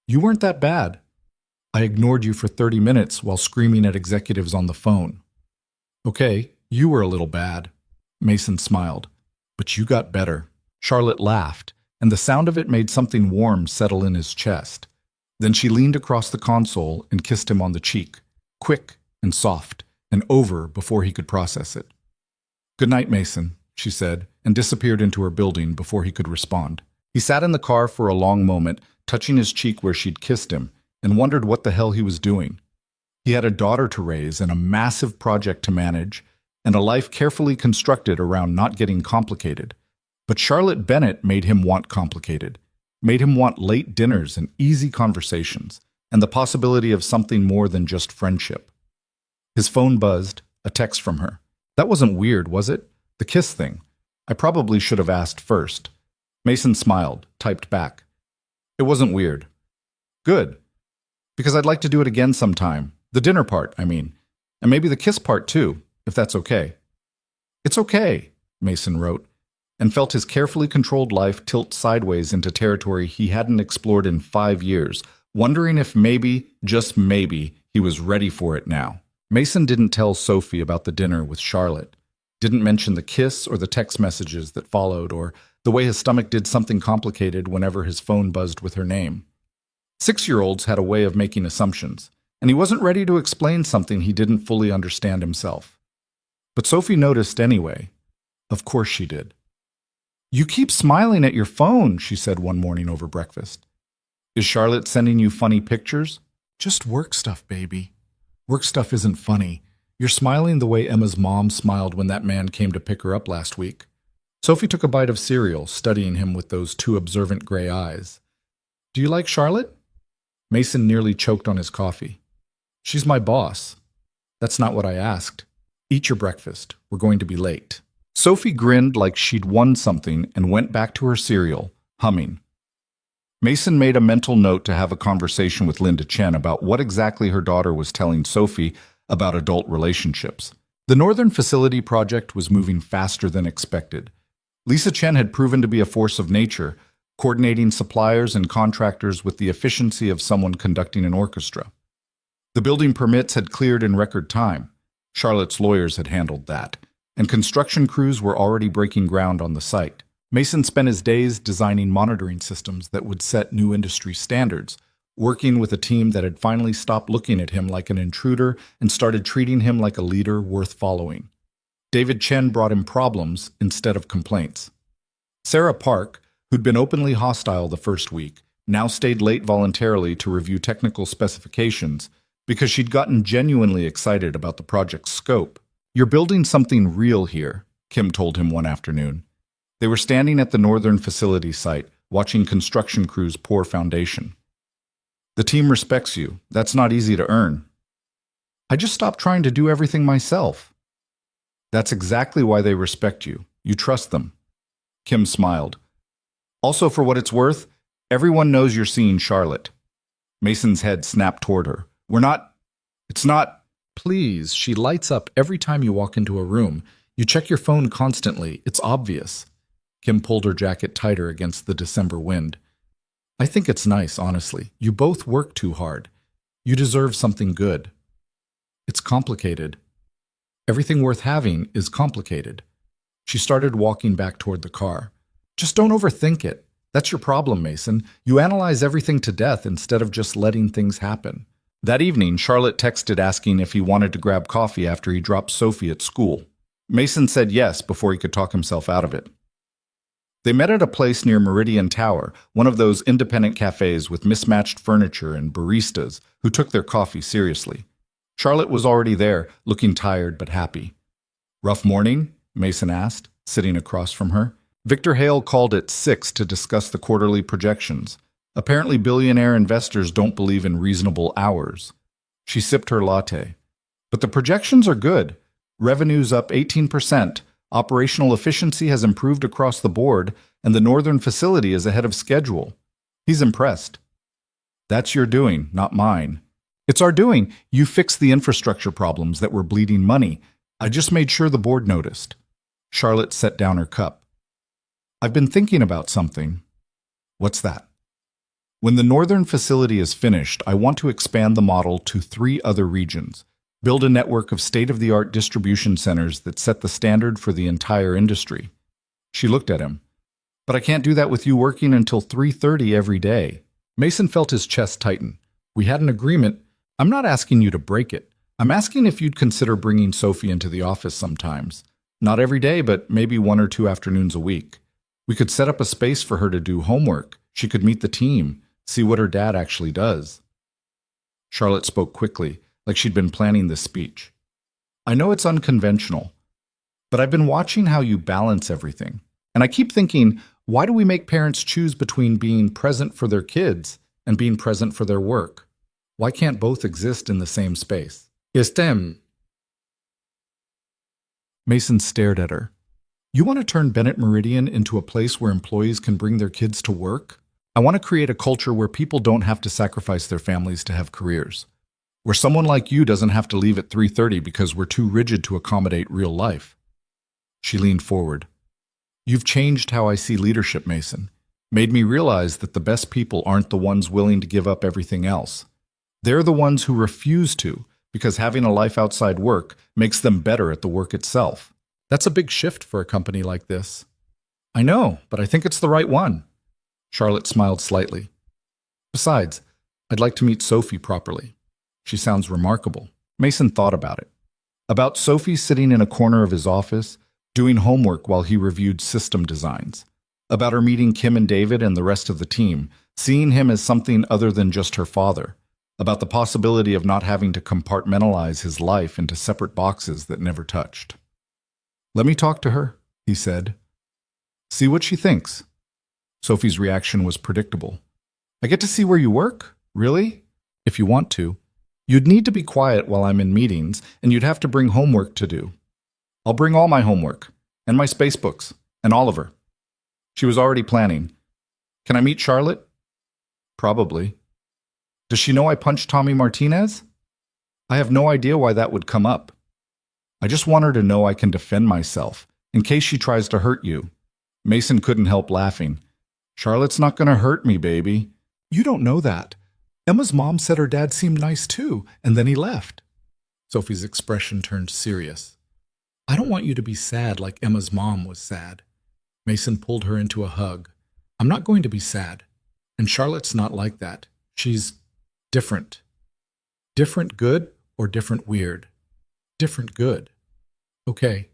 You weren't that bad. I ignored you for 30 minutes while screaming at executives on the phone. Okay, you were a little bad. Mason smiled. But you got better. Charlotte laughed, and the sound of it made something warm settle in his chest. Then she leaned across the console and kissed him on the cheek, quick and soft, and over before he could process it. Good night, Mason, she said, and disappeared into her building before he could respond. He sat in the car for a long moment, touching his cheek where she'd kissed him, and wondered what the hell he was doing. He had a daughter to raise and a massive project to manage, and a life carefully constructed around not getting complicated. But Charlotte Bennett made him want complicated, made him want late dinners and easy conversations, and the possibility of something more than just friendship. His phone buzzed, a text from her. That wasn't weird, was it? The kiss thing. I probably should have asked first. Mason smiled, typed back. It wasn't weird. Good. Because I'd like to do it again sometime. The dinner part, I mean. And maybe the kiss part too, if that's okay. It's okay, Mason wrote, and felt his carefully controlled life tilt sideways into territory he hadn't explored in 5 years, wondering if maybe, just maybe, he was ready for it now. Mason didn't tell Sophie about the dinner with Charlotte, didn't mention the kiss or the text messages that followed, or the way his stomach did something complicated whenever his phone buzzed with her name. 6-year-olds had a way of making assumptions, and he wasn't ready to explain something he didn't fully understand himself. But Sophie noticed anyway. Of course she did. You keep smiling at your phone, she said one morning over breakfast. Is Charlotte sending you funny pictures? Just work stuff, baby. Work stuff isn't funny. You're smiling the way Emma's mom smiled when that man came to pick her up last week. Sophie took a bite of cereal, studying him with those 2 observant gray eyes. Do you like Charlotte? Mason nearly choked on his coffee. She's my boss. That's not what I asked. Eat your breakfast. We're going to be late. Sophie grinned like she'd won something and went back to her cereal, humming. Mason made a mental note to have a conversation with Linda Chen about what exactly her daughter was telling Sophie about adult relationships. The Northern Facility project was moving faster than expected. Lisa Chen had proven to be a force of nature, coordinating suppliers and contractors with the efficiency of someone conducting an orchestra. The building permits had cleared in record time. Charlotte's lawyers had handled that, and construction crews were already breaking ground on the site. Mason spent his days designing monitoring systems that would set new industry standards, working with a team that had finally stopped looking at him like an intruder and started treating him like a leader worth following. David Chen brought him problems instead of complaints. Sarah Park, who'd been openly hostile the first week, now stayed late voluntarily to review technical specifications because she'd gotten genuinely excited about the project's scope. You're building something real here, Kim told him one afternoon. They were standing at the Northern Facility site, watching construction crews pour foundation. The team respects you. That's not easy to earn. I just stopped trying to do everything myself. That's exactly why they respect you. You trust them. Kim smiled. Also, for what it's worth, everyone knows you're seeing Charlotte. Mason's head snapped toward her. It's not. Please, she lights up every time you walk into a room. You check your phone constantly. It's obvious. Kim pulled her jacket tighter against the December wind. I think it's nice, honestly. You both work too hard. You deserve something good. It's complicated. Everything worth having is complicated. She started walking back toward the car. Just don't overthink it. That's your problem, Mason. You analyze everything to death instead of just letting things happen. That evening, Charlotte texted asking if he wanted to grab coffee after he dropped Sophie at school. Mason said yes before he could talk himself out of it. They met at a place near Meridian Tower, one of those independent cafes with mismatched furniture and baristas who took their coffee seriously. Charlotte was already there, looking tired but happy. Rough morning? Mason asked, sitting across from her. Victor Hale called at 6 to discuss the quarterly projections. Apparently, billionaire investors don't believe in reasonable hours. She sipped her latte. But the projections are good. Revenue's up 18%. Operational efficiency has improved across the board, and the Northern Facility is ahead of schedule. He's impressed. That's your doing, not mine. It's our doing. You fixed the infrastructure problems that were bleeding money. I just made sure the board noticed. Charlotte set down her cup. I've been thinking about something. What's that? When the Northern Facility is finished, I want to expand the model to 3 other regions. Build a network of state-of-the-art distribution centers that set the standard for the entire industry. She looked at him. But I can't do that with you working until 3:30 every day. Mason felt his chest tighten. We had an agreement. I'm not asking you to break it. I'm asking if you'd consider bringing Sophie into the office sometimes. Not every day, but maybe 1 or 2 afternoons a week. We could set up a space for her to do homework. She could meet the team, see what her dad actually does. Charlotte spoke quickly, like she'd been planning this speech. I know it's unconventional, but I've been watching how you balance everything. And I keep thinking, why do we make parents choose between being present for their kids and being present for their work? Why can't both exist in the same space? Mason stared at her. You want to turn Bennett Meridian into a place where employees can bring their kids to work? I want to create a culture where people don't have to sacrifice their families to have careers. Where someone like you doesn't have to leave at 3:30 because we're too rigid to accommodate real life. She leaned forward. You've changed how I see leadership, Mason. Made me realize that the best people aren't the ones willing to give up everything else. They're the ones who refuse to, because having a life outside work makes them better at the work itself. That's a big shift for a company like this. I know, but I think it's the right one. Charlotte smiled slightly. Besides, I'd like to meet Sophie properly. She sounds remarkable. Mason thought about it. About Sophie sitting in a corner of his office, doing homework while he reviewed system designs. About her meeting Kim and David and the rest of the team, seeing him as something other than just her father. About the possibility of not having to compartmentalize his life into separate boxes that never touched. Let me talk to her, he said. See what she thinks. Sophie's reaction was predictable. I get to see where you work? Really? If you want to. You'd need to be quiet while I'm in meetings, and you'd have to bring homework to do. I'll bring all my homework, and my space books, and Oliver. She was already planning. Can I meet Charlotte? Probably. Does she know I punched Tommy Martinez? I have no idea why that would come up. I just want her to know I can defend myself, in case she tries to hurt you. Mason couldn't help laughing. Charlotte's not going to hurt me, baby. You don't know that. Emma's mom said her dad seemed nice too, and then he left. Sophie's expression turned serious. I don't want you to be sad like Emma's mom was sad. Mason pulled her into a hug. I'm not going to be sad. And Charlotte's not like that. She's different. Different good or different weird? Different good. Okay.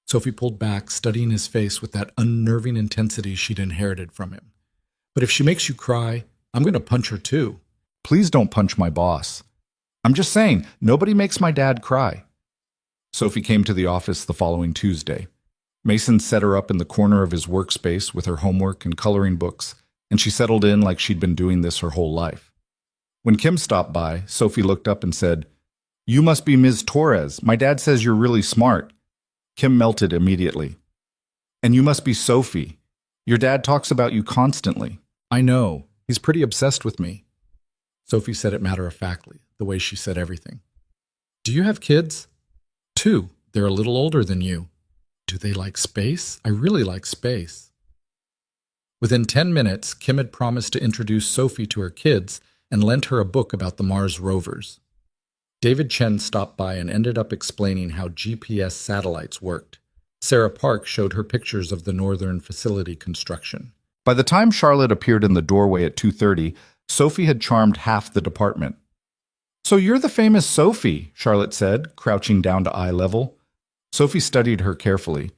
Sophie pulled back, studying his face with that unnerving intensity she'd inherited from him. But if she makes you cry, I'm going to punch her too. Please don't punch my boss. I'm just saying, nobody makes my dad cry. Sophie came to the office the following Tuesday. Mason set her up in the corner of his workspace with her homework and coloring books, and she settled in like she'd been doing this her whole life. When Kim stopped by, Sophie looked up and said, You must be Ms. Torres. My dad says you're really smart. Kim melted immediately. And you must be Sophie. Your dad talks about you constantly. I know. He's pretty obsessed with me. Sophie said it matter-of-factly, the way she said everything. Do you have kids? 2. They're a little older than you. Do they like space? I really like space. Within 10 minutes, Kim had promised to introduce Sophie to her kids and lent her a book about the Mars rovers. David Chen stopped by and ended up explaining how GPS satellites worked. Sarah Park showed her pictures of the northern facility construction. By the time Charlotte appeared in the doorway at 2:30, Sophie had charmed half the department. So you're the famous Sophie, Charlotte said, crouching down to eye level. Sophie studied her carefully.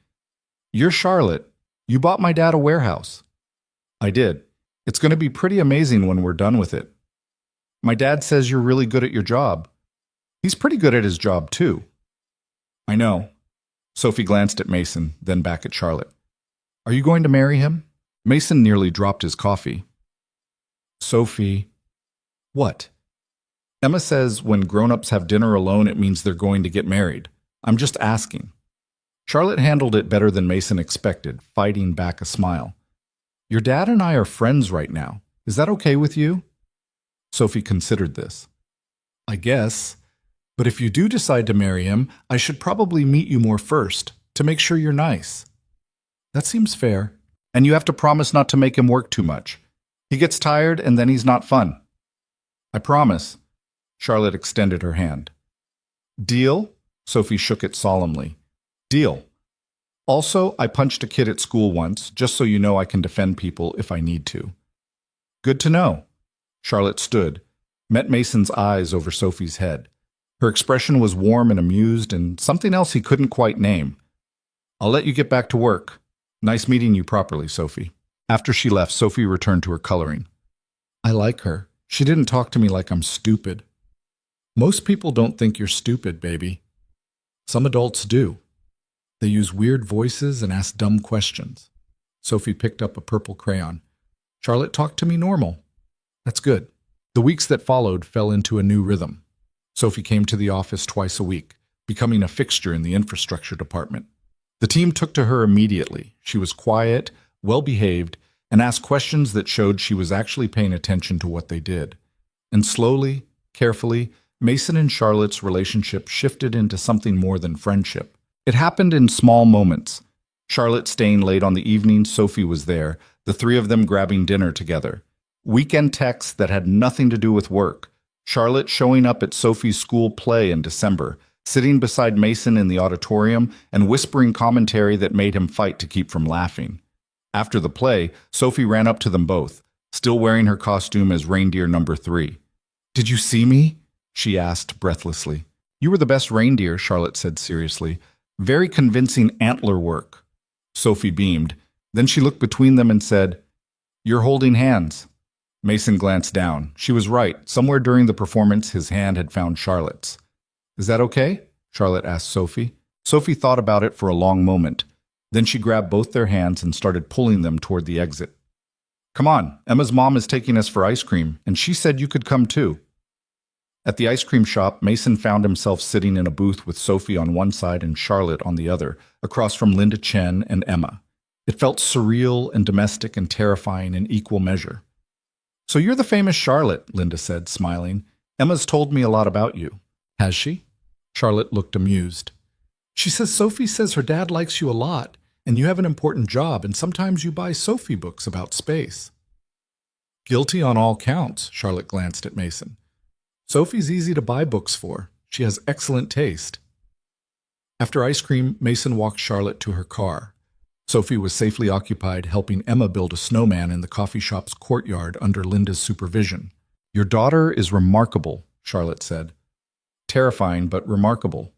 You're Charlotte. You bought my dad a warehouse. I did. It's going to be pretty amazing when we're done with it. My dad says you're really good at your job. He's pretty good at his job, too. I know. Sophie glanced at Mason, then back at Charlotte. Are you going to marry him? Mason nearly dropped his coffee. Sophie. What? Emma says when grown-ups have dinner alone, it means they're going to get married. I'm just asking. Charlotte handled it better than Mason expected, fighting back a smile. Your dad and I are friends right now. Is that okay with you? Sophie considered this. I guess. But if you do decide to marry him, I should probably meet you more first, to make sure you're nice. That seems fair. And you have to promise not to make him work too much. He gets tired and then he's not fun. I promise. Charlotte extended her hand. Deal? Sophie shook it solemnly. Deal. Also, I punched a kid at school once, just so you know I can defend people if I need to. Good to know. Charlotte stood, met Mason's eyes over Sophie's head. Her expression was warm and amused, and something else he couldn't quite name. I'll let you get back to work. Nice meeting you properly, Sophie. After she left, Sophie returned to her coloring. I like her. She didn't talk to me like I'm stupid. Most people don't think you're stupid, baby. Some adults do. They use weird voices and ask dumb questions. Sophie picked up a purple crayon. Charlotte talked to me normal. That's good. The weeks that followed fell into a new rhythm. Sophie came to the office twice a week, becoming a fixture in the infrastructure department. The team took to her immediately. She was quiet, well-behaved, and asked questions that showed she was actually paying attention to what they did. And slowly, carefully, Mason and Charlotte's relationship shifted into something more than friendship. It happened in small moments. Charlotte staying late on the evening Sophie was there, the three of them grabbing dinner together. Weekend texts that had nothing to do with work. Charlotte showing up at Sophie's school play in December, sitting beside Mason in the auditorium and whispering commentary that made him fight to keep from laughing. After the play, Sophie ran up to them both, still wearing her costume as reindeer number 3. "Did you see me?" she asked breathlessly. "You were the best reindeer," Charlotte said seriously. "Very convincing antler work." Sophie beamed. Then she looked between them and said, "You're holding hands." Mason glanced down. She was right. Somewhere during the performance, his hand had found Charlotte's. "Is that okay?" Charlotte asked Sophie. Sophie thought about it for a long moment. Then she grabbed both their hands and started pulling them toward the exit. "Come on, Emma's mom is taking us for ice cream, and she said you could come too." At the ice cream shop, Mason found himself sitting in a booth with Sophie on one side and Charlotte on the other, across from Linda Chen and Emma. It felt surreal and domestic and terrifying in equal measure. "So you're the famous Charlotte," Linda said, smiling. "Emma's told me a lot about you." "Has she?" Charlotte looked amused. "She says Sophie says her dad likes you a lot, and you have an important job, and sometimes you buy Sophie books about space." "Guilty on all counts," Charlotte glanced at Mason. "Sophie's easy to buy books for. She has excellent taste." After ice cream, Mason walked Charlotte to her car. Sophie was safely occupied helping Emma build a snowman in the coffee shop's courtyard under Linda's supervision. "Your daughter is remarkable," Charlotte said. "Terrifying, but remarkable.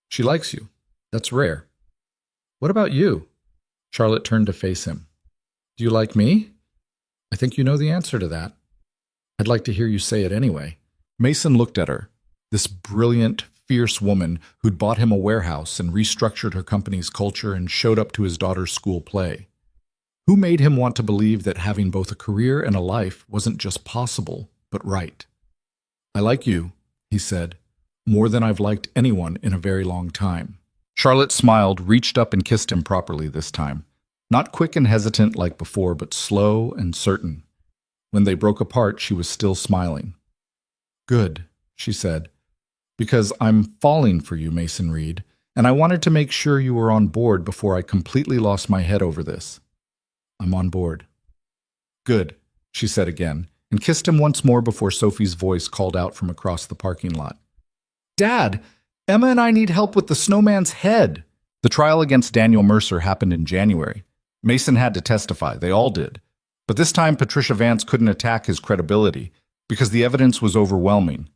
She likes you. That's rare." "What about you?" Charlotte turned to face him. "Do you like me?" "I think you know the answer to that." "I'd like to hear you say it anyway." Mason looked at her, this brilliant, fierce woman who'd bought him a warehouse and restructured her company's culture and showed up to his daughter's school play. Who made him want to believe that having both a career and a life wasn't just possible, but right? "I like you," he said, "more than I've liked anyone in a very long time." Charlotte smiled, reached up and kissed him properly this time. Not quick and hesitant like before, but slow and certain. When they broke apart, she was still smiling. "Good," she said, "because I'm falling for you, Mason Reed, and I wanted to make sure you were on board before I completely lost my head over this." "I'm on board." "Good," she said again, and kissed him once more before Sophie's voice called out from across the parking lot. "Dad, Emma and I need help with the snowman's head." The trial against Daniel Mercer happened in January. Mason had to testify, they all did. But this time Patricia Vance couldn't attack his credibility because the evidence was overwhelming.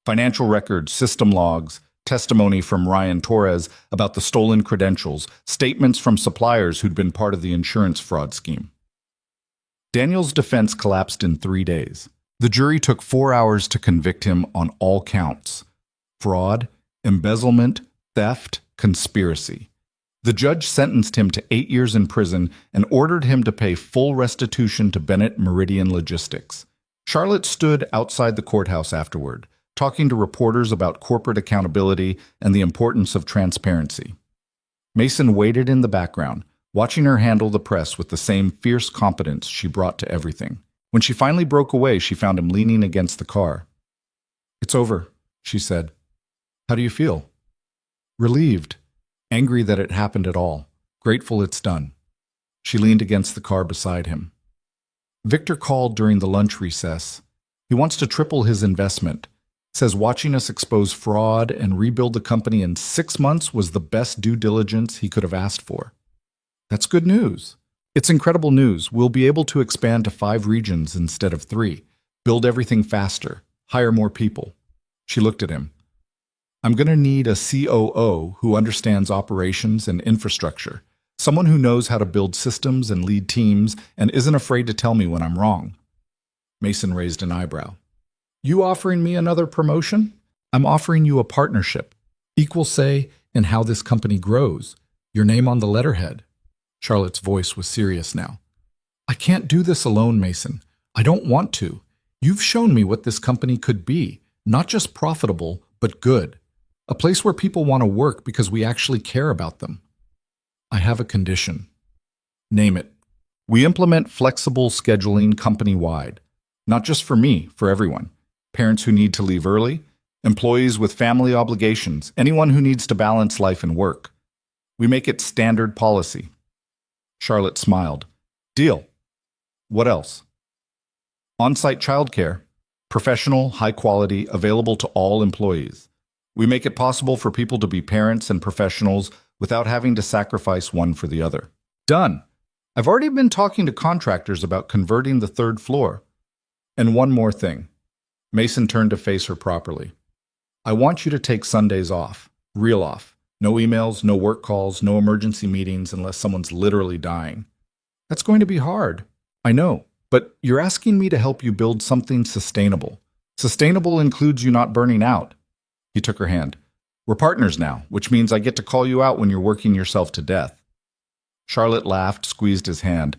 Financial records, system logs, testimony from Ryan Torres about the stolen credentials, statements from suppliers who'd been part of the insurance fraud scheme. Daniel's defense collapsed in 3 days. The jury took 4 hours to convict him on all counts: fraud, embezzlement, theft, conspiracy. The judge sentenced him to 8 years in prison and ordered him to pay full restitution to Bennett Meridian Logistics. Charlotte stood outside the courthouse afterward, talking to reporters about corporate accountability and the importance of transparency. Mason waited in the background, watching her handle the press with the same fierce competence she brought to everything. When she finally broke away, she found him leaning against the car. "It's over," she said. "How do you feel?" "Relieved. Angry that it happened at all. Grateful it's done." She leaned against the car beside him. "Victor called during the lunch recess. He wants to triple his investment. Says watching us expose fraud and rebuild the company in 6 months was the best due diligence he could have asked for." "That's good news." "It's incredible news. We'll be able to expand to 5 regions instead of 3, build everything faster, hire more people." She looked at him. "I'm going to need a COO who understands operations and infrastructure, someone who knows how to build systems and lead teams and isn't afraid to tell me when I'm wrong." Mason raised an eyebrow. "You offering me another promotion?" "I'm offering you a partnership, equal say in how this company grows, your name on the letterhead." Charlotte's voice was serious now. "I can't do this alone, Mason. I don't want to. You've shown me what this company could be, not just profitable, but good. A place where people want to work because we actually care about them." I have a condition. Name it. We implement flexible scheduling company-wide. Not just for me, for everyone. Parents who need to leave early, employees with family obligations, anyone who needs to balance life and work. We make it standard policy. Charlotte smiled. Deal. What else? On-site childcare. Professional, high quality, available to all employees. We make it possible for people to be parents and professionals without having to sacrifice one for the other. Done. I've already been talking to contractors about converting the third floor. And one more thing. Mason turned to face her properly. I want you to take Sundays off. Real off. No emails, no work calls, no emergency meetings unless someone's literally dying. That's going to be hard. I know, but you're asking me to help you build something sustainable. Sustainable includes you not burning out. He took her hand. We're partners now, which means I get to call you out when you're working yourself to death. Charlotte laughed, squeezed his hand.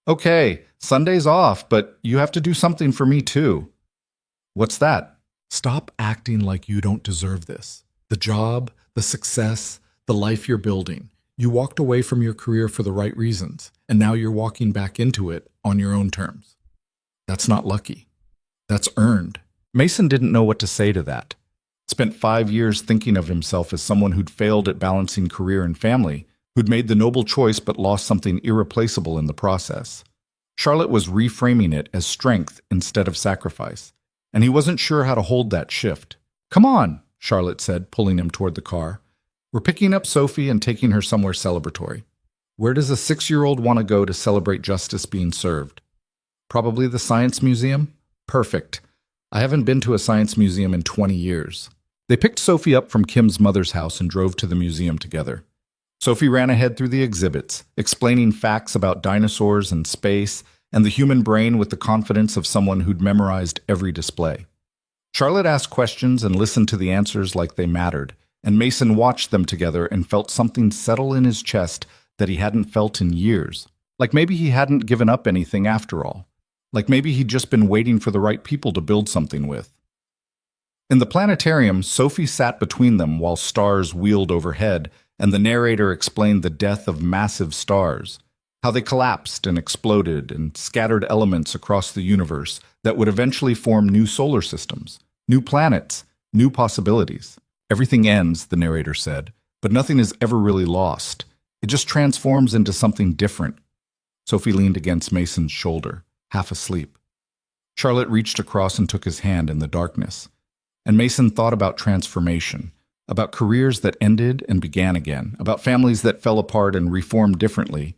Okay, Sunday's off, but you have to do something for me too. What's that? Stop acting like you don't deserve this. The job, the success, the life you're building. You walked away from your career for the right reasons, and now you're walking back into it on your own terms. That's not lucky. That's earned. Mason didn't know what to say to that. Spent 5 years thinking of himself as someone who'd failed at balancing career and family, who'd made the noble choice but lost something irreplaceable in the process. Charlotte was reframing it as strength instead of sacrifice, and he wasn't sure how to hold that shift. Come on, Charlotte said, pulling him toward the car. We're picking up Sophie and taking her somewhere celebratory. Where does a 6-year-old want to go to celebrate justice being served? Probably the Science Museum? Perfect. I haven't been to a science museum in 20 years. They picked Sophie up from Kim's mother's house and drove to the museum together. Sophie ran ahead through the exhibits, explaining facts about dinosaurs and space and the human brain with the confidence of someone who'd memorized every display. Charlotte asked questions and listened to the answers like they mattered, and Mason watched them together and felt something settle in his chest that he hadn't felt in years. Like maybe he hadn't given up anything after all. Like maybe he'd just been waiting for the right people to build something with. In the planetarium, Sophie sat between them while stars wheeled overhead, and the narrator explained the death of massive stars, how they collapsed and exploded and scattered elements across the universe that would eventually form new solar systems, new planets, new possibilities. Everything ends, the narrator said, but nothing is ever really lost. It just transforms into something different. Sophie leaned against Mason's shoulder, half asleep. Charlotte reached across and took his hand in the darkness. And Mason thought about transformation, about careers that ended and began again, about families that fell apart and reformed differently,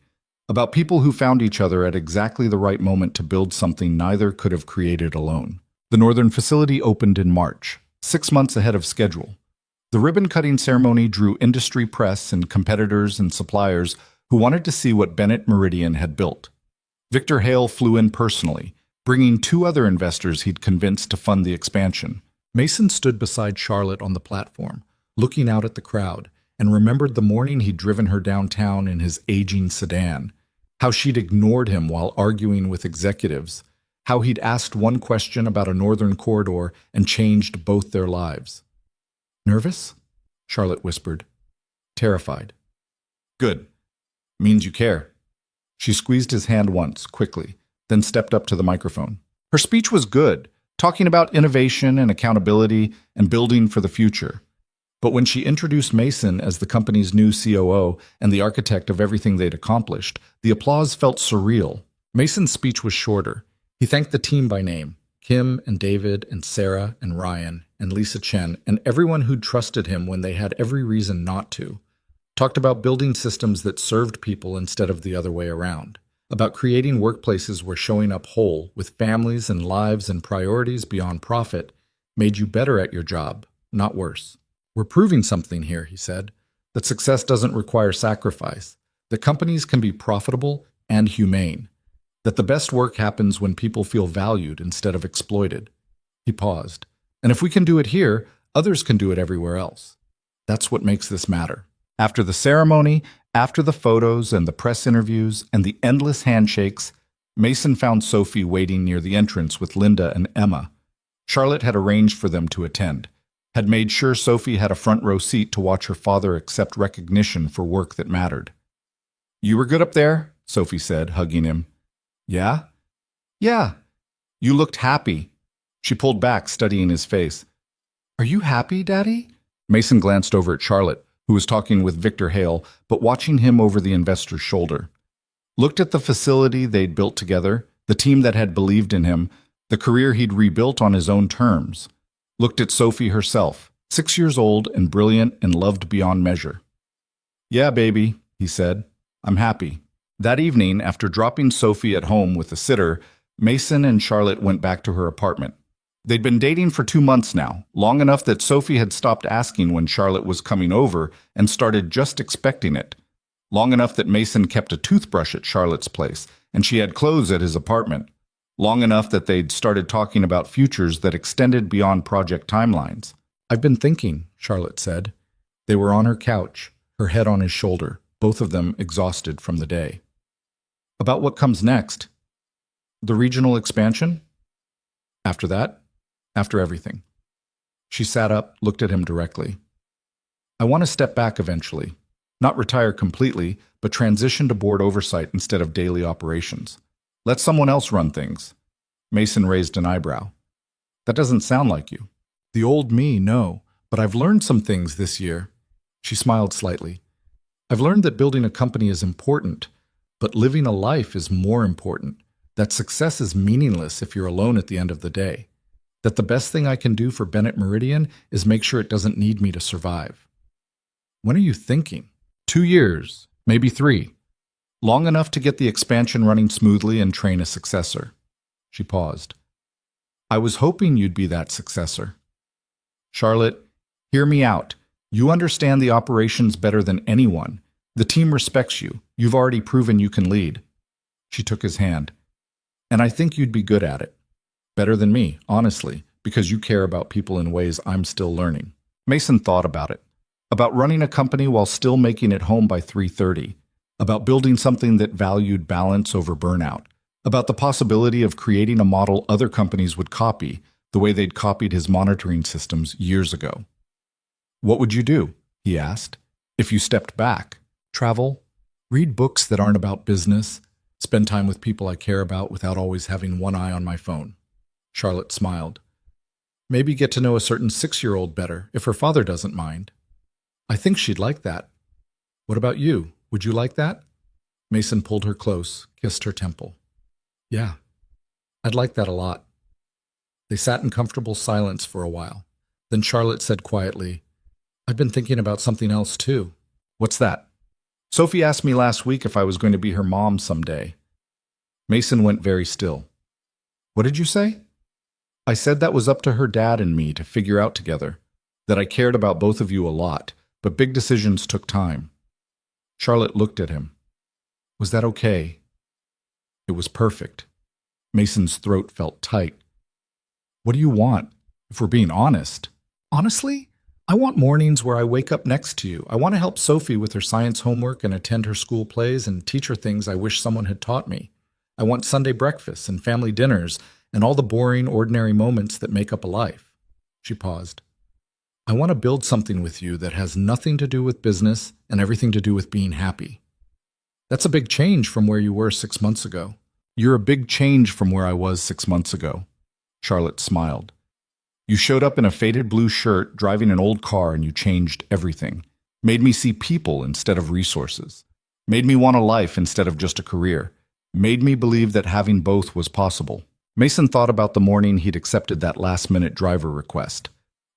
about people who found each other at exactly the right moment to build something neither could have created alone. The Northern facility opened in March, 6 months ahead of schedule. The ribbon-cutting ceremony drew industry press and competitors and suppliers who wanted to see what Bennett Meridian had built. Victor Hale flew in personally, bringing 2 other investors he'd convinced to fund the expansion. Mason stood beside Charlotte on the platform, looking out at the crowd, and remembered the morning he'd driven her downtown in his aging sedan, how she'd ignored him while arguing with executives, how he'd asked one question about a northern corridor and changed both their lives. Nervous? Charlotte whispered. Terrified. Good. Means you care. She squeezed his hand once, quickly, then stepped up to the microphone. Her speech was good, talking about innovation and accountability and building for the future. But when she introduced Mason as the company's new COO and the architect of everything they'd accomplished, the applause felt surreal. Mason's speech was shorter. He thanked the team by name, Kim and David and Sarah and Ryan and Lisa Chen and everyone who'd trusted him when they had every reason not to. Talked about building systems that served people instead of the other way around. About creating workplaces where showing up whole, with families and lives and priorities beyond profit, made you better at your job, not worse. We're proving something here, he said, that success doesn't require sacrifice, that companies can be profitable and humane, that the best work happens when people feel valued instead of exploited. He paused. And if we can do it here, others can do it everywhere else. That's what makes this matter. After the ceremony, after the photos and the press interviews and the endless handshakes, Mason found Sophie waiting near the entrance with Linda and Emma. Charlotte had arranged for them to attend, had made sure Sophie had a front row seat to watch her father accept recognition for work that mattered. You were good up there, Sophie said, hugging him. Yeah? Yeah. You looked happy. She pulled back, studying his face. Are you happy, Daddy? Mason glanced over at Charlotte, who was talking with Victor Hale, but watching him over the investor's shoulder. Looked at the facility they'd built together, the team that had believed in him, the career he'd rebuilt on his own terms. Looked at Sophie herself, 6 years old and brilliant and loved beyond measure. Yeah, baby, he said. I'm happy. That evening, after dropping Sophie at home with a sitter, Mason and Charlotte went back to her apartment. They'd been dating for 2 months now, long enough that Sophie had stopped asking when Charlotte was coming over and started just expecting it. Long enough that Mason kept a toothbrush at Charlotte's place, and she had clothes at his apartment. Long enough that they'd started talking about futures that extended beyond project timelines. I've been thinking, Charlotte said. They were on her couch, her head on his shoulder, both of them exhausted from the day. About what comes next? The regional expansion? After that? After everything. She sat up, looked at him directly. I want to step back eventually. Not retire completely, but transition to board oversight instead of daily operations. Let someone else run things. Mason raised an eyebrow. That doesn't sound like you. The old me, no, but I've learned some things this year. She smiled slightly. I've learned that building a company is important, but living a life is more important. That success is meaningless if you're alone at the end of the day. That the best thing I can do for Bennett Meridian is make sure it doesn't need me to survive. When are you thinking? 2 years, maybe 3. Long enough to get the expansion running smoothly and train a successor. She paused. I was hoping you'd be that successor. Charlotte, hear me out. You understand the operations better than anyone. The team respects you. You've already proven you can lead. She took his hand. And I think you'd be good at it. Better than me, honestly, because you care about people in ways I'm still learning. Mason thought about it. About running a company while still making it home by 3:30. About building something that valued balance over burnout. About the possibility of creating a model other companies would copy, the way they'd copied his monitoring systems years ago. What would you do? He asked. If you stepped back? Travel? Read books that aren't about business? Spend time with people I care about without always having one eye on my phone? Charlotte smiled. Maybe get to know a certain 6-year-old better, if her father doesn't mind. I think she'd like that. What about you? Would you like that? Mason pulled her close, kissed her temple. Yeah, I'd like that a lot. They sat in comfortable silence for a while. Then Charlotte said quietly, I've been thinking about something else too. What's that? Sophie asked me last week if I was going to be her mom someday. Mason went very still. What did you say? I said that was up to her dad and me to figure out together, that I cared about both of you a lot, but big decisions took time. Charlotte looked at him. Was that okay? It was perfect. Mason's throat felt tight. What do you want, if we're being honest? Honestly? I want mornings where I wake up next to you. I want to help Sophie with her science homework and attend her school plays and teach her things I wish someone had taught me. I want Sunday breakfasts and family dinners and all the boring, ordinary moments that make up a life. She paused. I want to build something with you that has nothing to do with business and everything to do with being happy. That's a big change from where you were 6 months ago. You're a big change from where I was 6 months ago. Charlotte smiled. You showed up in a faded blue shirt, driving an old car, and you changed everything. Made me see people instead of resources. Made me want a life instead of just a career. Made me believe that having both was possible. Mason thought about the morning he'd accepted that last-minute driver request.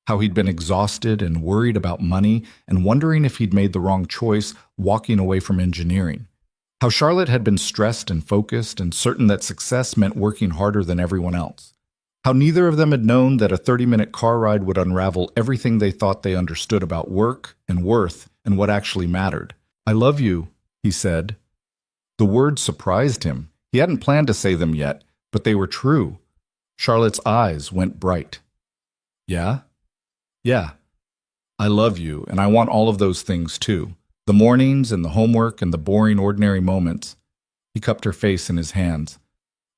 How he'd been exhausted and worried about money and wondering if he'd made the wrong choice walking away from engineering. How Charlotte had been stressed and focused and certain that success meant working harder than everyone else. How neither of them had known that a 30-minute car ride would unravel everything they thought they understood about work and worth and what actually mattered. I love you, he said. The words surprised him. He hadn't planned to say them yet, but they were true. Charlotte's eyes went bright. Yeah? Yeah. I love you, and I want all of those things too. The mornings and the homework and the boring, ordinary moments. He cupped her face in his hands.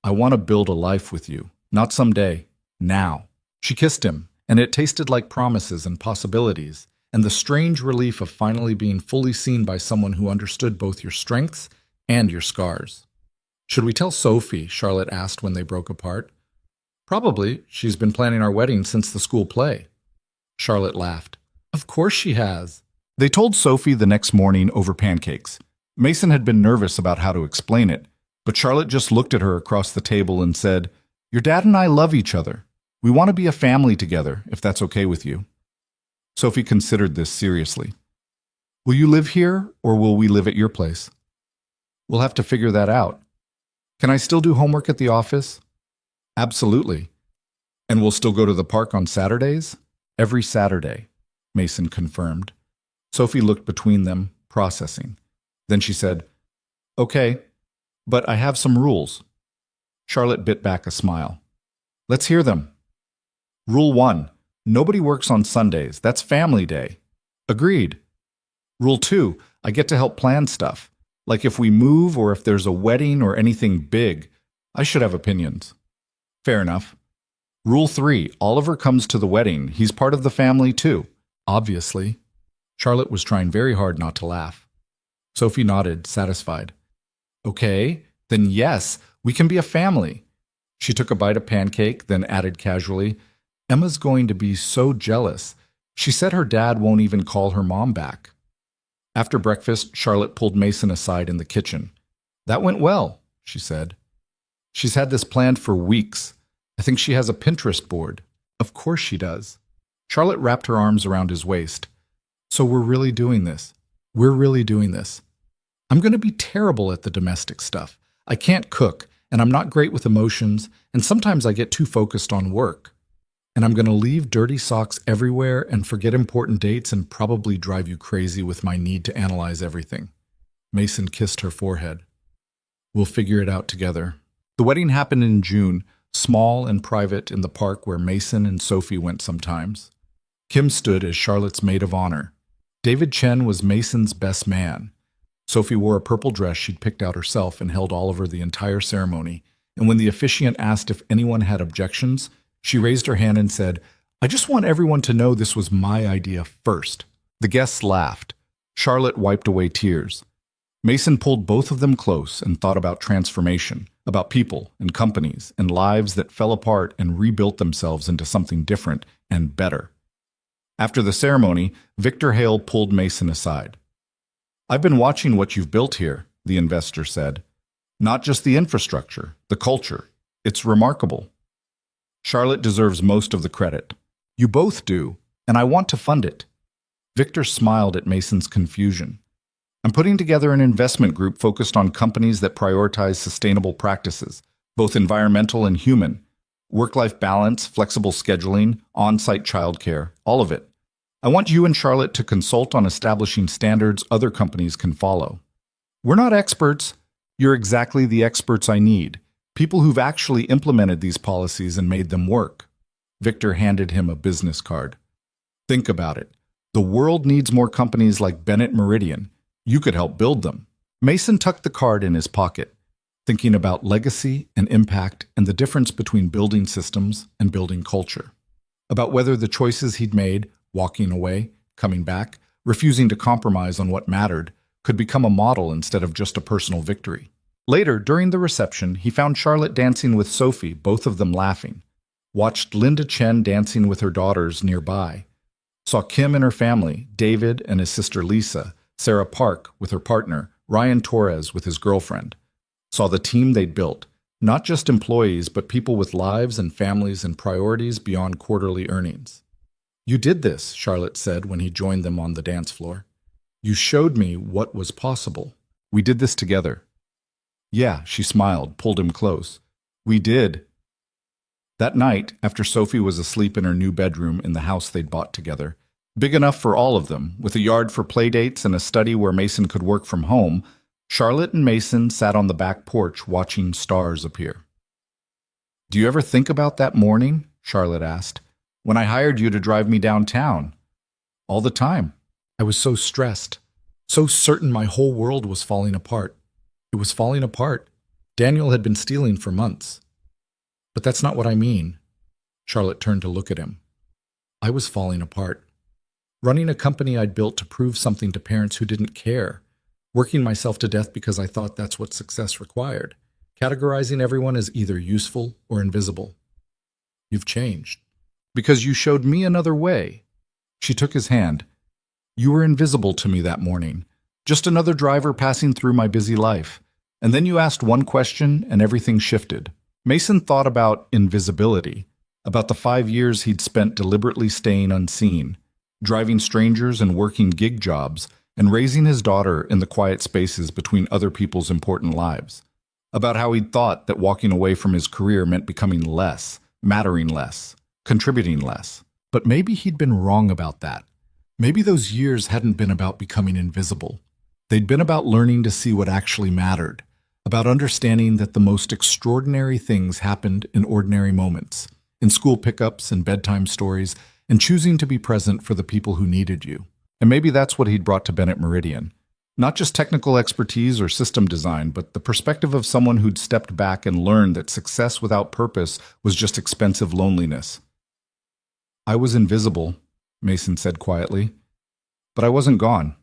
I want to build a life with you. Not someday. Now. She kissed him, and it tasted like promises and possibilities, and the strange relief of finally being fully seen by someone who understood both your strengths and your scars. "Should we tell Sophie?" Charlotte asked when they broke apart. "Probably. She's been planning our wedding since the school play." Charlotte laughed. "Of course she has." They told Sophie the next morning over pancakes. Mason had been nervous about how to explain it, but Charlotte just looked at her across the table and said, "Your dad and I love each other. We want to be a family together, if that's okay with you." Sophie considered this seriously. "Will you live here, or will we live at your place?" "We'll have to figure that out." "Can I still do homework at the office?" "Absolutely." "And we'll still go to the park on Saturdays?" "Every Saturday," Mason confirmed. Sophie looked between them, processing. Then she said, "Okay, but I have some rules." Charlotte bit back a smile. "Let's hear them." "Rule 1. Nobody works on Sundays. That's family day." "Agreed." "Rule 2. I get to help plan stuff. Like if we move or if there's a wedding or anything big. I should have opinions." "Fair enough." "Rule 3. Oliver comes to the wedding. He's part of the family too." "Obviously." Charlotte was trying very hard not to laugh. Sophie nodded, satisfied. "Okay, then yes, we can be a family." She took a bite of pancake, then added casually, "Emma's going to be so jealous. She said her dad won't even call her mom back." After breakfast, Charlotte pulled Mason aside in the kitchen. "That went well," she said. "She's had this planned for weeks. I think she has a Pinterest board." "Of course she does." Charlotte wrapped her arms around his waist. "So we're really doing this. We're really doing this. I'm going to be terrible at the domestic stuff. I can't cook, and I'm not great with emotions, and sometimes I get too focused on work. And I'm going to leave dirty socks everywhere and forget important dates and probably drive you crazy with my need to analyze everything." Mason kissed her forehead. "We'll figure it out together." The wedding happened in June, small and private in the park where Mason and Sophie went sometimes. Kim stood as Charlotte's maid of honor. David Chen was Mason's best man. Sophie wore a purple dress she'd picked out herself and held Oliver the entire ceremony, and when the officiant asked if anyone had objections, she raised her hand and said, "I just want everyone to know this was my idea first." The guests laughed. Charlotte wiped away tears. Mason pulled both of them close and thought about transformation, about people and companies and lives that fell apart and rebuilt themselves into something different and better. After the ceremony, Victor Hale pulled Mason aside. "I've been watching what you've built here," the investor said. "Not just the infrastructure, the culture. It's remarkable. Charlotte deserves most of the credit. You both do, and I want to fund it." Victor smiled at Mason's confusion. "I'm putting together an investment group focused on companies that prioritize sustainable practices, both environmental and human. Work-life balance, flexible scheduling, on-site childcare, all of it. I want you and Charlotte to consult on establishing standards other companies can follow. We're not experts. You're exactly the experts I need. People who've actually implemented these policies and made them work." Victor handed him a business card. "Think about it. The world needs more companies like Bennett Meridian. You could help build them." Mason tucked the card in his pocket, thinking about legacy and impact and the difference between building systems and building culture. About whether the choices he'd made, walking away, coming back, refusing to compromise on what mattered, could become a model instead of just a personal victory. Later, during the reception, he found Charlotte dancing with Sophie, both of them laughing. Watched Linda Chen dancing with her daughters nearby. Saw Kim and her family, David and his sister Lisa, Sarah Park with her partner, Ryan Torres with his girlfriend. Saw the team they'd built, not just employees, but people with lives and families and priorities beyond quarterly earnings. "You did this," Charlotte said when he joined them on the dance floor. "You showed me what was possible. We did this together." "Yeah," she smiled, pulled him close. "We did." That night, after Sophie was asleep in her new bedroom in the house they'd bought together, big enough for all of them, with a yard for playdates and a study where Mason could work from home, Charlotte and Mason sat on the back porch watching stars appear. "Do you ever think about that morning?" Charlotte asked. "When I hired you to drive me downtown?" "All the time. I was so stressed, so certain my whole world was falling apart. It was falling apart. Daniel had been stealing for months." "But that's not what I mean." Charlotte turned to look at him. "I was falling apart. running a company I'd built to prove something to parents who didn't care, working myself to death because I thought that's what success required, categorizing everyone as either useful or invisible. You've changed. Because you showed me another way. She took his hand. You were invisible to me that morning, just another driver passing through my busy life. And then you asked one question and everything shifted. Mason thought about invisibility, about the 5 years he'd spent deliberately staying unseen, driving strangers and working gig jobs, and raising his daughter in the quiet spaces between other people's important lives. About how he'd thought that walking away from his career meant becoming less, mattering less, contributing less. But maybe he'd been wrong about that. Maybe those years hadn't been about becoming invisible. They'd been about learning to see what actually mattered, about understanding that the most extraordinary things happened in ordinary moments, in school pickups and bedtime stories, and choosing to be present for the people who needed you. And maybe that's what he'd brought to Bennett Meridian. Not just technical expertise or system design, but the perspective of someone who'd stepped back and learned that success without purpose was just expensive loneliness. I was invisible, Mason said quietly, but I wasn't gone.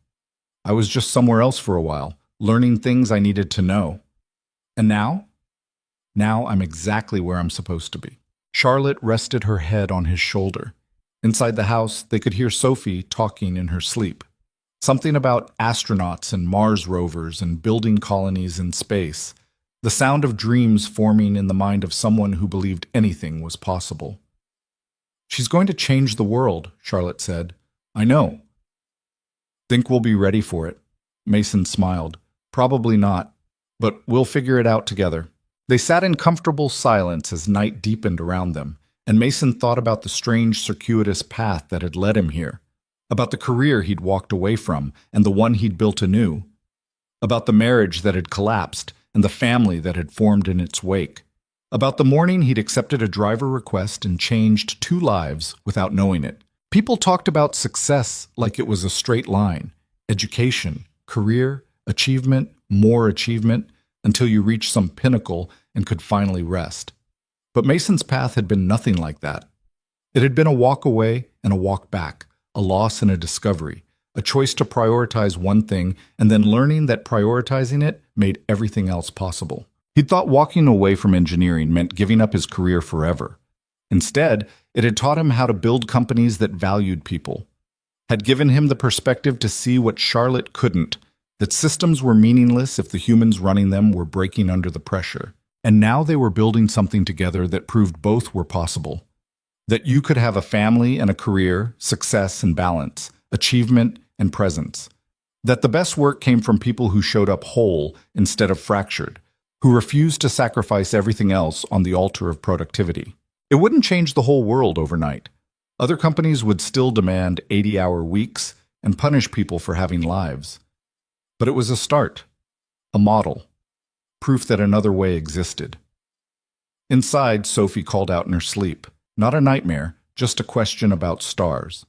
I was just somewhere else for a while, learning things I needed to know. And now? Now I'm exactly where I'm supposed to be. Charlotte rested her head on his shoulder. Inside the house, they could hear Sophie talking in her sleep. Something about astronauts and Mars rovers and building colonies in space. The sound of dreams forming in the mind of someone who believed anything was possible. She's going to change the world, Charlotte said. I know. Think we'll be ready for it? Mason smiled. Probably not, but we'll figure it out together. They sat in comfortable silence as night deepened around them, and Mason thought about the strange circuitous path that had led him here, about the career he'd walked away from and the one he'd built anew, about the marriage that had collapsed and the family that had formed in its wake, about the morning he'd accepted a driver request and changed 2 lives without knowing it. People talked about success like it was a straight line, education, career, achievement, more achievement, until you reached some pinnacle and could finally rest. But Mason's path had been nothing like that. It had been a walk away and a walk back, a loss and a discovery, a choice to prioritize one thing and then learning that prioritizing it made everything else possible. He'd thought walking away from engineering meant giving up his career forever. Instead, it had taught him how to build companies that valued people, had given him the perspective to see what Charlotte couldn't, that systems were meaningless if the humans running them were breaking under the pressure. And now they were building something together that proved both were possible. That you could have a family and a career, success and balance, achievement and presence. That the best work came from people who showed up whole instead of fractured, who refused to sacrifice everything else on the altar of productivity. It wouldn't change the whole world overnight. Other companies would still demand 80-hour weeks and punish people for having lives. But it was a start, a model, proof that another way existed. Inside, Sophie called out in her sleep. Not a nightmare, just a question about stars.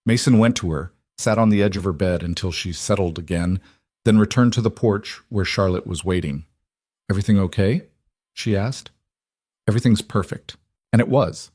Mason went to her, sat on the edge of her bed until she settled again, then returned to the porch where Charlotte was waiting. Everything okay? She asked. Everything's perfect. And it was.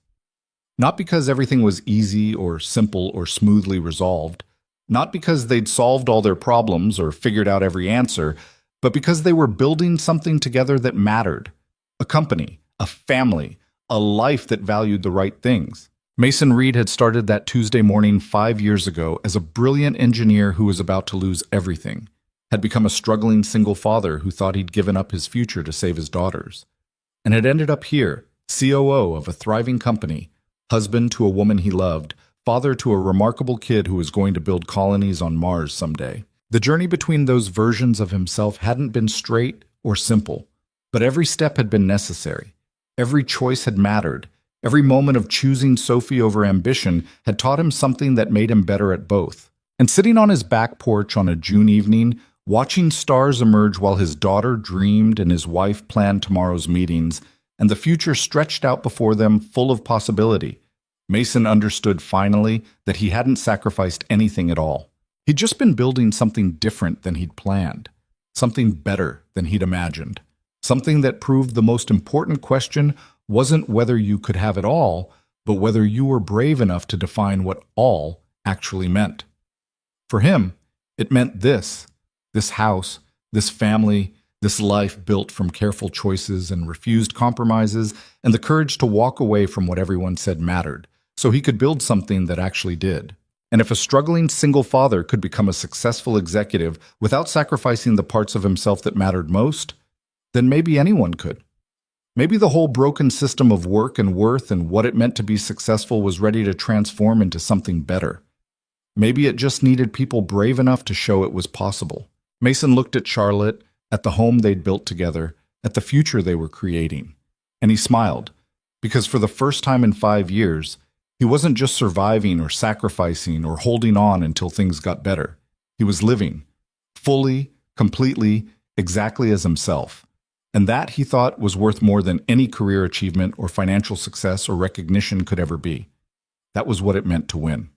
Not because everything was easy or simple or smoothly resolved, not because they'd solved all their problems or figured out every answer, but because they were building something together that mattered. A company, a family, a life that valued the right things. Mason Reed had started that Tuesday morning 5 years ago as a brilliant engineer who was about to lose everything, had become a struggling single father who thought he'd given up his future to save his daughters, and had ended up here, COO of a thriving company, husband to a woman he loved, father to a remarkable kid who was going to build colonies on Mars someday. The journey between those versions of himself hadn't been straight or simple, but every step had been necessary. Every choice had mattered. Every moment of choosing Sophie over ambition had taught him something that made him better at both. And sitting on his back porch on a June evening, watching stars emerge while his daughter dreamed and his wife planned tomorrow's meetings, and the future stretched out before them full of possibility, Mason understood finally that he hadn't sacrificed anything at all. He'd just been building something different than he'd planned, something better than he'd imagined, something that proved the most important question wasn't whether you could have it all, but whether you were brave enough to define what all actually meant. For him, it meant this house, this family, this life built from careful choices and refused compromises, and the courage to walk away from what everyone said mattered, so he could build something that actually did. And if a struggling single father could become a successful executive without sacrificing the parts of himself that mattered most, then maybe anyone could. Maybe the whole broken system of work and worth and what it meant to be successful was ready to transform into something better. Maybe it just needed people brave enough to show it was possible. Mason looked at Charlotte, at the home they'd built together, at the future they were creating. And he smiled, because for the first time in 5 years, he wasn't just surviving or sacrificing or holding on until things got better. He was living, fully, completely, exactly as himself. And that, he thought, was worth more than any career achievement or financial success or recognition could ever be. That was what it meant to win.